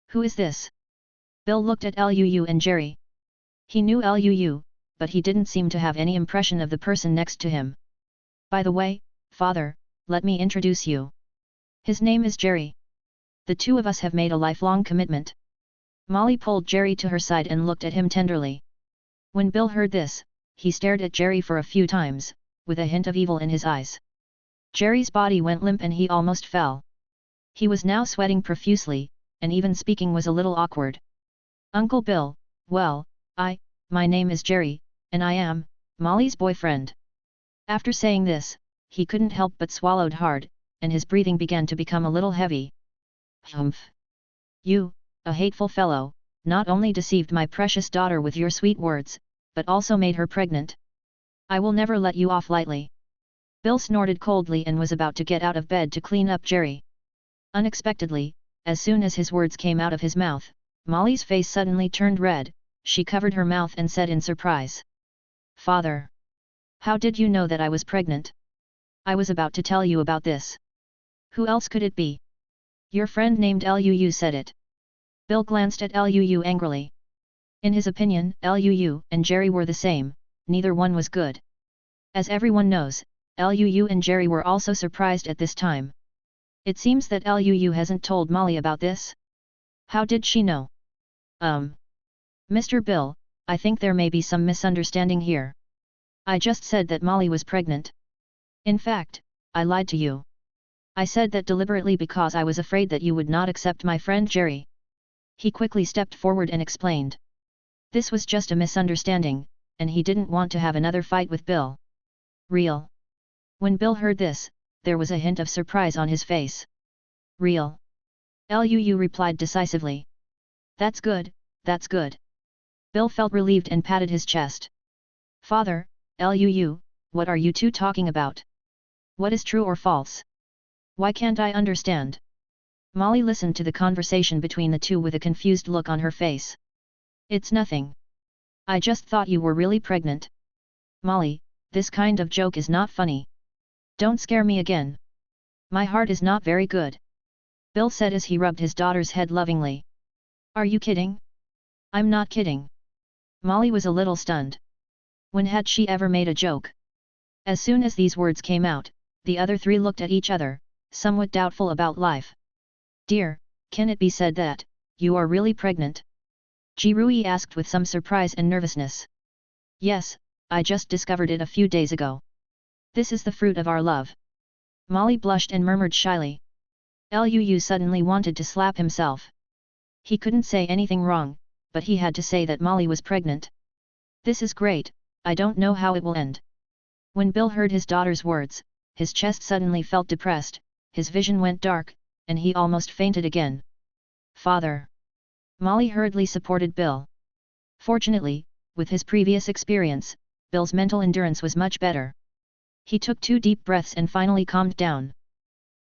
Who is this? Bill looked at Luu and Jerry. He knew Luu, but he didn't seem to have any impression of the person next to him. By the way, Father, let me introduce you. His name is Jerry. The two of us have made a lifelong commitment. Molly pulled Jerry to her side and looked at him tenderly. When Bill heard this, he stared at Jerry for a few times, with a hint of evil in his eyes. Jerry's body went limp and he almost fell. He was now sweating profusely, and even speaking was a little awkward. "Uncle Bill, well, my name is Jerry, and I am Molly's boyfriend." After saying this, he couldn't help but swallowed hard, and his breathing began to become a little heavy. "Humph! You, a hateful fellow, not only deceived my precious daughter with your sweet words, but also made her pregnant. I will never let you off lightly." Bill snorted coldly and was about to get out of bed to clean up Jerry. Unexpectedly, as soon as his words came out of his mouth, Molly's face suddenly turned red. She covered her mouth and said in surprise, "Father! How did you know that I was pregnant? I was about to tell you about this. Who else could it be?" "Your friend named Luu said it." Bill glanced at Luu angrily. In his opinion, Luu and Jerry were the same, neither one was good. As everyone knows, Luu and Jerry were also surprised at this time. It seems that Luu hasn't told Molly about this. How did she know? Mr. Bill, I think there may be some misunderstanding here. I just said that Molly was pregnant. In fact, I lied to you. I said that deliberately because I was afraid that you would not accept my friend Jerry." He quickly stepped forward and explained. This was just a misunderstanding, and he didn't want to have another fight with Bill. "Real?" When Bill heard this, there was a hint of surprise on his face. "Real?" Luu replied decisively. That's good, that's good." Bill felt relieved and patted his chest. "Father, Luu, what are you two talking about? What is true or false? Why can't I understand?" Molly listened to the conversation between the two with a confused look on her face. "It's nothing. I just thought you were really pregnant." "Molly, this kind of joke is not funny. Don't scare me again. My heart is not very good," Bill said as he rubbed his daughter's head lovingly. "Are you kidding?" "I'm not kidding." Molly was a little stunned. When had she ever made a joke? As soon as these words came out, the other three looked at each other, somewhat doubtful about life. "Dear, can it be said that you are really pregnant?" Jirui asked with some surprise and nervousness. "Yes, I just discovered it a few days ago. This is the fruit of our love." Molly blushed and murmured shyly. Luu suddenly wanted to slap himself. He couldn't say anything wrong, but he had to say that Molly was pregnant. "This is great, I don't know how it will end." When Bill heard his daughter's words, his chest suddenly felt depressed, his vision went dark, and he almost fainted again. "Father!" Molly hurriedly supported Bill. Fortunately, with his previous experience, Bill's mental endurance was much better. He took 2 deep breaths and finally calmed down.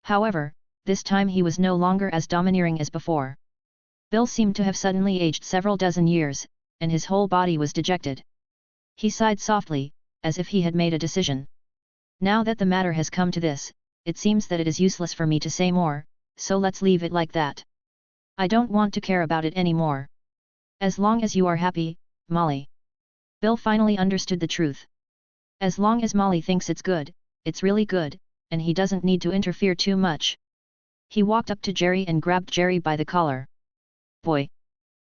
However, this time he was no longer as domineering as before. Bill seemed to have suddenly aged several dozen years, and his whole body was dejected. He sighed softly, as if he had made a decision. "Now that the matter has come to this, it seems that it is useless for me to say more, so let's leave it like that. I don't want to care about it anymore. As long as you are happy, Molly." Bill finally understood the truth. As long as Molly thinks it's good, it's really good, and he doesn't need to interfere too much. He walked up to Jerry and grabbed Jerry by the collar. "Boy!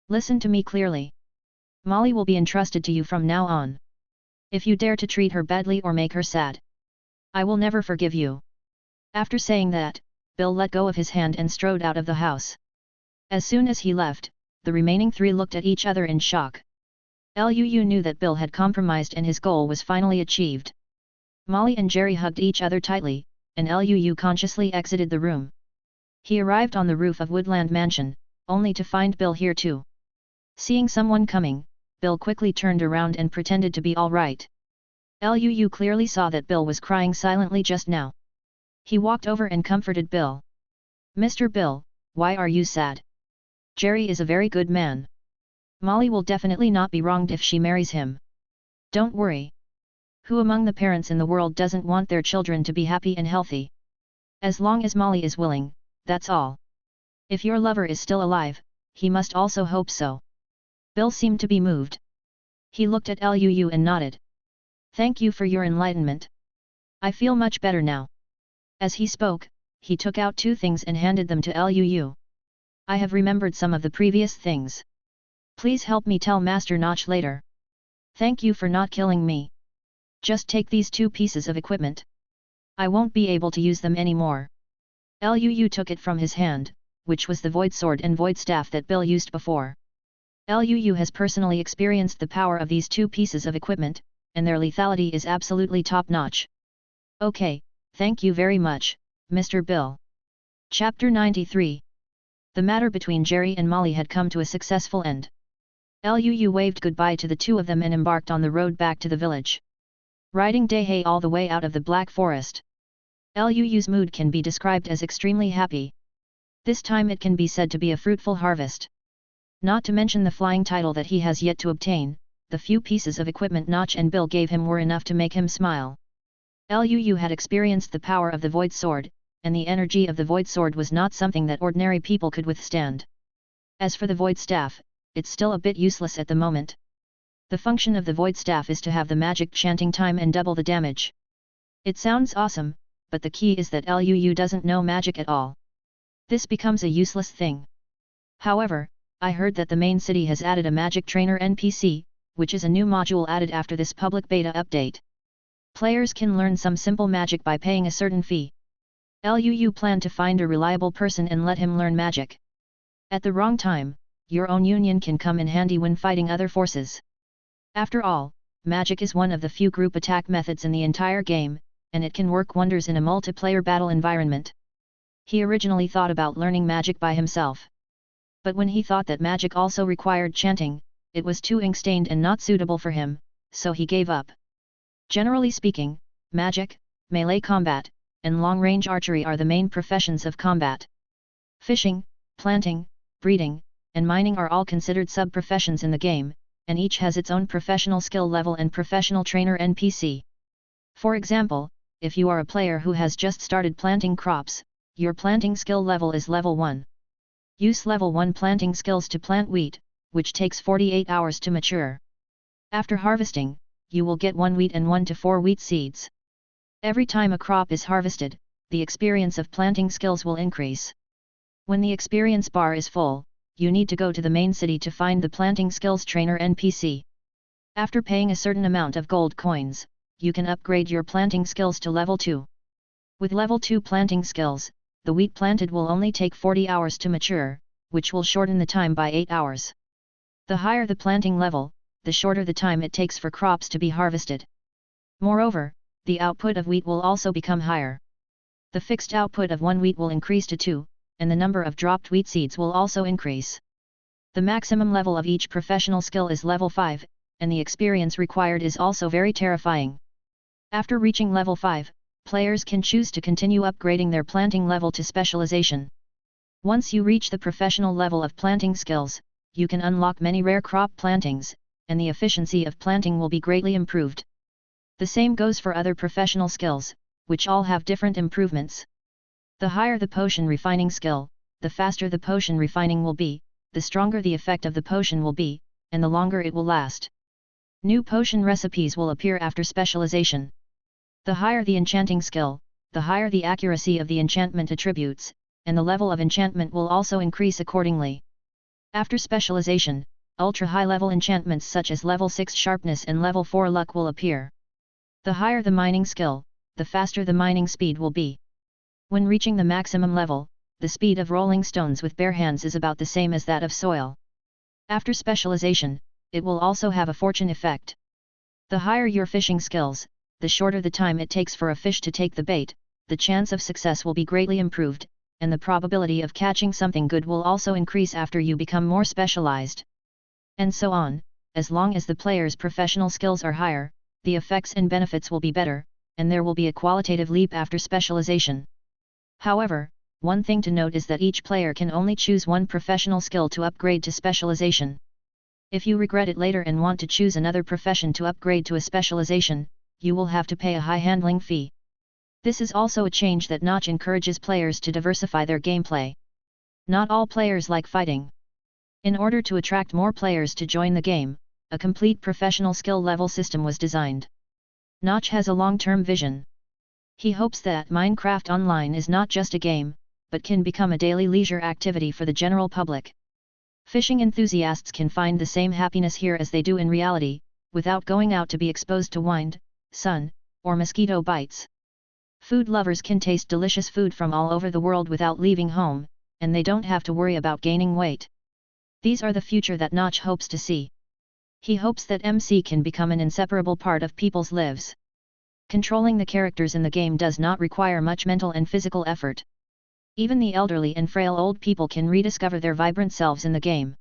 Listen to me clearly. Molly will be entrusted to you from now on. If you dare to treat her badly or make her sad, I will never forgive you." After saying that, Bill let go of his hand and strode out of the house. As soon as he left, the remaining 3 looked at each other in shock. Luu knew that Bill had compromised and his goal was finally achieved. Molly and Jerry hugged each other tightly, and Luu consciously exited the room. He arrived on the roof of Woodland Mansion, only to find Bill here too. Seeing someone coming, Bill quickly turned around and pretended to be all right. Luu clearly saw that Bill was crying silently just now. He walked over and comforted Bill. "Mr. Bill, why are you sad? Jerry is a very good man. Molly will definitely not be wronged if she marries him. Don't worry. Who among the parents in the world doesn't want their children to be happy and healthy? As long as Molly is willing, that's all. If your lover is still alive, he must also hope so." Bill seemed to be moved. He looked at Luu and nodded. "Thank you for your enlightenment. I feel much better now." As he spoke, he took out 2 things and handed them to Luu. "I have remembered some of the previous things. Please help me tell Master Notch later. Thank you for not killing me." Just take these 2 pieces of equipment. I won't be able to use them anymore. Luu took it from his hand, which was the void sword and void staff that Bill used before. Luu has personally experienced the power of these 2 pieces of equipment, and their lethality is absolutely top-notch. Okay, thank you very much, Mr. Bill. Chapter 93. The matter between Jerry and Molly had come to a successful end. Luu waved goodbye to the 2 of them and embarked on the road back to the village. Riding Daehae all the way out of the Black Forest. Luu's mood can be described as extremely happy. This time it can be said to be a fruitful harvest. Not to mention the flying title that he has yet to obtain, the few pieces of equipment Notch and Bill gave him were enough to make him smile. Luu had experienced the power of the Void Sword, and the energy of the Void Sword was not something that ordinary people could withstand. As for the Void Staff, it's still a bit useless at the moment. The function of the Void Staff is to have the magic chanting time and double the damage. It sounds awesome, but the key is that Luu doesn't know magic at all. This becomes a useless thing. However, I heard that the main city has added a magic trainer NPC, which is a new module added after this public beta update. Players can learn some simple magic by paying a certain fee. Luu planned to find a reliable person and let him learn magic. At the wrong time, your own union can come in handy when fighting other forces. After all, magic is one of the few group attack methods in the entire game, and it can work wonders in a multiplayer battle environment. He originally thought about learning magic by himself. But when he thought that magic also required chanting, it was too ink-stained and not suitable for him, so he gave up. Generally speaking, magic, melee combat, and long-range archery are the main professions of combat. Fishing, planting, breeding, and mining are all considered sub-professions in the game, and each has its own professional skill level and professional trainer NPC. For example, if you are a player who has just started planting crops, your planting skill level is level 1. Use level 1 planting skills to plant wheat, which takes 48 hours to mature. After harvesting, you will get 1 wheat and 1 to 4 wheat seeds. Every time a crop is harvested, the experience of planting skills will increase. When the experience bar is full, you need to go to the main city to find the planting skills trainer NPC. After paying a certain amount of gold coins, you can upgrade your planting skills to level 2. With level 2 planting skills, the wheat planted will only take 40 hours to mature, which will shorten the time by 8 hours. The higher the planting level, the shorter the time it takes for crops to be harvested. Moreover, the output of wheat will also become higher. The fixed output of 1 wheat will increase to 2, and the number of dropped wheat seeds will also increase. The maximum level of each professional skill is level 5, and the experience required is also very terrifying. After reaching level 5, players can choose to continue upgrading their planting level to specialization. Once you reach the professional level of planting skills, you can unlock many rare crop plantings, and the efficiency of planting will be greatly improved. The same goes for other professional skills, which all have different improvements. The higher the potion refining skill, the faster the potion refining will be, the stronger the effect of the potion will be, and the longer it will last. New potion recipes will appear after specialization. The higher the enchanting skill, the higher the accuracy of the enchantment attributes, and the level of enchantment will also increase accordingly. After specialization, ultra-high level enchantments such as level 6 sharpness and level 4 luck will appear. The higher the mining skill, the faster the mining speed will be. When reaching the maximum level, the speed of rolling stones with bare hands is about the same as that of soil. After specialization, it will also have a fortune effect. The higher your fishing skills, the shorter the time it takes for a fish to take the bait, the chance of success will be greatly improved, and the probability of catching something good will also increase after you become more specialized. And so on, as long as the player's professional skills are higher, the effects and benefits will be better, and there will be a qualitative leap after specialization. However, one thing to note is that each player can only choose one professional skill to upgrade to specialization. If you regret it later and want to choose another profession to upgrade to a specialization, you will have to pay a high handling fee. This is also a change that Notch encourages players to diversify their gameplay. Not all players like fighting. In order to attract more players to join the game, a complete professional skill level system was designed. Notch has a long-term vision. He hopes that Minecraft Online is not just a game, but can become a daily leisure activity for the general public. Fishing enthusiasts can find the same happiness here as they do in reality, without going out to be exposed to wind, sun, or mosquito bites. Food lovers can taste delicious food from all over the world without leaving home, and they don't have to worry about gaining weight. These are the future that Notch hopes to see. He hopes that MC can become an inseparable part of people's lives. Controlling the characters in the game does not require much mental and physical effort. Even the elderly and frail old people can rediscover their vibrant selves in the game.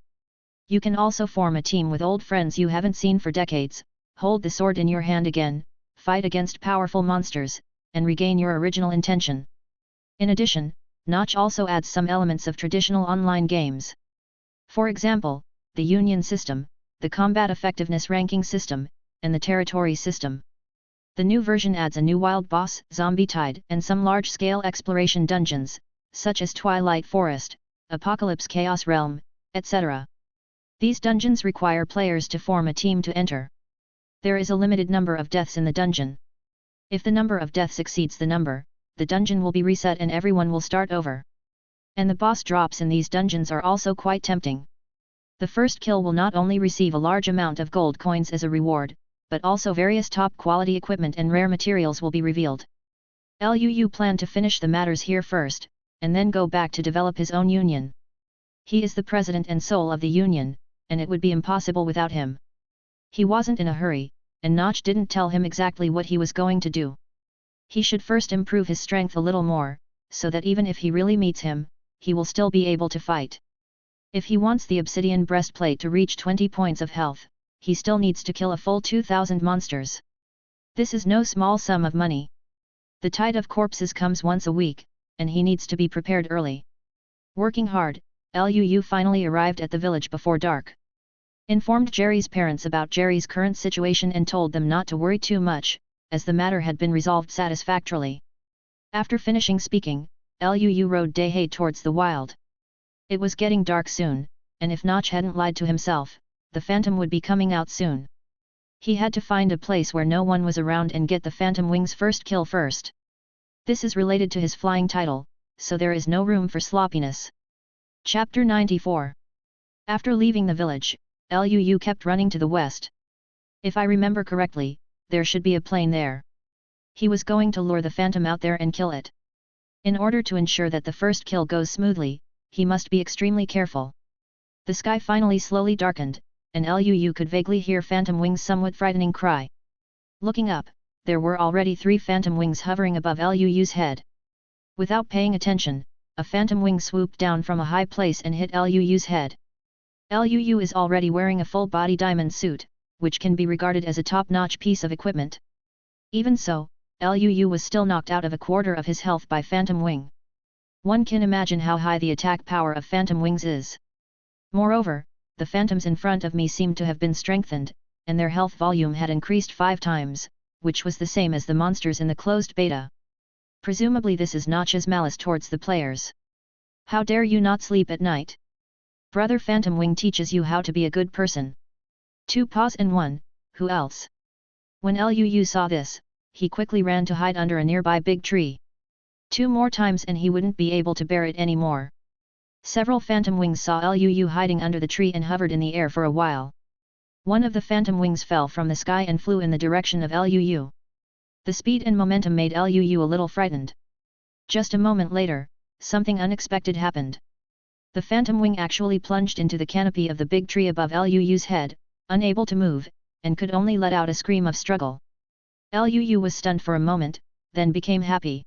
You can also form a team with old friends you haven't seen for decades, hold the sword in your hand again, fight against powerful monsters, and regain your original intention. In addition, Notch also adds some elements of traditional online games. For example, the Union system, the combat effectiveness ranking system, and the territory system. The new version adds a new wild boss, Zombie Tide, and some large-scale exploration dungeons, such as Twilight Forest, Apocalypse Chaos Realm, etc. These dungeons require players to form a team to enter. There is a limited number of deaths in the dungeon. If the number of deaths exceeds the number, the dungeon will be reset and everyone will start over. And the boss drops in these dungeons are also quite tempting. The first kill will not only receive a large amount of gold coins as a reward, but also various top-quality equipment and rare materials will be revealed. Liu planned to finish the matters here first, and then go back to develop his own union. He is the president and soul of the union, and it would be impossible without him. He wasn't in a hurry, and Notch didn't tell him exactly what he was going to do. He should first improve his strength a little more, so that even if he really meets him, he will still be able to fight. If he wants the obsidian breastplate to reach 20 points of health, he still needs to kill a full 2,000 monsters. This is no small sum of money. The tide of corpses comes once a week, and he needs to be prepared early. Working hard, Liu finally arrived at the village before dark. Informed Jerry's parents about Jerry's current situation and told them not to worry too much, as the matter had been resolved satisfactorily. After finishing speaking, Liu rode Daehae towards the wild. It was getting dark soon, and if Notch hadn't lied to himself, the phantom would be coming out soon. He had to find a place where no one was around and get the Phantom Wing's first kill first. This is related to his flying title, so there is no room for sloppiness. Chapter 94. After leaving the village, Liu kept running to the west. If I remember correctly, there should be a plane there. He was going to lure the phantom out there and kill it. In order to ensure that the first kill goes smoothly, he must be extremely careful. The sky finally slowly darkened, and Liu could vaguely hear Phantom Wing's somewhat frightening cry. Looking up, there were already 3 Phantom Wings hovering above Liu's head. Without paying attention, a Phantom Wing swooped down from a high place and hit Liu's head. Liu is already wearing a full-body diamond suit, which can be regarded as a top-notch piece of equipment. Even so, Liu was still knocked out of a quarter of his health by Phantom Wing. One can imagine how high the attack power of Phantom Wings is. Moreover, the phantoms in front of me seemed to have been strengthened, and their health volume had increased 5 times, which was the same as the monsters in the closed beta. Presumably this is Notch's malice towards the players. How dare you not sleep at night? Brother Phantom Wing teaches you how to be a good person. 2 paws and 1, who else? When Liu saw this, he quickly ran to hide under a nearby big tree. 2 more times and he wouldn't be able to bear it anymore. Several Phantom Wings saw Liu hiding under the tree and hovered in the air for a while. One of the Phantom Wings fell from the sky and flew in the direction of Liu. The speed and momentum made Liu a little frightened. Just a moment later, something unexpected happened. The Phantom Wing actually plunged into the canopy of the big tree above Liu's head, unable to move, and could only let out a scream of struggle. Liu was stunned for a moment, then became happy.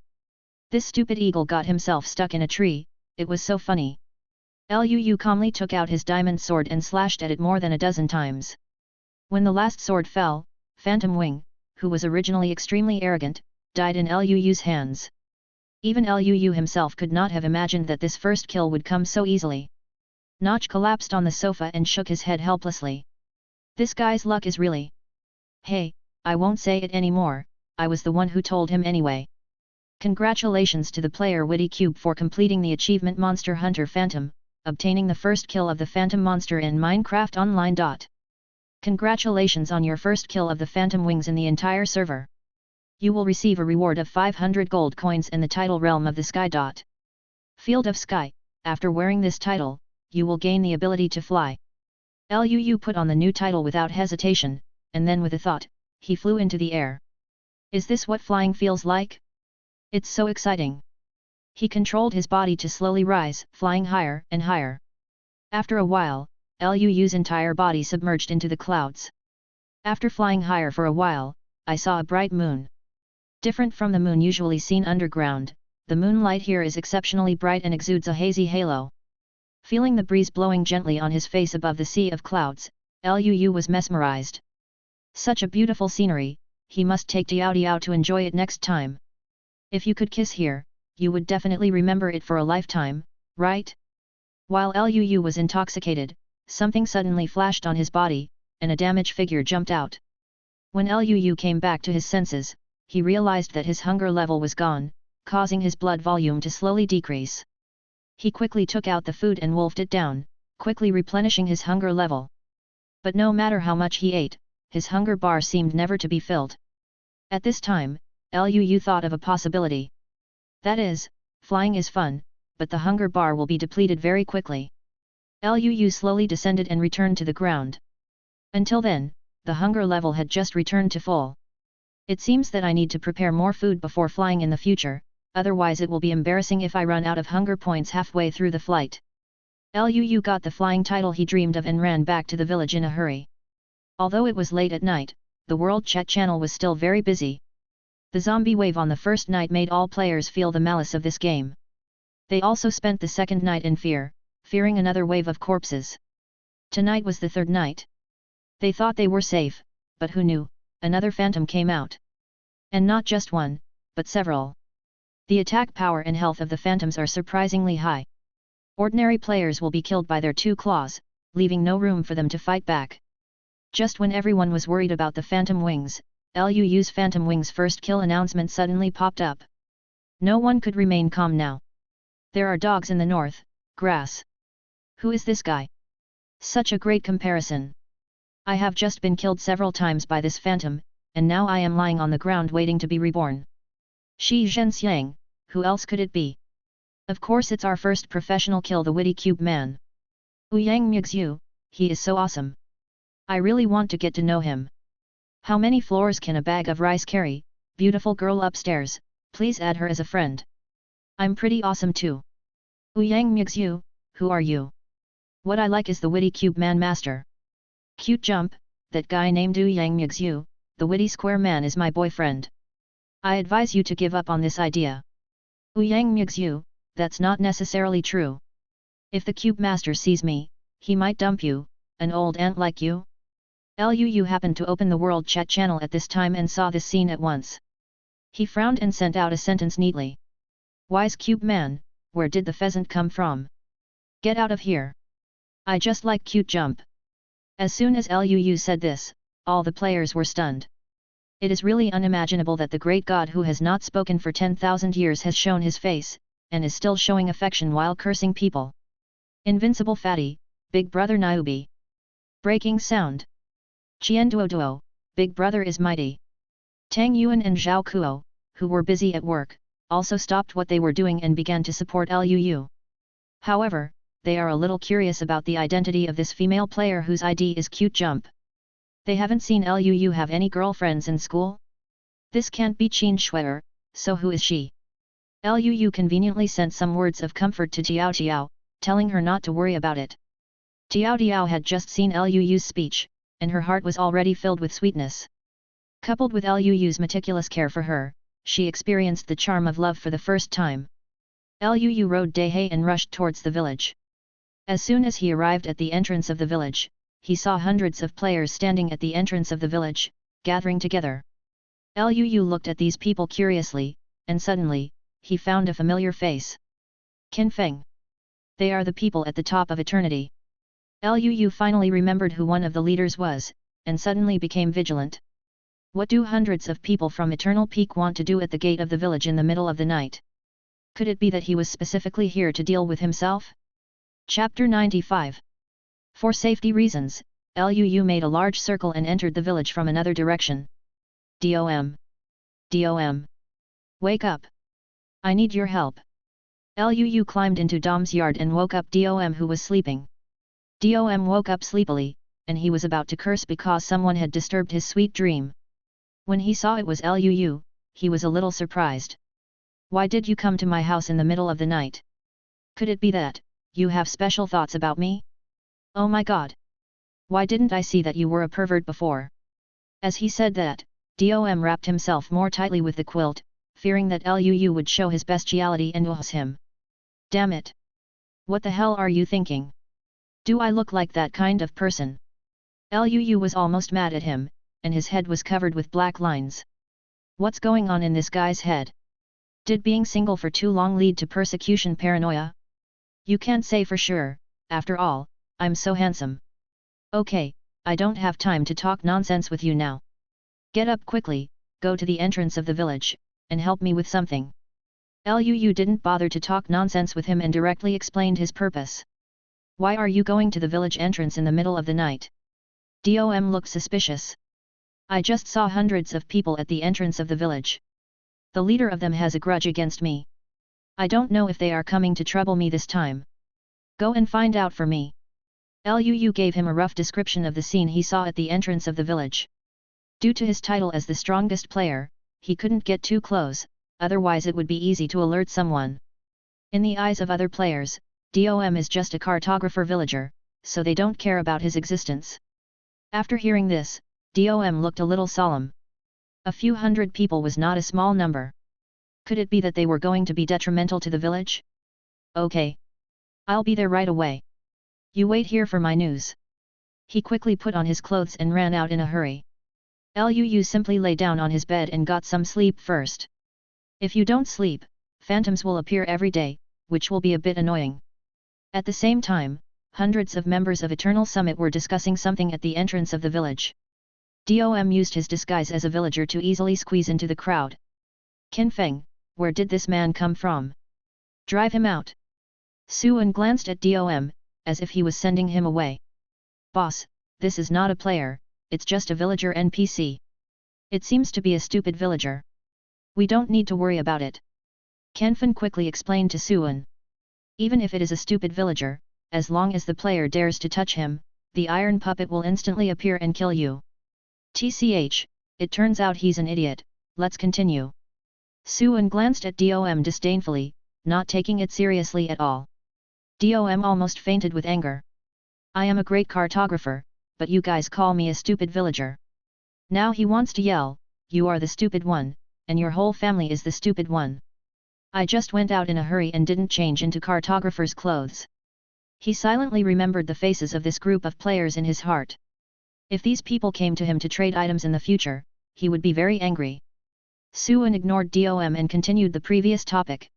This stupid eagle got himself stuck in a tree, it was so funny. Liu calmly took out his diamond sword and slashed at it more than a dozen times. When the last sword fell, Phantom Wing, who was originally extremely arrogant, died in Liu's hands. Even Liu himself could not have imagined that this first kill would come so easily. Notch collapsed on the sofa and shook his head helplessly. This guy's luck is really... Hey, I won't say it anymore, I was the one who told him anyway. Congratulations to the player Witty Cube for completing the achievement Monster Hunter Phantom, obtaining the first kill of the Phantom Monster in Minecraft Online. Congratulations on your first kill of the Phantom Wings in the entire server. You will receive a reward of 500 gold coins in the title Realm of the Sky. Field of Sky, after wearing this title, you will gain the ability to fly. Liu put on the new title without hesitation, and then with a thought, he flew into the air. Is this what flying feels like? It's so exciting. He controlled his body to slowly rise, flying higher and higher. After a while, Lu's entire body submerged into the clouds. After flying higher for a while, I saw a bright moon. Different from the moon usually seen underground, the moonlight here is exceptionally bright and exudes a hazy halo. Feeling the breeze blowing gently on his face above the sea of clouds, Luu was mesmerized. Such a beautiful scenery, he must take Diao Diao to enjoy it next time. If you could kiss here, you would definitely remember it for a lifetime, right? While Luu was intoxicated, something suddenly flashed on his body, and a damaged figure jumped out. When Luu came back to his senses, he realized that his hunger level was gone, causing his blood volume to slowly decrease. He quickly took out the food and wolfed it down, quickly replenishing his hunger level. But no matter how much he ate, his hunger bar seemed never to be filled. At this time, Luu thought of a possibility. That is, flying is fun, but the hunger bar will be depleted very quickly. Luu slowly descended and returned to the ground. Until then, the hunger level had just returned to full. It seems that I need to prepare more food before flying in the future, otherwise it will be embarrassing if I run out of hunger points halfway through the flight. Luu got the flying title he dreamed of and ran back to the village in a hurry. Although it was late at night, the World Chat channel was still very busy. The zombie wave on the first night made all players feel the malice of this game. They also spent the second night in fear, fearing another wave of corpses. Tonight was the third night. They thought they were safe, but who knew, another phantom came out. And not just one, but several. The attack power and health of the phantoms are surprisingly high. Ordinary players will be killed by their two claws, leaving no room for them to fight back. Just when everyone was worried about the phantom wings, Luu's phantom wings first kill announcement suddenly popped up. No one could remain calm now. There are dogs in the north, grass. Who is this guy? Such a great comparison. I have just been killed several times by this phantom, and now I am lying on the ground waiting to be reborn. Shi Zhenxiang, who else could it be? Of course it's our first professional kill, the witty cube man. Ouyang Mixu, he is so awesome. I really want to get to know him. How many floors can a bag of rice carry? Beautiful girl upstairs, please add her as a friend. I'm pretty awesome too. Ouyang Mixu, who are you? What I like is the witty cube man master. Cute jump, that guy named Ouyang Mixu, the witty square man is my boyfriend. I advise you to give up on this idea. Ouyang Mixu, that's not necessarily true. If the cube master sees me, he might dump you, an old ant like you. Luu happened to open the World Chat channel at this time and saw this scene at once. He frowned and sent out a sentence neatly. Wise cube man, where did the pheasant come from? Get out of here. I just like cute jump. As soon as Luu said this, all the players were stunned. It is really unimaginable that the great god who has not spoken for 10,000 years has shown his face, and is still showing affection while cursing people. Invincible fatty, big brother Niobe. Breaking sound. Qian Duo, big brother is mighty. Tang Yuan and Zhao Kuo, who were busy at work, also stopped what they were doing and began to support Luu. However, they are a little curious about the identity of this female player whose ID is Cute Jump. They haven't seen Luu have any girlfriends in school? This can't be Qin Shuer, so who is she? Luu conveniently sent some words of comfort to Tiao Tiao, telling her not to worry about it. Tiao Tiao had just seen Luu's speech, and her heart was already filled with sweetness. Coupled with Luu's meticulous care for her, she experienced the charm of love for the first time. Luu rode Dehe and rushed towards the village. As soon as he arrived at the entrance of the village, he saw hundreds of players standing at the entrance of the village, gathering together. Luu looked at these people curiously, and suddenly, he found a familiar face. Qin Feng. They are the people at the top of eternity. Luu finally remembered who one of the leaders was, and suddenly became vigilant. What do hundreds of people from Eternal Peak want to do at the gate of the village in the middle of the night? Could it be that he was specifically here to deal with himself? Chapter 95. For safety reasons, Luu made a large circle and entered the village from another direction. Dom. Dom. Wake up. I need your help. Luu climbed into Dom's yard and woke up Dom, who was sleeping. Dom woke up sleepily, and he was about to curse because someone had disturbed his sweet dream. When he saw it was Luu, he was a little surprised. Why did you come to my house in the middle of the night? Could it be that you have special thoughts about me? Oh my god! Why didn't I see that you were a pervert before? As he said that, Dom wrapped himself more tightly with the quilt, fearing that Luu would show his bestiality and woos him. Damn it! What the hell are you thinking? Do I look like that kind of person? Luu was almost mad at him, and his head was covered with black lines. What's going on in this guy's head? Did being single for too long lead to persecution paranoia? You can't say for sure, after all, I'm so handsome. Okay, I don't have time to talk nonsense with you now. Get up quickly, go to the entrance of the village, and help me with something. Luu didn't bother to talk nonsense with him and directly explained his purpose. Why are you going to the village entrance in the middle of the night? Dom looked suspicious. I just saw hundreds of people at the entrance of the village. The leader of them has a grudge against me. I don't know if they are coming to trouble me this time. Go and find out for me. Luu gave him a rough description of the scene he saw at the entrance of the village. Due to his title as the strongest player, he couldn't get too close, otherwise it would be easy to alert someone. In the eyes of other players, Dom is just a cartographer villager, so they don't care about his existence. After hearing this, Dom looked a little solemn. A few hundred people was not a small number. Could it be that they were going to be detrimental to the village? Okay. I'll be there right away. You wait here for my news. He quickly put on his clothes and ran out in a hurry. Luu simply lay down on his bed and got some sleep first. If you don't sleep, phantoms will appear every day, which will be a bit annoying. At the same time, hundreds of members of Eternal Summit were discussing something at the entrance of the village. Dom used his disguise as a villager to easily squeeze into the crowd. Qin Feng, where did this man come from? Drive him out. Suan glanced at Dom, as if he was sending him away. Boss, this is not a player, it's just a villager NPC. It seems to be a stupid villager. We don't need to worry about it. Qin Feng quickly explained to Suan. Even if it is a stupid villager, as long as the player dares to touch him, the iron puppet will instantly appear and kill you. TCH, it turns out he's an idiot, let's continue. Suan glanced at Dom disdainfully, not taking it seriously at all. Dom almost fainted with anger. I am a great cartographer, but you guys call me a stupid villager. Now he wants to yell, you are the stupid one, and your whole family is the stupid one. I just went out in a hurry and didn't change into cartographer's clothes. He silently remembered the faces of this group of players in his heart. If these people came to him to trade items in the future, he would be very angry. Suan ignored Dom and continued the previous topic.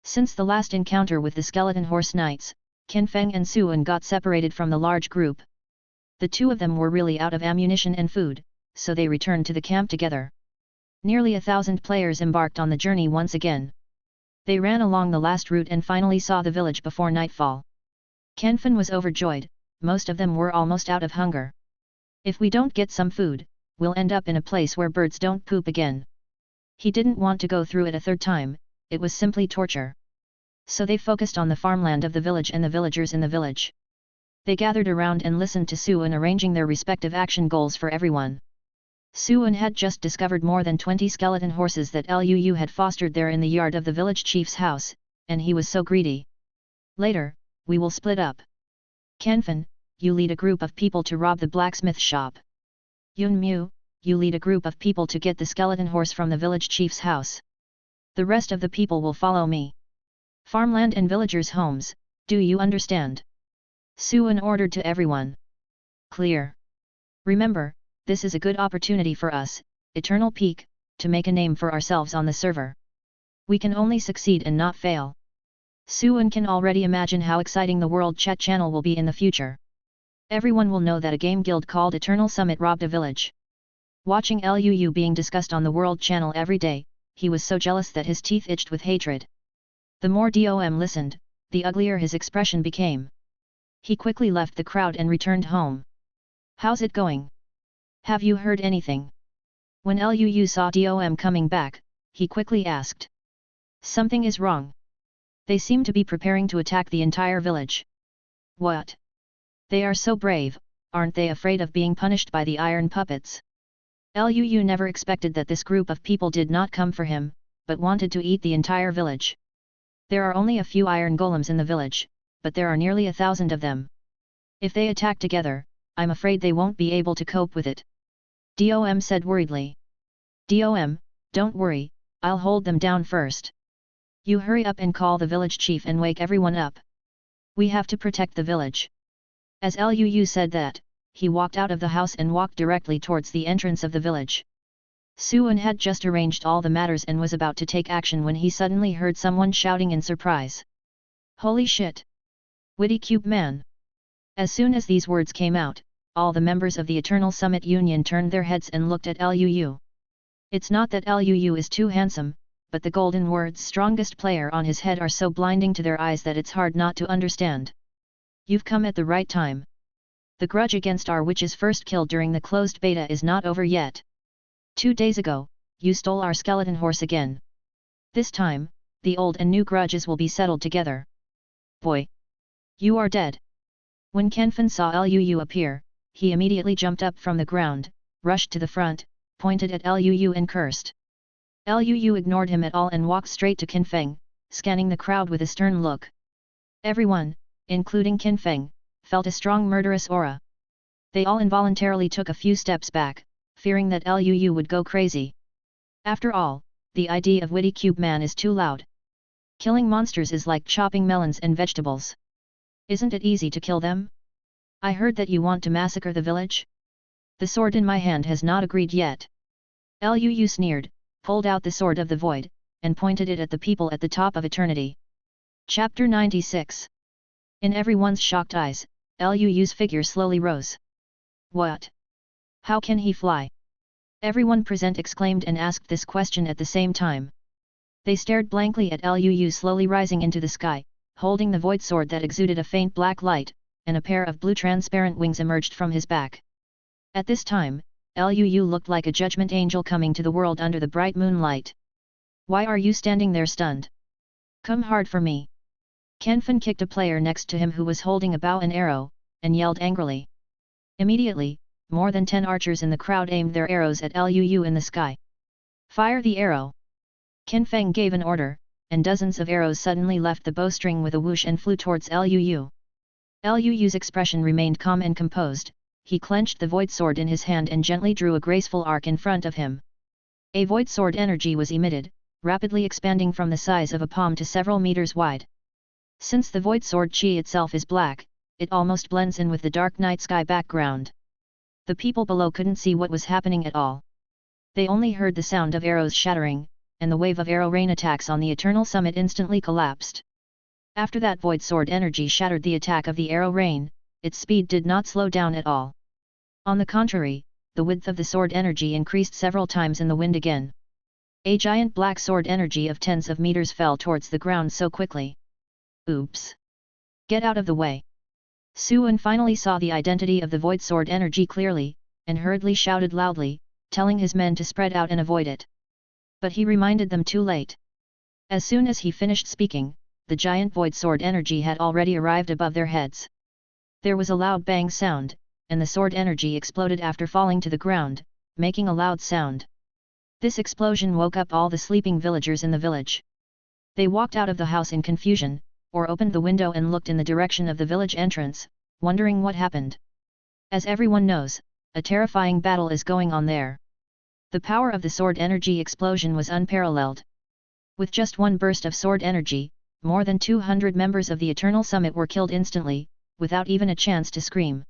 Since the last encounter with the Skeleton Horse Knights, Qin Feng and Suan got separated from the large group. The two of them were really out of ammunition and food, so they returned to the camp together. Nearly 1,000 players embarked on the journey once again. They ran along the last route and finally saw the village before nightfall. Qin Feng was overjoyed, most of them were almost out of hunger. If we don't get some food, we'll end up in a place where birds don't poop again. He didn't want to go through it a third time, it was simply torture. So they focused on the farmland of the village and the villagers in the village. They gathered around and listened to Suan arranging their respective action goals for everyone. Suan had just discovered more than 20 skeleton horses that Luu had fostered there in the yard of the village chief's house, and he was so greedy. Later, we will split up. Qin Feng, you lead a group of people to rob the blacksmith shop. Yun Mu, you lead a group of people to get the skeleton horse from the village chief's house. The rest of the people will follow me. Farmland and villagers' homes, do you understand? Suan ordered to everyone. Clear. Remember, this is a good opportunity for us, Eternal Peak, to make a name for ourselves on the server. We can only succeed and not fail. Suan can already imagine how exciting the World Chat channel will be in the future. Everyone will know that a game guild called Eternal Summit robbed a village. Watching Luu being discussed on the World channel every day, he was so jealous that his teeth itched with hatred. The more Dom listened, the uglier his expression became. He quickly left the crowd and returned home. How's it going? Have you heard anything? When Luu saw Dom coming back, he quickly asked. Something is wrong. They seem to be preparing to attack the entire village. What? They are so brave, aren't they afraid of being punished by the iron puppets? Lu never expected that this group of people did not come for him, but wanted to eat the entire village. There are only a few iron golems in the village, but there are nearly 1,000 of them. If they attack together, I'm afraid they won't be able to cope with it. Dom said worriedly. Dom, don't worry, I'll hold them down first. You hurry up and call the village chief and wake everyone up. We have to protect the village. As Lu said that, he walked out of the house and walked directly towards the entrance of the village. Suan had just arranged all the matters and was about to take action when he suddenly heard someone shouting in surprise. Holy shit! Witty Cube Man! As soon as these words came out, all the members of the Eternal Summit Union turned their heads and looked at Lu. It's not that Lu is too handsome, but the Golden Word's strongest player on his head are so blinding to their eyes that it's hard not to understand. You've come at the right time. The grudge against our witch's first kill during the closed beta is not over yet. 2 days ago, you stole our skeleton horse again. This time, the old and new grudges will be settled together. Boy! You are dead. When Kenfin saw Lu appear, he immediately jumped up from the ground, rushed to the front, pointed at Lu and cursed. Lu ignored him at all and walked straight to Kenfeng, scanning the crowd with a stern look. Everyone, including Kenfeng, felt a strong murderous aura. They all involuntarily took a few steps back, fearing that Lu would go crazy. After all, the idea of Witty Cube Man is too loud. Killing monsters is like chopping melons and vegetables. Isn't it easy to kill them? I heard that you want to massacre the village? The sword in my hand has not agreed yet. Lu sneered, pulled out the sword of the void, and pointed it at the people at the top of eternity. Chapter 96. In everyone's shocked eyes, Lu's figure slowly rose. What? How can he fly? Everyone present exclaimed and asked this question at the same time. They stared blankly at Lu slowly rising into the sky, holding the void sword that exuded a faint black light, and a pair of blue transparent wings emerged from his back. At this time, Lu looked like a judgment angel coming to the world under the bright moonlight. Why are you standing there stunned? Come hard for me. Kenfin kicked a player next to him who was holding a bow and arrow, and yelled angrily. Immediately, more than 10 archers in the crowd aimed their arrows at Lu in the sky. Fire the arrow! Kenfeng gave an order, and dozens of arrows suddenly left the bowstring with a whoosh and flew towards Lu. Lu's expression remained calm and composed. He clenched the void sword in his hand and gently drew a graceful arc in front of him. A void sword energy was emitted, rapidly expanding from the size of a palm to several meters wide. Since the void sword chi itself is black, it almost blends in with the dark night sky background. The people below couldn't see what was happening at all. They only heard the sound of arrows shattering, and the wave of arrow rain attacks on the Eternal Summit instantly collapsed. After that void sword energy shattered the attack of the arrow rain, its speed did not slow down at all. On the contrary, the width of the sword energy increased several times in the wind again. A giant black sword energy of tens of meters fell towards the ground so quickly. Oops! Get out of the way! Suan finally saw the identity of the void sword energy clearly, and hurriedly shouted loudly, telling his men to spread out and avoid it. But he reminded them too late. As soon as he finished speaking, the giant void sword energy had already arrived above their heads. There was a loud bang sound, and the sword energy exploded after falling to the ground, making a loud sound. This explosion woke up all the sleeping villagers in the village. They walked out of the house in confusion, or opened the window and looked in the direction of the village entrance, wondering what happened. As everyone knows, a terrifying battle is going on there. The power of the sword energy explosion was unparalleled. With just one burst of sword energy, more than 200 members of the Eternal Summit were killed instantly, without even a chance to scream.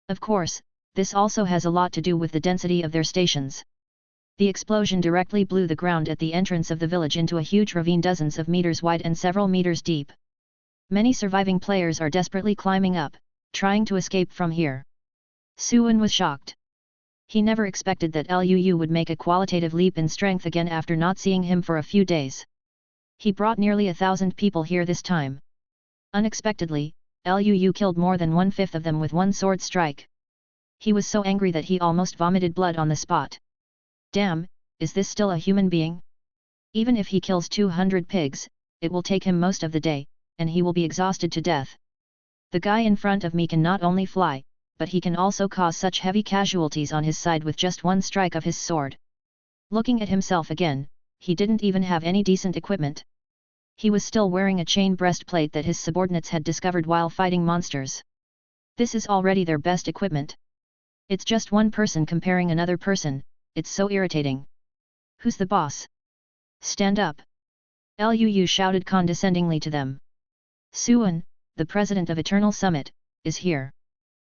Of course, this also has a lot to do with the density of their stations. The explosion directly blew the ground at the entrance of the village into a huge ravine dozens of meters wide and several meters deep. Many surviving players are desperately climbing up, trying to escape from here. Suan was shocked. He never expected that Lu would make a qualitative leap in strength again after not seeing him for a few days. He brought nearly 1,000 people here this time. Unexpectedly, Lu killed more than 1/5 of them with one sword strike. He was so angry that he almost vomited blood on the spot. Damn, is this still a human being? Even if he kills 200 pigs, it will take him most of the day, and he will be exhausted to death. The guy in front of me can not only fly, but he can also cause such heavy casualties on his side with just one strike of his sword. Looking at himself again, he didn't even have any decent equipment. He was still wearing a chain breastplate that his subordinates had discovered while fighting monsters. This is already their best equipment. It's just one person comparing another person, it's so irritating. Who's the boss? Stand up! Liu shouted condescendingly to them. Suan, the president of Eternal Summit, is here.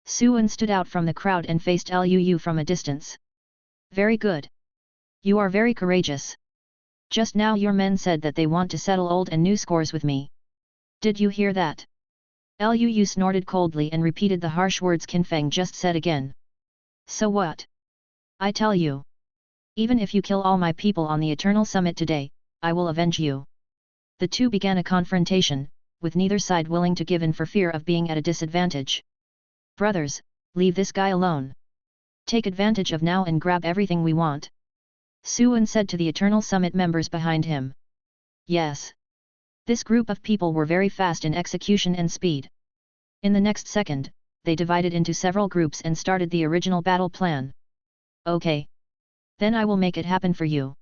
Suan stood out from the crowd and faced Liu from a distance. Very good. You are very courageous. Just now your men said that they want to settle old and new scores with me. Did you hear that? Liu snorted coldly and repeated the harsh words Qin Feng just said again. So what? I tell you. Even if you kill all my people on the Eternal Summit today, I will avenge you. The two began a confrontation, with neither side willing to give in for fear of being at a disadvantage. Brothers, leave this guy alone. Take advantage of now and grab everything we want. Suan said to the Eternal Summit members behind him. Yes. This group of people were very fast in execution and speed. In the next second, they divided into several groups and started the original battle plan. Okay. Then I will make it happen for you.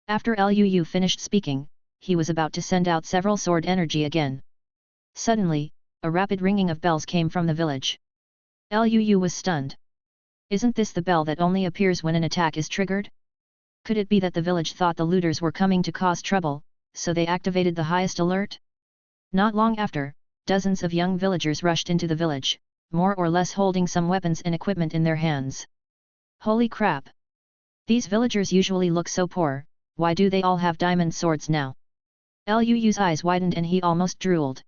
After Liu finished speaking, he was about to send out several sword energy again. Suddenly, a rapid ringing of bells came from the village. Liu was stunned. Isn't this the bell that only appears when an attack is triggered? Could it be that the village thought the looters were coming to cause trouble, so they activated the highest alert? Not long after, dozens of young villagers rushed into the village, more or less holding some weapons and equipment in their hands. Holy crap! These villagers usually look so poor, why do they all have diamond swords now? Liu's eyes widened and he almost drooled.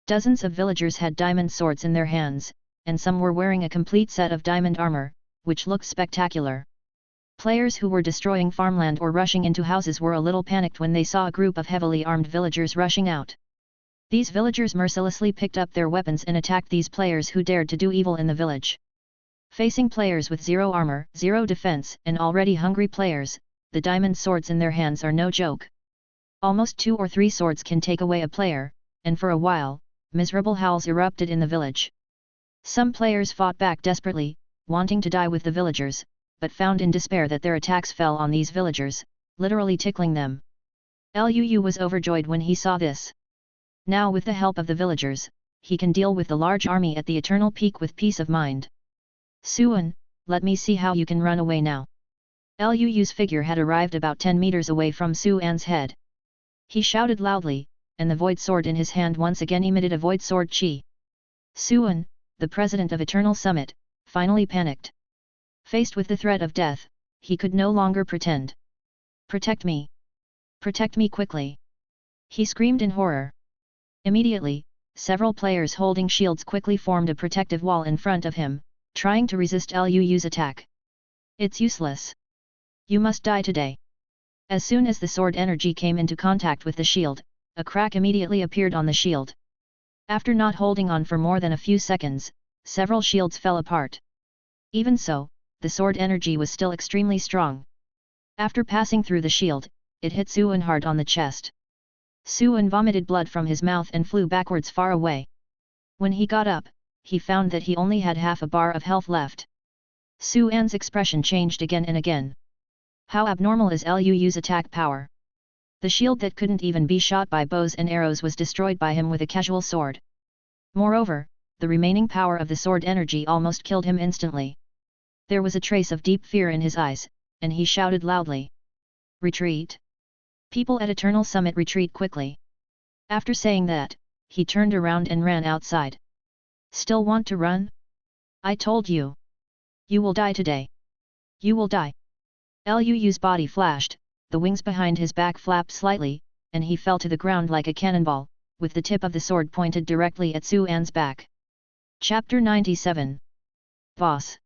Dozens of villagers had diamond swords in their hands, and some were wearing a complete set of diamond armor, which looked spectacular. Players who were destroying farmland or rushing into houses were a little panicked when they saw a group of heavily armed villagers rushing out. These villagers mercilessly picked up their weapons and attacked these players who dared to do evil in the village. Facing players with zero armor, zero defense, and already hungry players, the diamond swords in their hands are no joke. Almost 2 or 3 swords can take away a player, and for a while, miserable howls erupted in the village. Some players fought back desperately, wanting to die with the villagers, but found in despair that their attacks fell on these villagers, literally tickling them. Liu was overjoyed when he saw this. Now with the help of the villagers, he can deal with the large army at the Eternal Peak with peace of mind. Suan, let me see how you can run away now. Liu's figure had arrived about 10 meters away from Suan's head. He shouted loudly, and the void sword in his hand once again emitted a void sword chi. Suan, the president of Eternal Summit, finally panicked. Faced with the threat of death, he could no longer pretend. Protect me! Protect me quickly! He screamed in horror. Immediately, several players holding shields quickly formed a protective wall in front of him, trying to resist Liu's attack. It's useless. You must die today. As soon as the sword energy came into contact with the shield, a crack immediately appeared on the shield. After not holding on for more than a few seconds, several shields fell apart. Even so, the sword energy was still extremely strong. After passing through the shield, it hit Suan hard on the chest. Suan vomited blood from his mouth and flew backwards far away. When he got up, he found that he only had half a bar of health left. Suan's expression changed again and again. How abnormal is Liu's attack power? The shield that couldn't even be shot by bows and arrows was destroyed by him with a casual sword. Moreover, the remaining power of the sword energy almost killed him instantly. There was a trace of deep fear in his eyes, and he shouted loudly. Retreat! People at Eternal Summit retreat quickly. After saying that, he turned around and ran outside. Still want to run? I told you. You will die today. You will die. Liu's body flashed, the wings behind his back flapped slightly, and he fell to the ground like a cannonball, with the tip of the sword pointed directly at Suan's back. Chapter 97. Boss.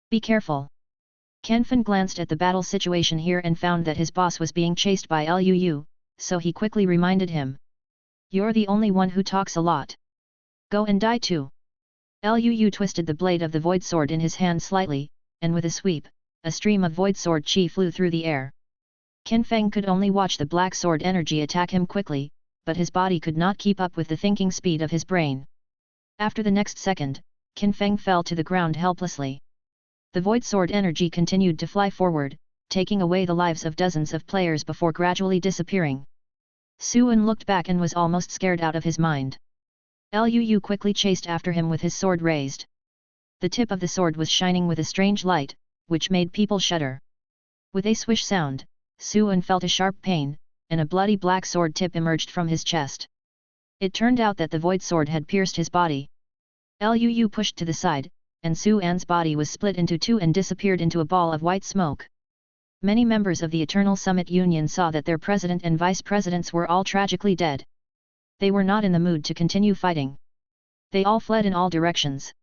Be careful. Qin Feng glanced at the battle situation here and found that his boss was being chased by Liu, so he quickly reminded him. You're the only one who talks a lot. Go and die too. Liu twisted the blade of the void sword in his hand slightly, and with a sweep, a stream of void sword chi flew through the air. Qin Feng could only watch the black sword energy attack him quickly, but his body could not keep up with the thinking speed of his brain. After the next second, Qin Feng fell to the ground helplessly. The void sword energy continued to fly forward, taking away the lives of dozens of players before gradually disappearing. Su En looked back and was almost scared out of his mind. Liu quickly chased after him with his sword raised. The tip of the sword was shining with a strange light, which made people shudder. With a swish sound, Su En felt a sharp pain, and a bloody black sword tip emerged from his chest. It turned out that the void sword had pierced his body. Liu pushed to the side, and Su An's body was split into two and disappeared into a ball of white smoke. Many members of the Eternal Summit Union saw that their president and vice presidents were all tragically dead. They were not in the mood to continue fighting. They all fled in all directions.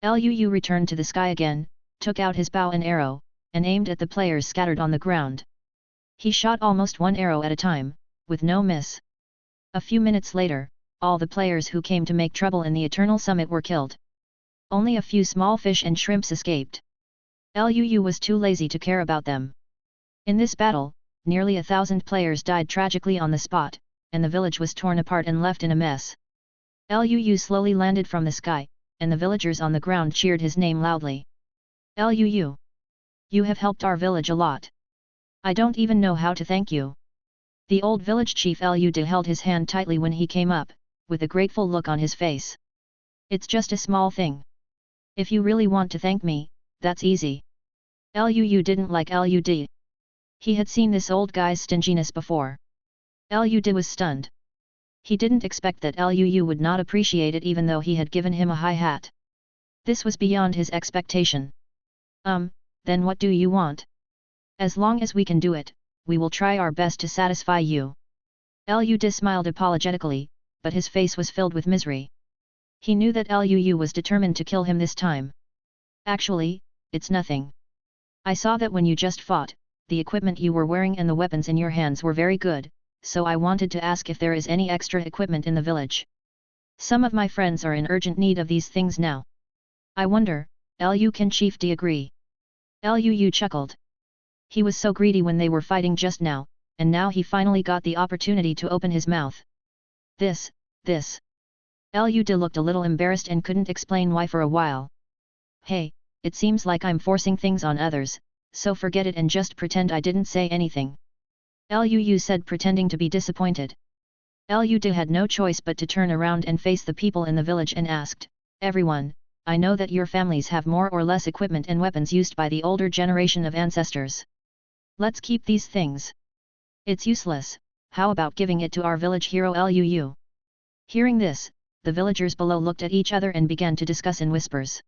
Liu returned to the sky again, took out his bow and arrow, and aimed at the players scattered on the ground. He shot almost one arrow at a time, with no miss. A few minutes later, all the players who came to make trouble in the Eternal Summit were killed. Only a few small fish and shrimps escaped. Liu was too lazy to care about them. In this battle, nearly 1,000 players died tragically on the spot, and the village was torn apart and left in a mess. Liu slowly landed from the sky, and the villagers on the ground cheered his name loudly. Liu! You have helped our village a lot. I don't even know how to thank you. The old village chief Liu held his hand tightly when he came up, with a grateful look on his face. It's just a small thing. If you really want to thank me, that's easy. Liu didn't like Liu. He had seen this old guy's stinginess before. Liu was stunned. He didn't expect that Liu would not appreciate it even though he had given him a high hat. This was beyond his expectation. Then what do you want? As long as we can do it, we will try our best to satisfy you. Liu smiled apologetically, but his face was filled with misery. He knew that Liu was determined to kill him this time. Actually, it's nothing. I saw that when you just fought, the equipment you were wearing and the weapons in your hands were very good, so I wanted to ask if there is any extra equipment in the village. Some of my friends are in urgent need of these things now. I wonder, Liu can Chief D agree? Liu chuckled. He was so greedy when they were fighting just now, and now he finally got the opportunity to open his mouth. This. Liu looked a little embarrassed and couldn't explain why for a while. Hey, it seems like I'm forcing things on others, so forget it and just pretend I didn't say anything. Liu said, pretending to be disappointed. Liu had no choice but to turn around and face the people in the village and asked, Everyone, I know that your families have more or less equipment and weapons used by the older generation of ancestors. Let's keep these things. It's useless, how about giving it to our village hero Liu? Hearing this, the villagers below looked at each other and began to discuss in whispers.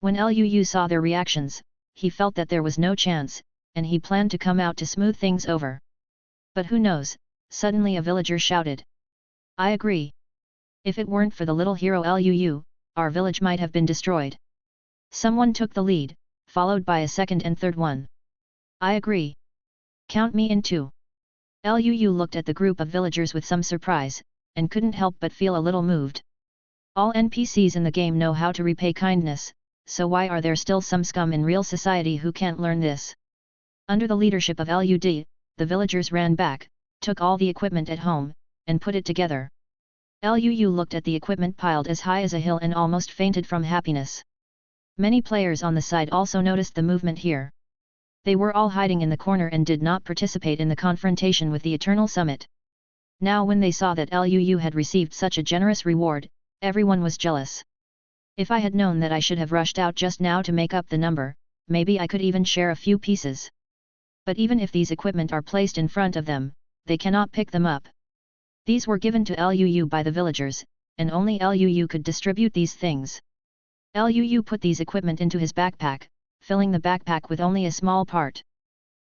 When Liu saw their reactions, he felt that there was no chance, and he planned to come out to smooth things over. But who knows, suddenly a villager shouted. I agree. If it weren't for the little hero Liu, our village might have been destroyed. Someone took the lead, followed by a second and third one. I agree. Count me in too. Liu looked at the group of villagers with some surprise, and couldn't help but feel a little moved. All NPCs in the game know how to repay kindness, so why are there still some scum in real society who can't learn this? Under the leadership of Liu, the villagers ran back, took all the equipment at home, and put it together. Liu looked at the equipment piled as high as a hill and almost fainted from happiness. Many players on the side also noticed the movement here. They were all hiding in the corner and did not participate in the confrontation with the Eternal Summit. Now when they saw that Liu had received such a generous reward, everyone was jealous. If I had known that I should have rushed out just now to make up the number, maybe I could even share a few pieces. But even if these equipment are placed in front of them, they cannot pick them up. These were given to Liu by the villagers, and only Liu could distribute these things. Liu put these equipment into his backpack, filling the backpack with only a small part.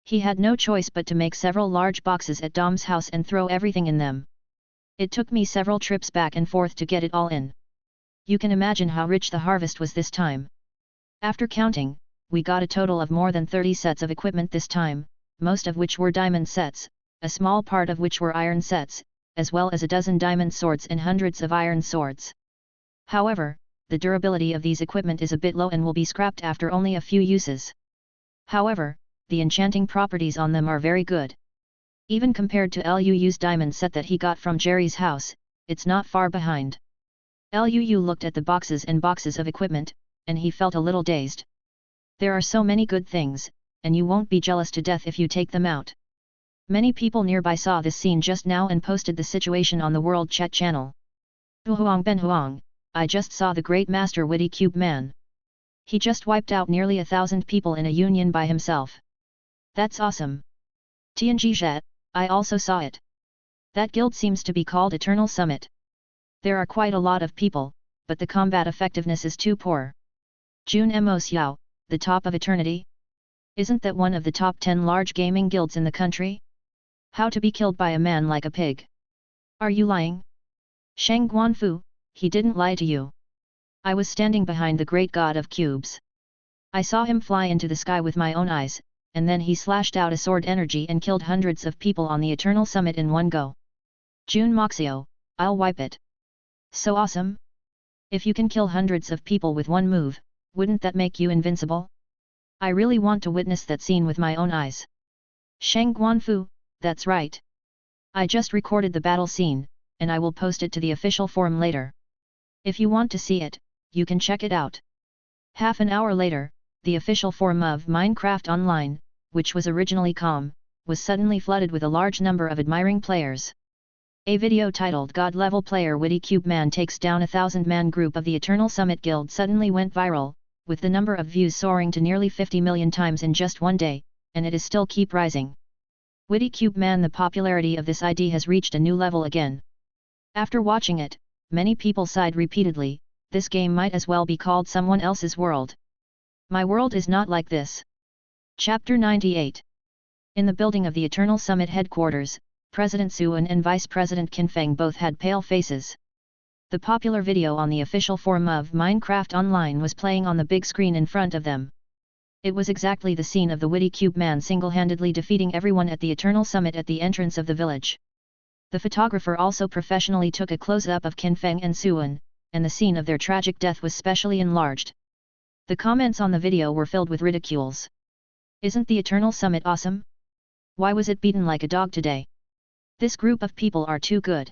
He had no choice but to make several large boxes at Dom's house and throw everything in them. It took me several trips back and forth to get it all in. You can imagine how rich the harvest was this time. After counting, we got a total of more than 30 sets of equipment this time, most of which were diamond sets, a small part of which were iron sets, as well as a dozen diamond swords and hundreds of iron swords. However, the durability of these equipment is a bit low and will be scrapped after only a few uses. However, the enchanting properties on them are very good. Even compared to Liu's diamond set that he got from Jerry's house, it's not far behind. Lu looked at the boxes and boxes of equipment, and he felt a little dazed. There are so many good things, and you won't be jealous to death if you take them out. Many people nearby saw this scene just now and posted the situation on the World Chat channel. Huang Ben Huang, I just saw the great master witty cube man. He just wiped out nearly 1,000 people in a union by himself. That's awesome. Tianji Zhet, I also saw it. That guild seems to be called Eternal Summit. There are quite a lot of people, but the combat effectiveness is too poor. Jun Mo Xiao, the top of eternity? Isn't that one of the top 10 large gaming guilds in the country? How to be killed by a man like a pig? Are you lying? Shang Guanfu, he didn't lie to you. I was standing behind the great god of cubes. I saw him fly into the sky with my own eyes, and then he slashed out a sword energy and killed hundreds of people on the Eternal Summit in one go. Jun Moxio, I'll wipe it. So awesome? If you can kill hundreds of people with one move, wouldn't that make you invincible? I really want to witness that scene with my own eyes. Shang Guanfu, that's right. I just recorded the battle scene, and I will post it to the official forum later. If you want to see it, you can check it out. Half an hour later, the official forum of Minecraft Online, which was originally calm, was suddenly flooded with a large number of admiring players. A video titled God Level Player Witty Cube Man Takes Down a 1,000-Man Group of the Eternal Summit Guild suddenly went viral, with the number of views soaring to nearly 50 million times in just one day, and it is still keep rising. Witty Cube Man, the popularity of this ID has reached a new level again. After watching it, many people sighed repeatedly, this game might as well be called someone else's world. My world is not like this. Chapter 98. In the building of the Eternal Summit headquarters, President Suan and Vice President Qinfeng both had pale faces. The popular video on the official forum of Minecraft Online was playing on the big screen in front of them. It was exactly the scene of the witty cube man single-handedly defeating everyone at the Eternal Summit at the entrance of the village. The photographer also professionally took a close-up of Qinfeng and Suan, and the scene of their tragic death was specially enlarged. The comments on the video were filled with ridicules. Isn't the Eternal Summit awesome? Why was it beaten like a dog today? This group of people are too good.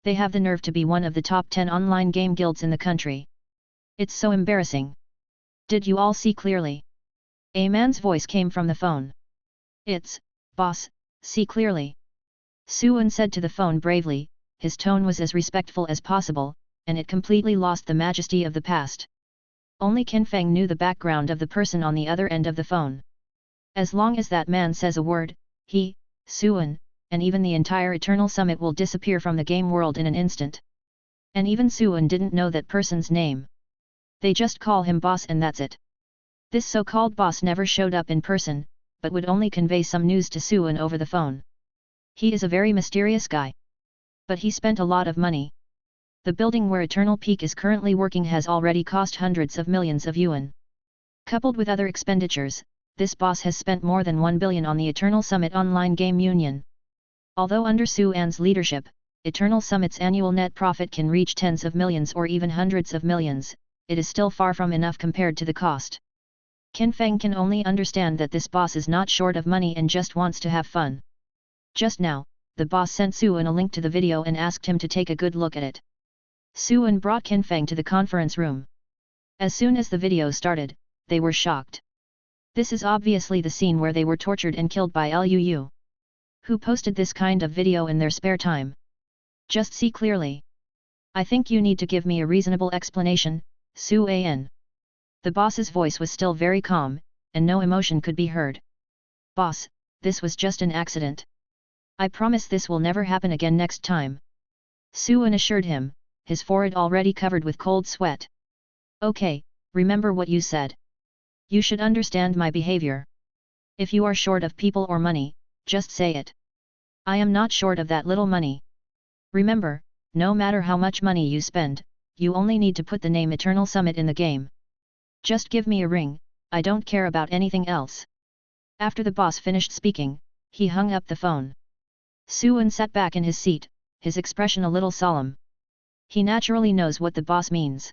They have the nerve to be one of the top 10 online game guilds in the country. It's so embarrassing. Did you all see clearly? A man's voice came from the phone. It's, boss, see clearly. Suan said to the phone bravely, his tone was as respectful as possible, and it completely lost the majesty of the past. Only Qinfeng knew the background of the person on the other end of the phone. As long as that man says a word, he, Suan, and even the entire Eternal Summit will disappear from the game world in an instant. And even Suan didn't know that person's name. They just call him boss and that's it. This so-called boss never showed up in person, but would only convey some news to Suan over the phone. He is a very mysterious guy. But he spent a lot of money. The building where Eternal Peak is currently working has already cost hundreds of millions of yuan. Coupled with other expenditures, this boss has spent more than 1 billion on the Eternal Summit Online Game Union. Although under Suan's leadership, Eternal Summit's annual net profit can reach tens of millions or even hundreds of millions, it is still far from enough compared to the cost. Qinfeng can only understand that this boss is not short of money and just wants to have fun. Just now, the boss sent Suan a link to the video and asked him to take a good look at it. Suan brought Qinfeng to the conference room. As soon as the video started, they were shocked. This is obviously the scene where they were tortured and killed by Luu. Who posted this kind of video in their spare time? Just see clearly. I think you need to give me a reasonable explanation, Suan. The boss's voice was still very calm, and no emotion could be heard. Boss, this was just an accident. I promise this will never happen again next time. Suan assured him, his forehead already covered with cold sweat. Okay, remember what you said. You should understand my behavior. If you are short of people or money, just say it. I am not short of that little money. Remember, no matter how much money you spend, you only need to put the name Eternal Summit in the game. Just give me a ring, I don't care about anything else. After the boss finished speaking, he hung up the phone. Suan sat back in his seat, his expression a little solemn. He naturally knows what the boss means.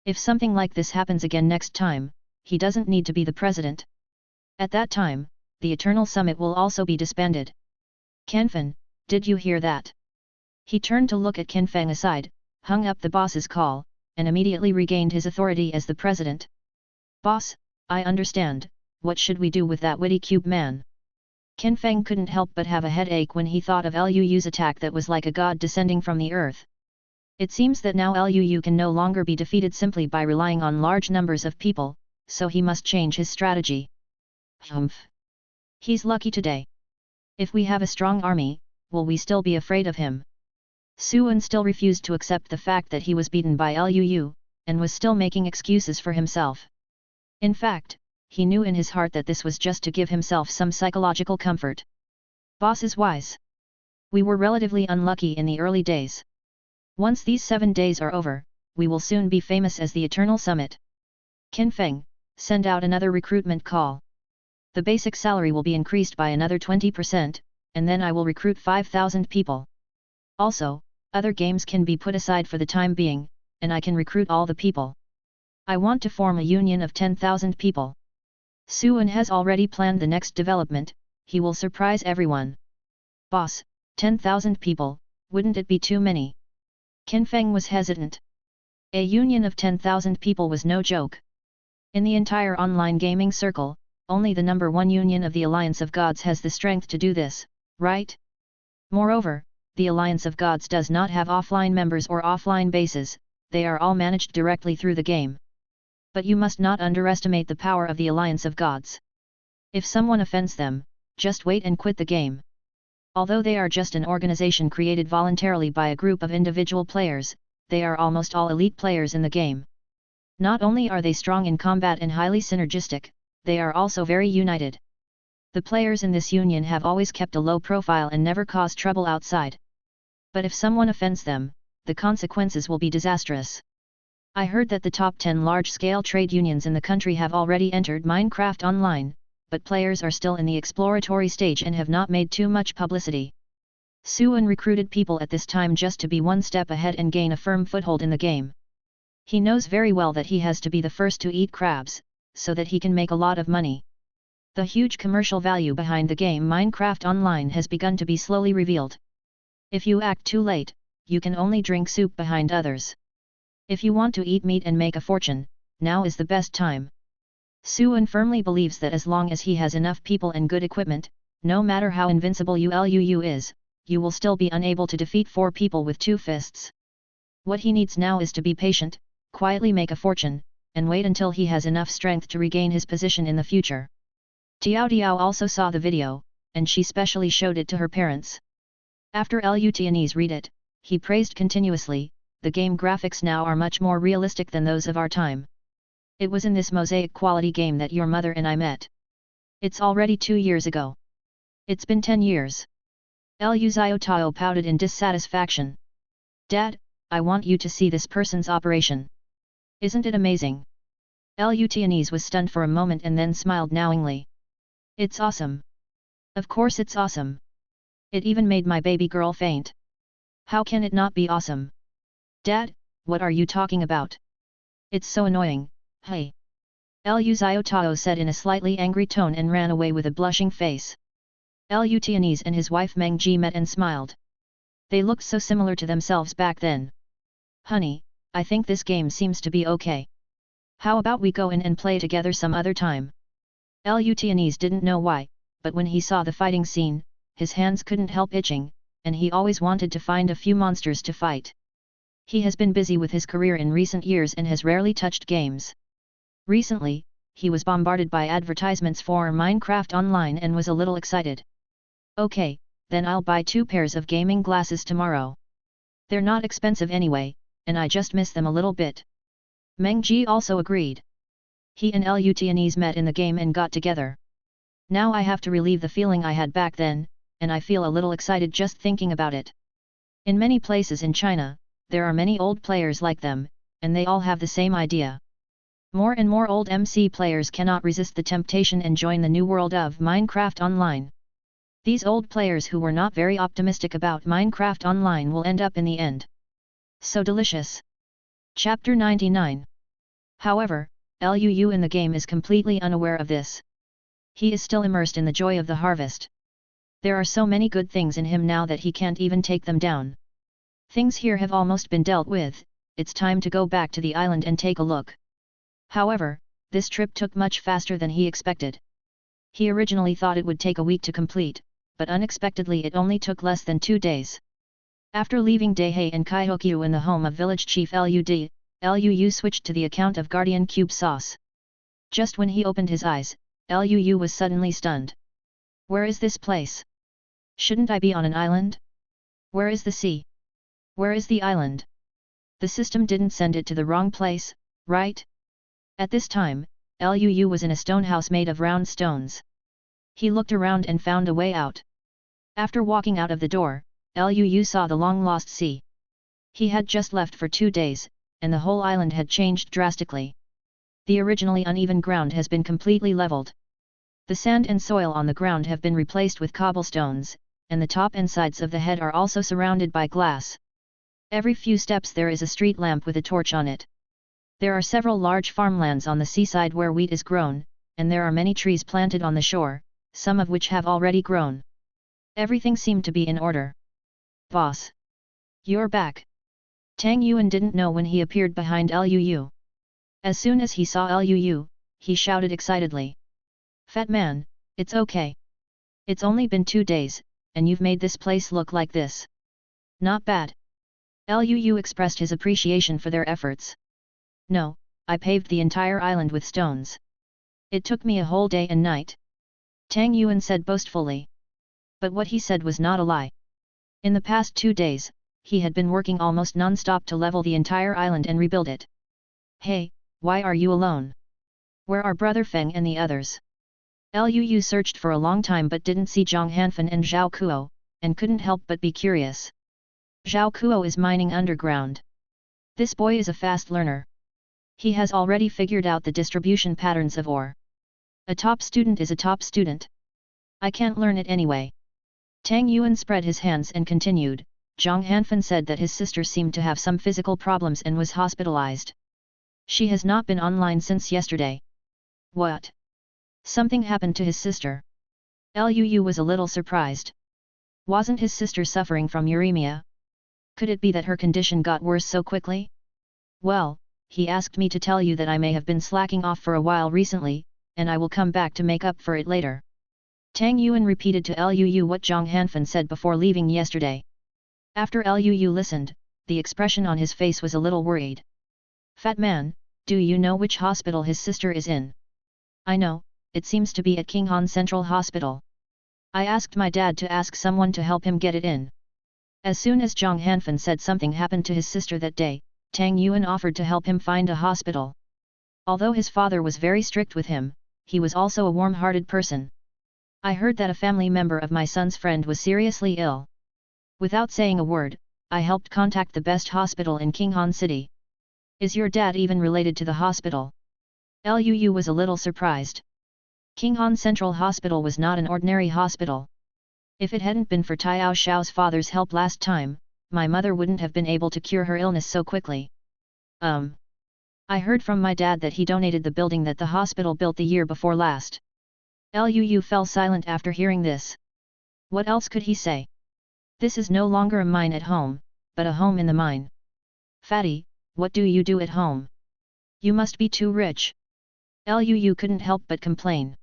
If something like this happens again next time, he doesn't need to be the president. At that time, the Eternal Summit will also be disbanded. Qinfeng, did you hear that? He turned to look at Qinfeng aside, hung up the boss's call, and immediately regained his authority as the president. "Boss, I understand, what should we do with that witty cube man?" Qin Feng couldn't help but have a headache when he thought of Lu's attack that was like a god descending from the earth. It seems that now Lu can no longer be defeated simply by relying on large numbers of people, so he must change his strategy. Humph! He's lucky today. If we have a strong army, will we still be afraid of him? Suan still refused to accept the fact that he was beaten by Lu, and was still making excuses for himself. In fact, he knew in his heart that this was just to give himself some psychological comfort. Boss is wise. We were relatively unlucky in the early days. Once these 7 days are over, we will soon be famous as the Eternal Summit. Qin Feng, send out another recruitment call. The basic salary will be increased by another 20%, and then I will recruit 5,000 people. Also, other games can be put aside for the time being, and I can recruit all the people. I want to form a union of 10,000 people. Suan has already planned the next development, he will surprise everyone. Boss, 10,000 people, wouldn't it be too many? Qin Feng was hesitant. A union of 10,000 people was no joke. In the entire online gaming circle, only the number 1 union of the Alliance of Gods has the strength to do this, right? Moreover, the Alliance of Gods does not have offline members or offline bases, they are all managed directly through the game. But you must not underestimate the power of the Alliance of Gods. If someone offends them, just wait and quit the game. Although they are just an organization created voluntarily by a group of individual players, they are almost all elite players in the game. Not only are they strong in combat and highly synergistic, they are also very united. The players in this union have always kept a low profile and never caused trouble outside. But if someone offends them, the consequences will be disastrous. I heard that the top 10 large-scale trade unions in the country have already entered Minecraft Online, but players are still in the exploratory stage and have not made too much publicity. Suan recruited people at this time just to be one step ahead and gain a firm foothold in the game. He knows very well that he has to be the first to eat crabs, so that he can make a lot of money. The huge commercial value behind the game Minecraft Online has begun to be slowly revealed. If you act too late, you can only drink soup behind others. If you want to eat meat and make a fortune, now is the best time. Suan firmly believes that as long as he has enough people and good equipment, no matter how invincible Lu is, you will still be unable to defeat 4 people with 2 fists. What he needs now is to be patient, quietly make a fortune, and wait until he has enough strength to regain his position in the future. Tiao Tiao also saw the video, and she specially showed it to her parents. After Lu Tianese read it, he praised continuously, the game graphics now are much more realistic than those of our time. It was in this mosaic quality game that your mother and I met. It's already 2 years ago. It's been 10 years. Lu Xiaotao pouted in dissatisfaction. Dad, I want you to see this person's operation. Isn't it amazing? Lu Tianese was stunned for a moment and then smiled knowingly. It's awesome. Of course it's awesome. It even made my baby girl faint. How can it not be awesome? Dad, what are you talking about? It's so annoying, hey. Lu Xiaotao said in a slightly angry tone and ran away with a blushing face. Lu Tianese and his wife Meng Ji met and smiled. They looked so similar to themselves back then. Honey, I think this game seems to be okay. How about we go in and play together some other time? Lu Tianese didn't know why, but when he saw the fighting scene, his hands couldn't help itching, and he always wanted to find a few monsters to fight. He has been busy with his career in recent years and has rarely touched games. Recently, he was bombarded by advertisements for Minecraft Online and was a little excited. Okay, then I'll buy 2 pairs of gaming glasses tomorrow. They're not expensive anyway, and I just miss them a little bit. Meng Ji also agreed. He and Lu Tianese met in the game and got together. Now I have to relieve the feeling I had back then, and I feel a little excited just thinking about it. In many places in China, there are many old players like them, and they all have the same idea. More and more old MC players cannot resist the temptation and join the new world of Minecraft Online. These old players who were not very optimistic about Minecraft Online will end up in the end. So delicious. Chapter 99. However, Lu in the game is completely unaware of this. He is still immersed in the joy of the harvest. There are so many good things in him now that he can't even take them down. Things here have almost been dealt with, it's time to go back to the island and take a look. However, this trip took much faster than he expected. He originally thought it would take a week to complete, but unexpectedly it only took less than 2 days. After leaving Daehei and Kaihokyu in the home of village chief Luu switched to the account of Guardian Cube Sauce. Just when he opened his eyes, Luu was suddenly stunned. Where is this place? Shouldn't I be on an island? Where is the sea? Where is the island? The system didn't send it to the wrong place, right? At this time, Luu was in a stone house made of round stones. He looked around and found a way out. After walking out of the door, Luu saw the long-lost sea. He had just left for 2 days, and the whole island had changed drastically. The originally uneven ground has been completely leveled. The sand and soil on the ground have been replaced with cobblestones, and the top and sides of the head are also surrounded by glass. Every few steps there is a street lamp with a torch on it. There are several large farmlands on the seaside where wheat is grown, and there are many trees planted on the shore, some of which have already grown. Everything seemed to be in order. Boss! You're back! Tang Yuan didn't know when he appeared behind Luu. As soon as he saw Luu, he shouted excitedly. Fat man, it's okay. It's only been 2 days, and you've made this place look like this. Not bad. Luu expressed his appreciation for their efforts. No, I paved the entire island with stones. It took me a whole day and night. Tang Yuan said boastfully. But what he said was not a lie. In the past 2 days, he had been working almost non-stop to level the entire island and rebuild it. Hey, why are you alone? Where are Brother Feng and the others? Luu searched for a long time but didn't see Zhang Hanfan and Zhao Kuo, and couldn't help but be curious. Zhao Kuo is mining underground. This boy is a fast learner. He has already figured out the distribution patterns of ore. A top student is a top student. I can't learn it anyway. Tang Yuan spread his hands and continued. Zhang Hanfan said that his sister seemed to have some physical problems and was hospitalized. She has not been online since yesterday. What? Something happened to his sister? Luu was a little surprised. Wasn't his sister suffering from uremia? Could it be that her condition got worse so quickly? Well, he asked me to tell you that I may have been slacking off for a while recently, and I will come back to make up for it later. Tang Yuan repeated to Luu what Zhang Hanfan said before leaving yesterday. After Luu listened, the expression on his face was a little worried. Fat man, do you know which hospital his sister is in? I know, it seems to be at Qinghan Central Hospital. I asked my dad to ask someone to help him get it in. As soon as Zhang Hanfan said something happened to his sister that day, Tang Yuan offered to help him find a hospital. Although his father was very strict with him, he was also a warm-hearted person. I heard that a family member of my son's friend was seriously ill. Without saying a word, I helped contact the best hospital in Qinghan City. Is your dad even related to the hospital? Luu was a little surprised. Qinghan Central Hospital was not an ordinary hospital. If it hadn't been for Taiao Xiao's father's help last time, my mother wouldn't have been able to cure her illness so quickly. I heard from my dad that he donated the building that the hospital built the year before last. Luu fell silent after hearing this. What else could he say? This is no longer a mine at home, but a home in the mine. Fatty, what do you do at home? You must be too rich. Luu couldn't help but complain.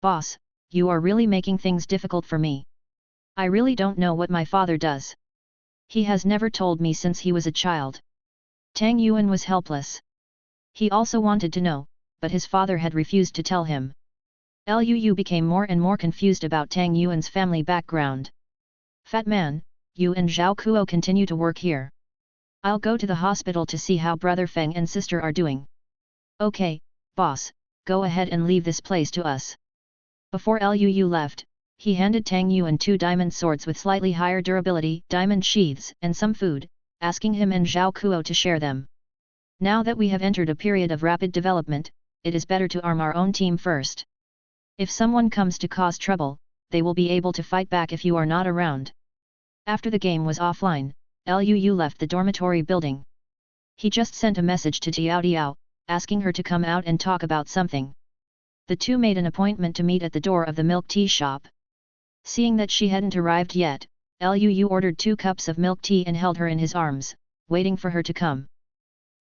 Boss, you are really making things difficult for me. I really don't know what my father does. He has never told me since he was a child. Tang Yuan was helpless. He also wanted to know, but his father had refused to tell him. Luu became more and more confused about Tang Yuan's family background. Fat man, you and Zhao Kuo continue to work here. I'll go to the hospital to see how Brother Feng and sister are doing. Okay, boss, go ahead and leave this place to us. Before Luu left, he handed Tang Yuan 2 diamond swords with slightly higher durability, diamond sheaths, and some food, asking him and Zhao Kuo to share them. Now that we have entered a period of rapid development, it is better to arm our own team first. If someone comes to cause trouble, they will be able to fight back if you are not around. After the game was offline, Luu left the dormitory building. He just sent a message to Tiao, asking her to come out and talk about something. The two made an appointment to meet at the door of the milk tea shop. Seeing that she hadn't arrived yet, Liu ordered 2 cups of milk tea and held her in his arms, waiting for her to come.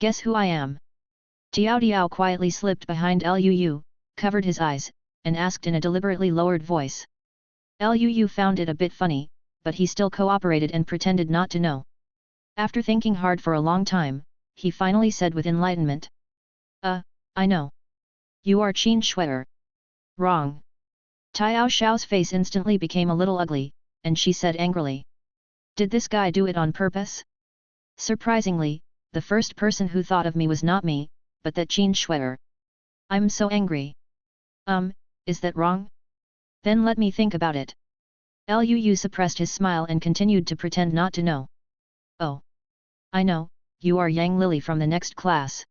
Guess who I am? Diao quietly slipped behind Liu, covered his eyes, and asked in a deliberately lowered voice. Liu found it a bit funny, but he still cooperated and pretended not to know. After thinking hard for a long time, he finally said with enlightenment. I know. You are Qin Shuier. Wrong. Tiao Xiao's face instantly became a little ugly, and she said angrily. Did this guy do it on purpose? Surprisingly, the first person who thought of me was not me, but that Qin Shuier. I'm so angry. Is that wrong? Then let me think about it. Liu suppressed his smile and continued to pretend not to know. Oh. I know, you are Yang Lily from the next class.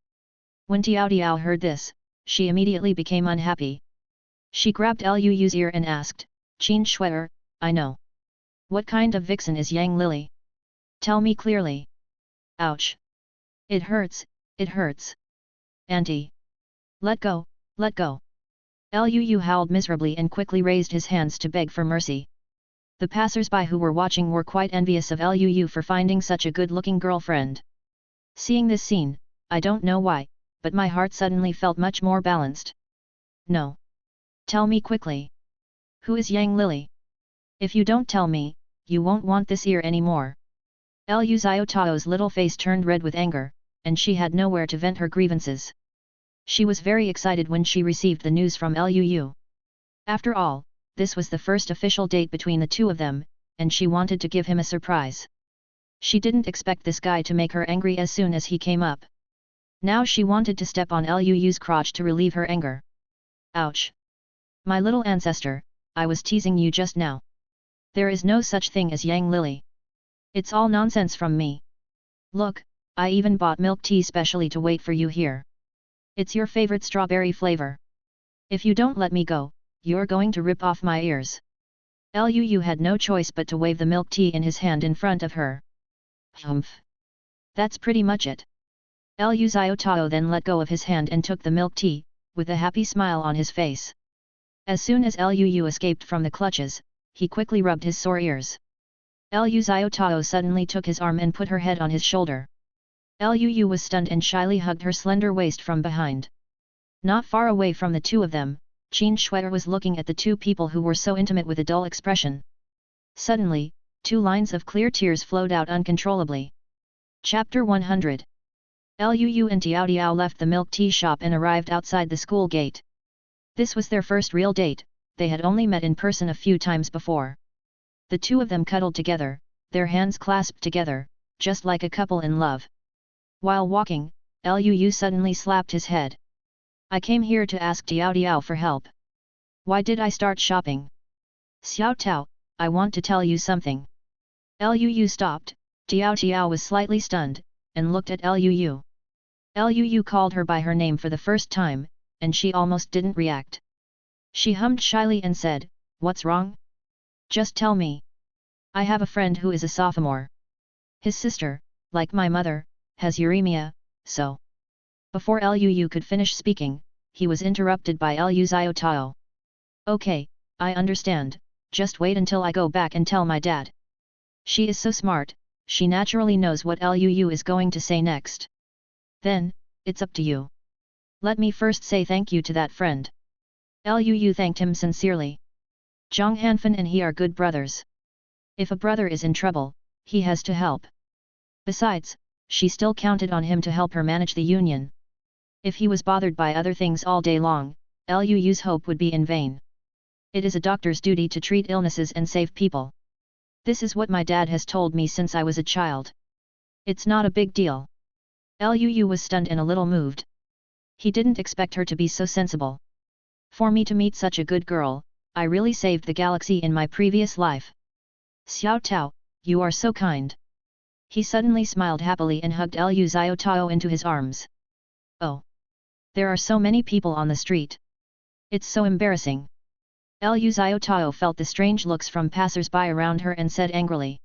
When Tiao heard this, she immediately became unhappy. She grabbed Liu's ear and asked, Qin Shuier, I know. What kind of vixen is Yang Lily? Tell me clearly. Ouch. It hurts, it hurts. Auntie. Let go, let go. Liu howled miserably and quickly raised his hands to beg for mercy. The passers-by who were watching were quite envious of Liu for finding such a good-looking girlfriend. Seeing this scene, I don't know why, but my heart suddenly felt much more balanced. No. Tell me quickly. Who is Yang Lily? If you don't tell me, you won't want this ear anymore. Liu Xiaotao's little face turned red with anger, and she had nowhere to vent her grievances. She was very excited when she received the news from Liu. After all, this was the first official date between the two of them, and she wanted to give him a surprise. She didn't expect this guy to make her angry as soon as he came up. Now she wanted to step on Liu's crotch to relieve her anger. Ouch! My little ancestor, I was teasing you just now. There is no such thing as Yang Lily. It's all nonsense from me. Look, I even bought milk tea specially to wait for you here. It's your favorite strawberry flavor. If you don't let me go, you're going to rip off my ears. Liu had no choice but to wave the milk tea in his hand in front of her. Humph. That's pretty much it. Liu Xiaotao then let go of his hand and took the milk tea, with a happy smile on his face. As soon as Liu escaped from the clutches, he quickly rubbed his sore ears. Liu Xiaotao suddenly took his arm and put her head on his shoulder. Liu was stunned and shyly hugged her slender waist from behind. Not far away from the two of them, Qin Shuier was looking at the two people who were so intimate with a dull expression. Suddenly, 2 lines of clear tears flowed out uncontrollably. Chapter 100. Liu and Tiao left the milk tea shop and arrived outside the school gate. This was their first real date, they had only met in person a few times before. The two of them cuddled together, their hands clasped together, just like a couple in love. While walking, Liu suddenly slapped his head. I came here to ask Tiao for help. Why did I start shopping? Xiao Tao, I want to tell you something. Liu stopped, Tiao was slightly stunned, and looked at Liu. Liu called her by her name for the first time, and she almost didn't react. She hummed shyly and said, What's wrong? Just tell me. I have a friend who is a sophomore. His sister, like my mother, has uremia, so. Before Liu could finish speaking, he was interrupted by Liu Xiaotao. Okay, I understand, just wait until I go back and tell my dad. She is so smart, she naturally knows what Liu is going to say next. Then, it's up to you. Let me first say thank you to that friend. Liu thanked him sincerely. Zhang Hanfan and he are good brothers. If a brother is in trouble, he has to help. Besides, she still counted on him to help her manage the union. If he was bothered by other things all day long, Liu's hope would be in vain. It is a doctor's duty to treat illnesses and save people. This is what my dad has told me since I was a child. It's not a big deal. Liu was stunned and a little moved. He didn't expect her to be so sensible. For me to meet such a good girl, I really saved the galaxy in my previous life. Xiao Tao, you are so kind. He suddenly smiled happily and hugged Liu Xiaotao into his arms. Oh. There are so many people on the street. It's so embarrassing. Liu Xiaotao felt the strange looks from passers-by around her and said angrily.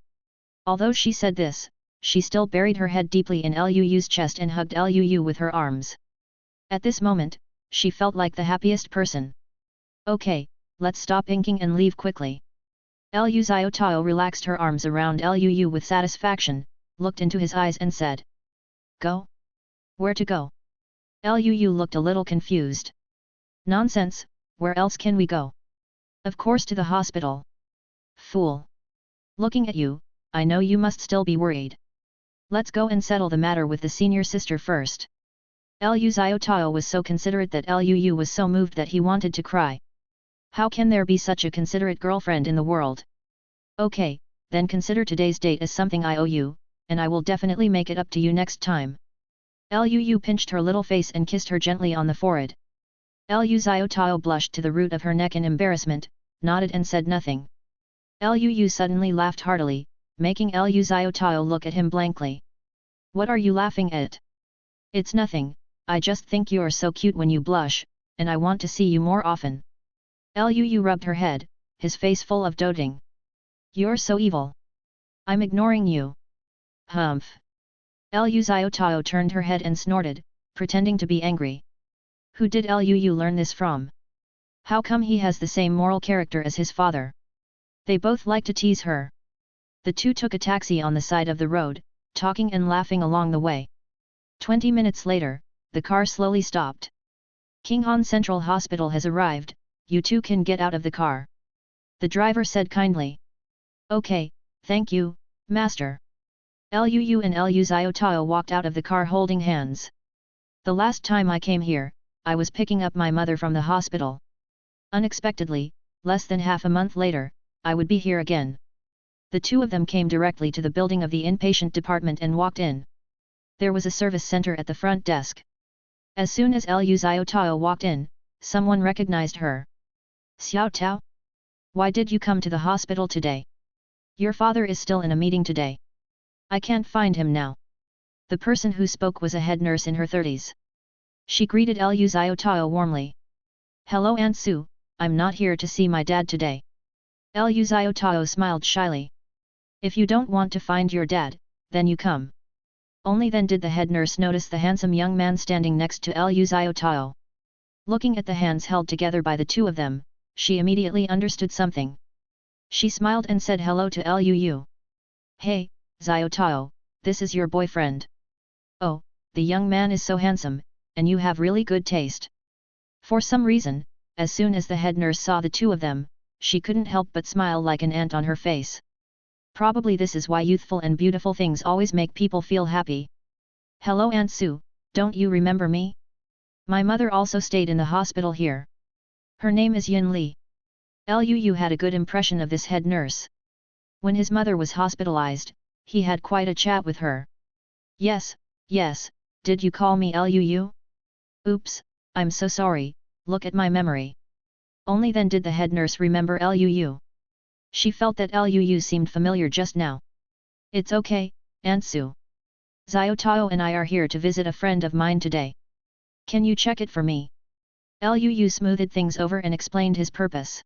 Although she said this, she still buried her head deeply in Liu's chest and hugged Liu with her arms. At this moment, she felt like the happiest person. Okay, let's stop inking and leave quickly. Lu Xiaotao relaxed her arms around Lu with satisfaction, looked into his eyes and said. Go? Where to go? Lu looked a little confused. Nonsense, where else can we go? Of course to the hospital. Fool. Looking at you, I know you must still be worried. Let's go and settle the matter with the senior sister first. Lu Xiaotao was so considerate that Lu was so moved that he wanted to cry. How can there be such a considerate girlfriend in the world? Okay, then consider today's date as something I owe you, and I will definitely make it up to you next time. Lu pinched her little face and kissed her gently on the forehead. Lu Xiaotao blushed to the root of her neck in embarrassment, nodded and said nothing. Lu suddenly laughed heartily, making Lu Xiaotao look at him blankly. What are you laughing at? It's nothing, I just think you're so cute when you blush, and I want to see you more often. Lu rubbed her head, his face full of doting. You're so evil. I'm ignoring you. Humph. Lu Xiaotao turned her head and snorted, pretending to be angry. Who did Lu learn this from? How come he has the same moral character as his father? They both like to tease her. The two took a taxi on the side of the road, talking and laughing along the way. 20 minutes later, the car slowly stopped. Qinghan Central Hospital has arrived, you two can get out of the car. The driver said kindly. Okay, thank you, master. Lu and Lu Xiaotao walked out of the car holding hands. The last time I came here, I was picking up my mother from the hospital. Unexpectedly, less than half a month later, I would be here again. The two of them came directly to the building of the inpatient department and walked in. There was a service center at the front desk. As soon as Lu Xiaotao walked in, someone recognized her. Xiaotao? Why did you come to the hospital today? Your father is still in a meeting today. I can't find him now. The person who spoke was a head nurse in her 30s. She greeted Lu Xiaotao warmly. Hello Aunt Su, I'm not here to see my dad today. Lu Xiaotao smiled shyly. If you don't want to find your dad, then you come. Only then did the head nurse notice the handsome young man standing next to Lu Xiaotao. Looking at the hands held together by the two of them, she immediately understood something. She smiled and said hello to Lu. Hey, Xiaotao, this is your boyfriend. Oh, the young man is so handsome, and you have really good taste. For some reason, as soon as the head nurse saw the two of them, she couldn't help but smile like an ant on her face. Probably this is why youthful and beautiful things always make people feel happy. Hello Aunt Su, don't you remember me? My mother also stayed in the hospital here. Her name is Yin Li. Lu had a good impression of this head nurse. When his mother was hospitalized, he had quite a chat with her. Yes, did you call me Lu? Oops, I'm so sorry, look at my memory. Only then did the head nurse remember Lu. She felt that Lu seemed familiar just now. It's okay, Aunt Su. Xiaotao and I are here to visit a friend of mine today. Can you check it for me? Lu smoothed things over and explained his purpose.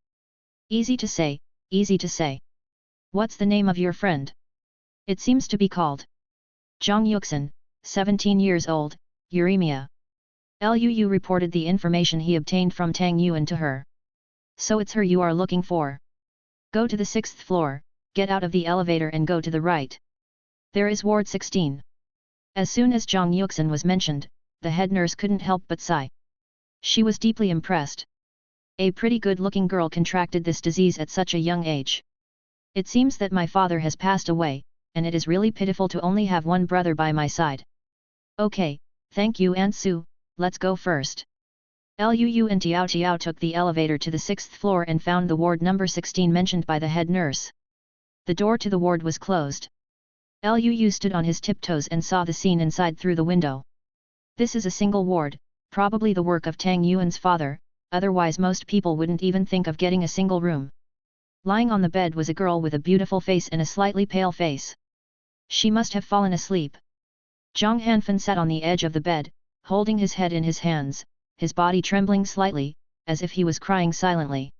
Easy to say, easy to say. What's the name of your friend? It seems to be called Zhang Yuxin, 17 years old, uremia. Lu reported the information he obtained from Tang Yuan to her. So it's her you are looking for. Go to the 6th floor, get out of the elevator and go to the right. There is ward 16. As soon as Zhang Yuxin was mentioned, the head nurse couldn't help but sigh. She was deeply impressed. A pretty good-looking girl contracted this disease at such a young age. It seems that my father has passed away, and it is really pitiful to only have one brother by my side. Okay, thank you Aunt Su, let's go first. Lu and Tiao Tiao took the elevator to the 6th floor and found the ward number 16 mentioned by the head nurse. The door to the ward was closed. Lu stood on his tiptoes and saw the scene inside through the window. This is a single ward, probably the work of Tang Yuan's father, otherwise most people wouldn't even think of getting a single room. Lying on the bed was a girl with a beautiful face and a slightly pale face. She must have fallen asleep. Zhang Hanfan sat on the edge of the bed, holding his head in his hands, his body trembling slightly, as if he was crying silently.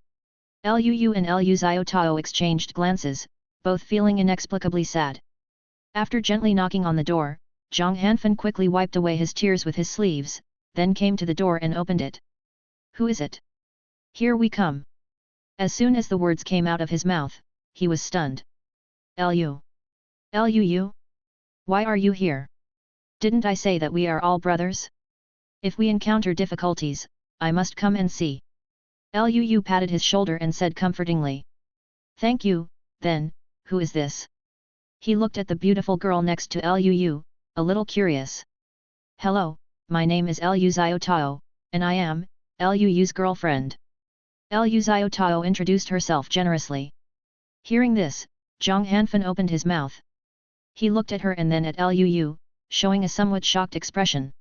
Lu and Lu Xiaotao exchanged glances, both feeling inexplicably sad. After gently knocking on the door, Zhang Hanfan quickly wiped away his tears with his sleeves, then came to the door and opened it. Who is it? Here we come. As soon as the words came out of his mouth, he was stunned. Lu? Why are you here? Didn't I say that we are all brothers? If we encounter difficulties, I must come and see. Lu patted his shoulder and said comfortingly. Thank you, then, who is this? He looked at the beautiful girl next to Lu, a little curious. Hello, my name is Lu Xiaotao, and I am Lu's girlfriend. Lu Xiaotao introduced herself generously. Hearing this, Zhang Hanfan opened his mouth. He looked at her and then at Lu, showing a somewhat shocked expression.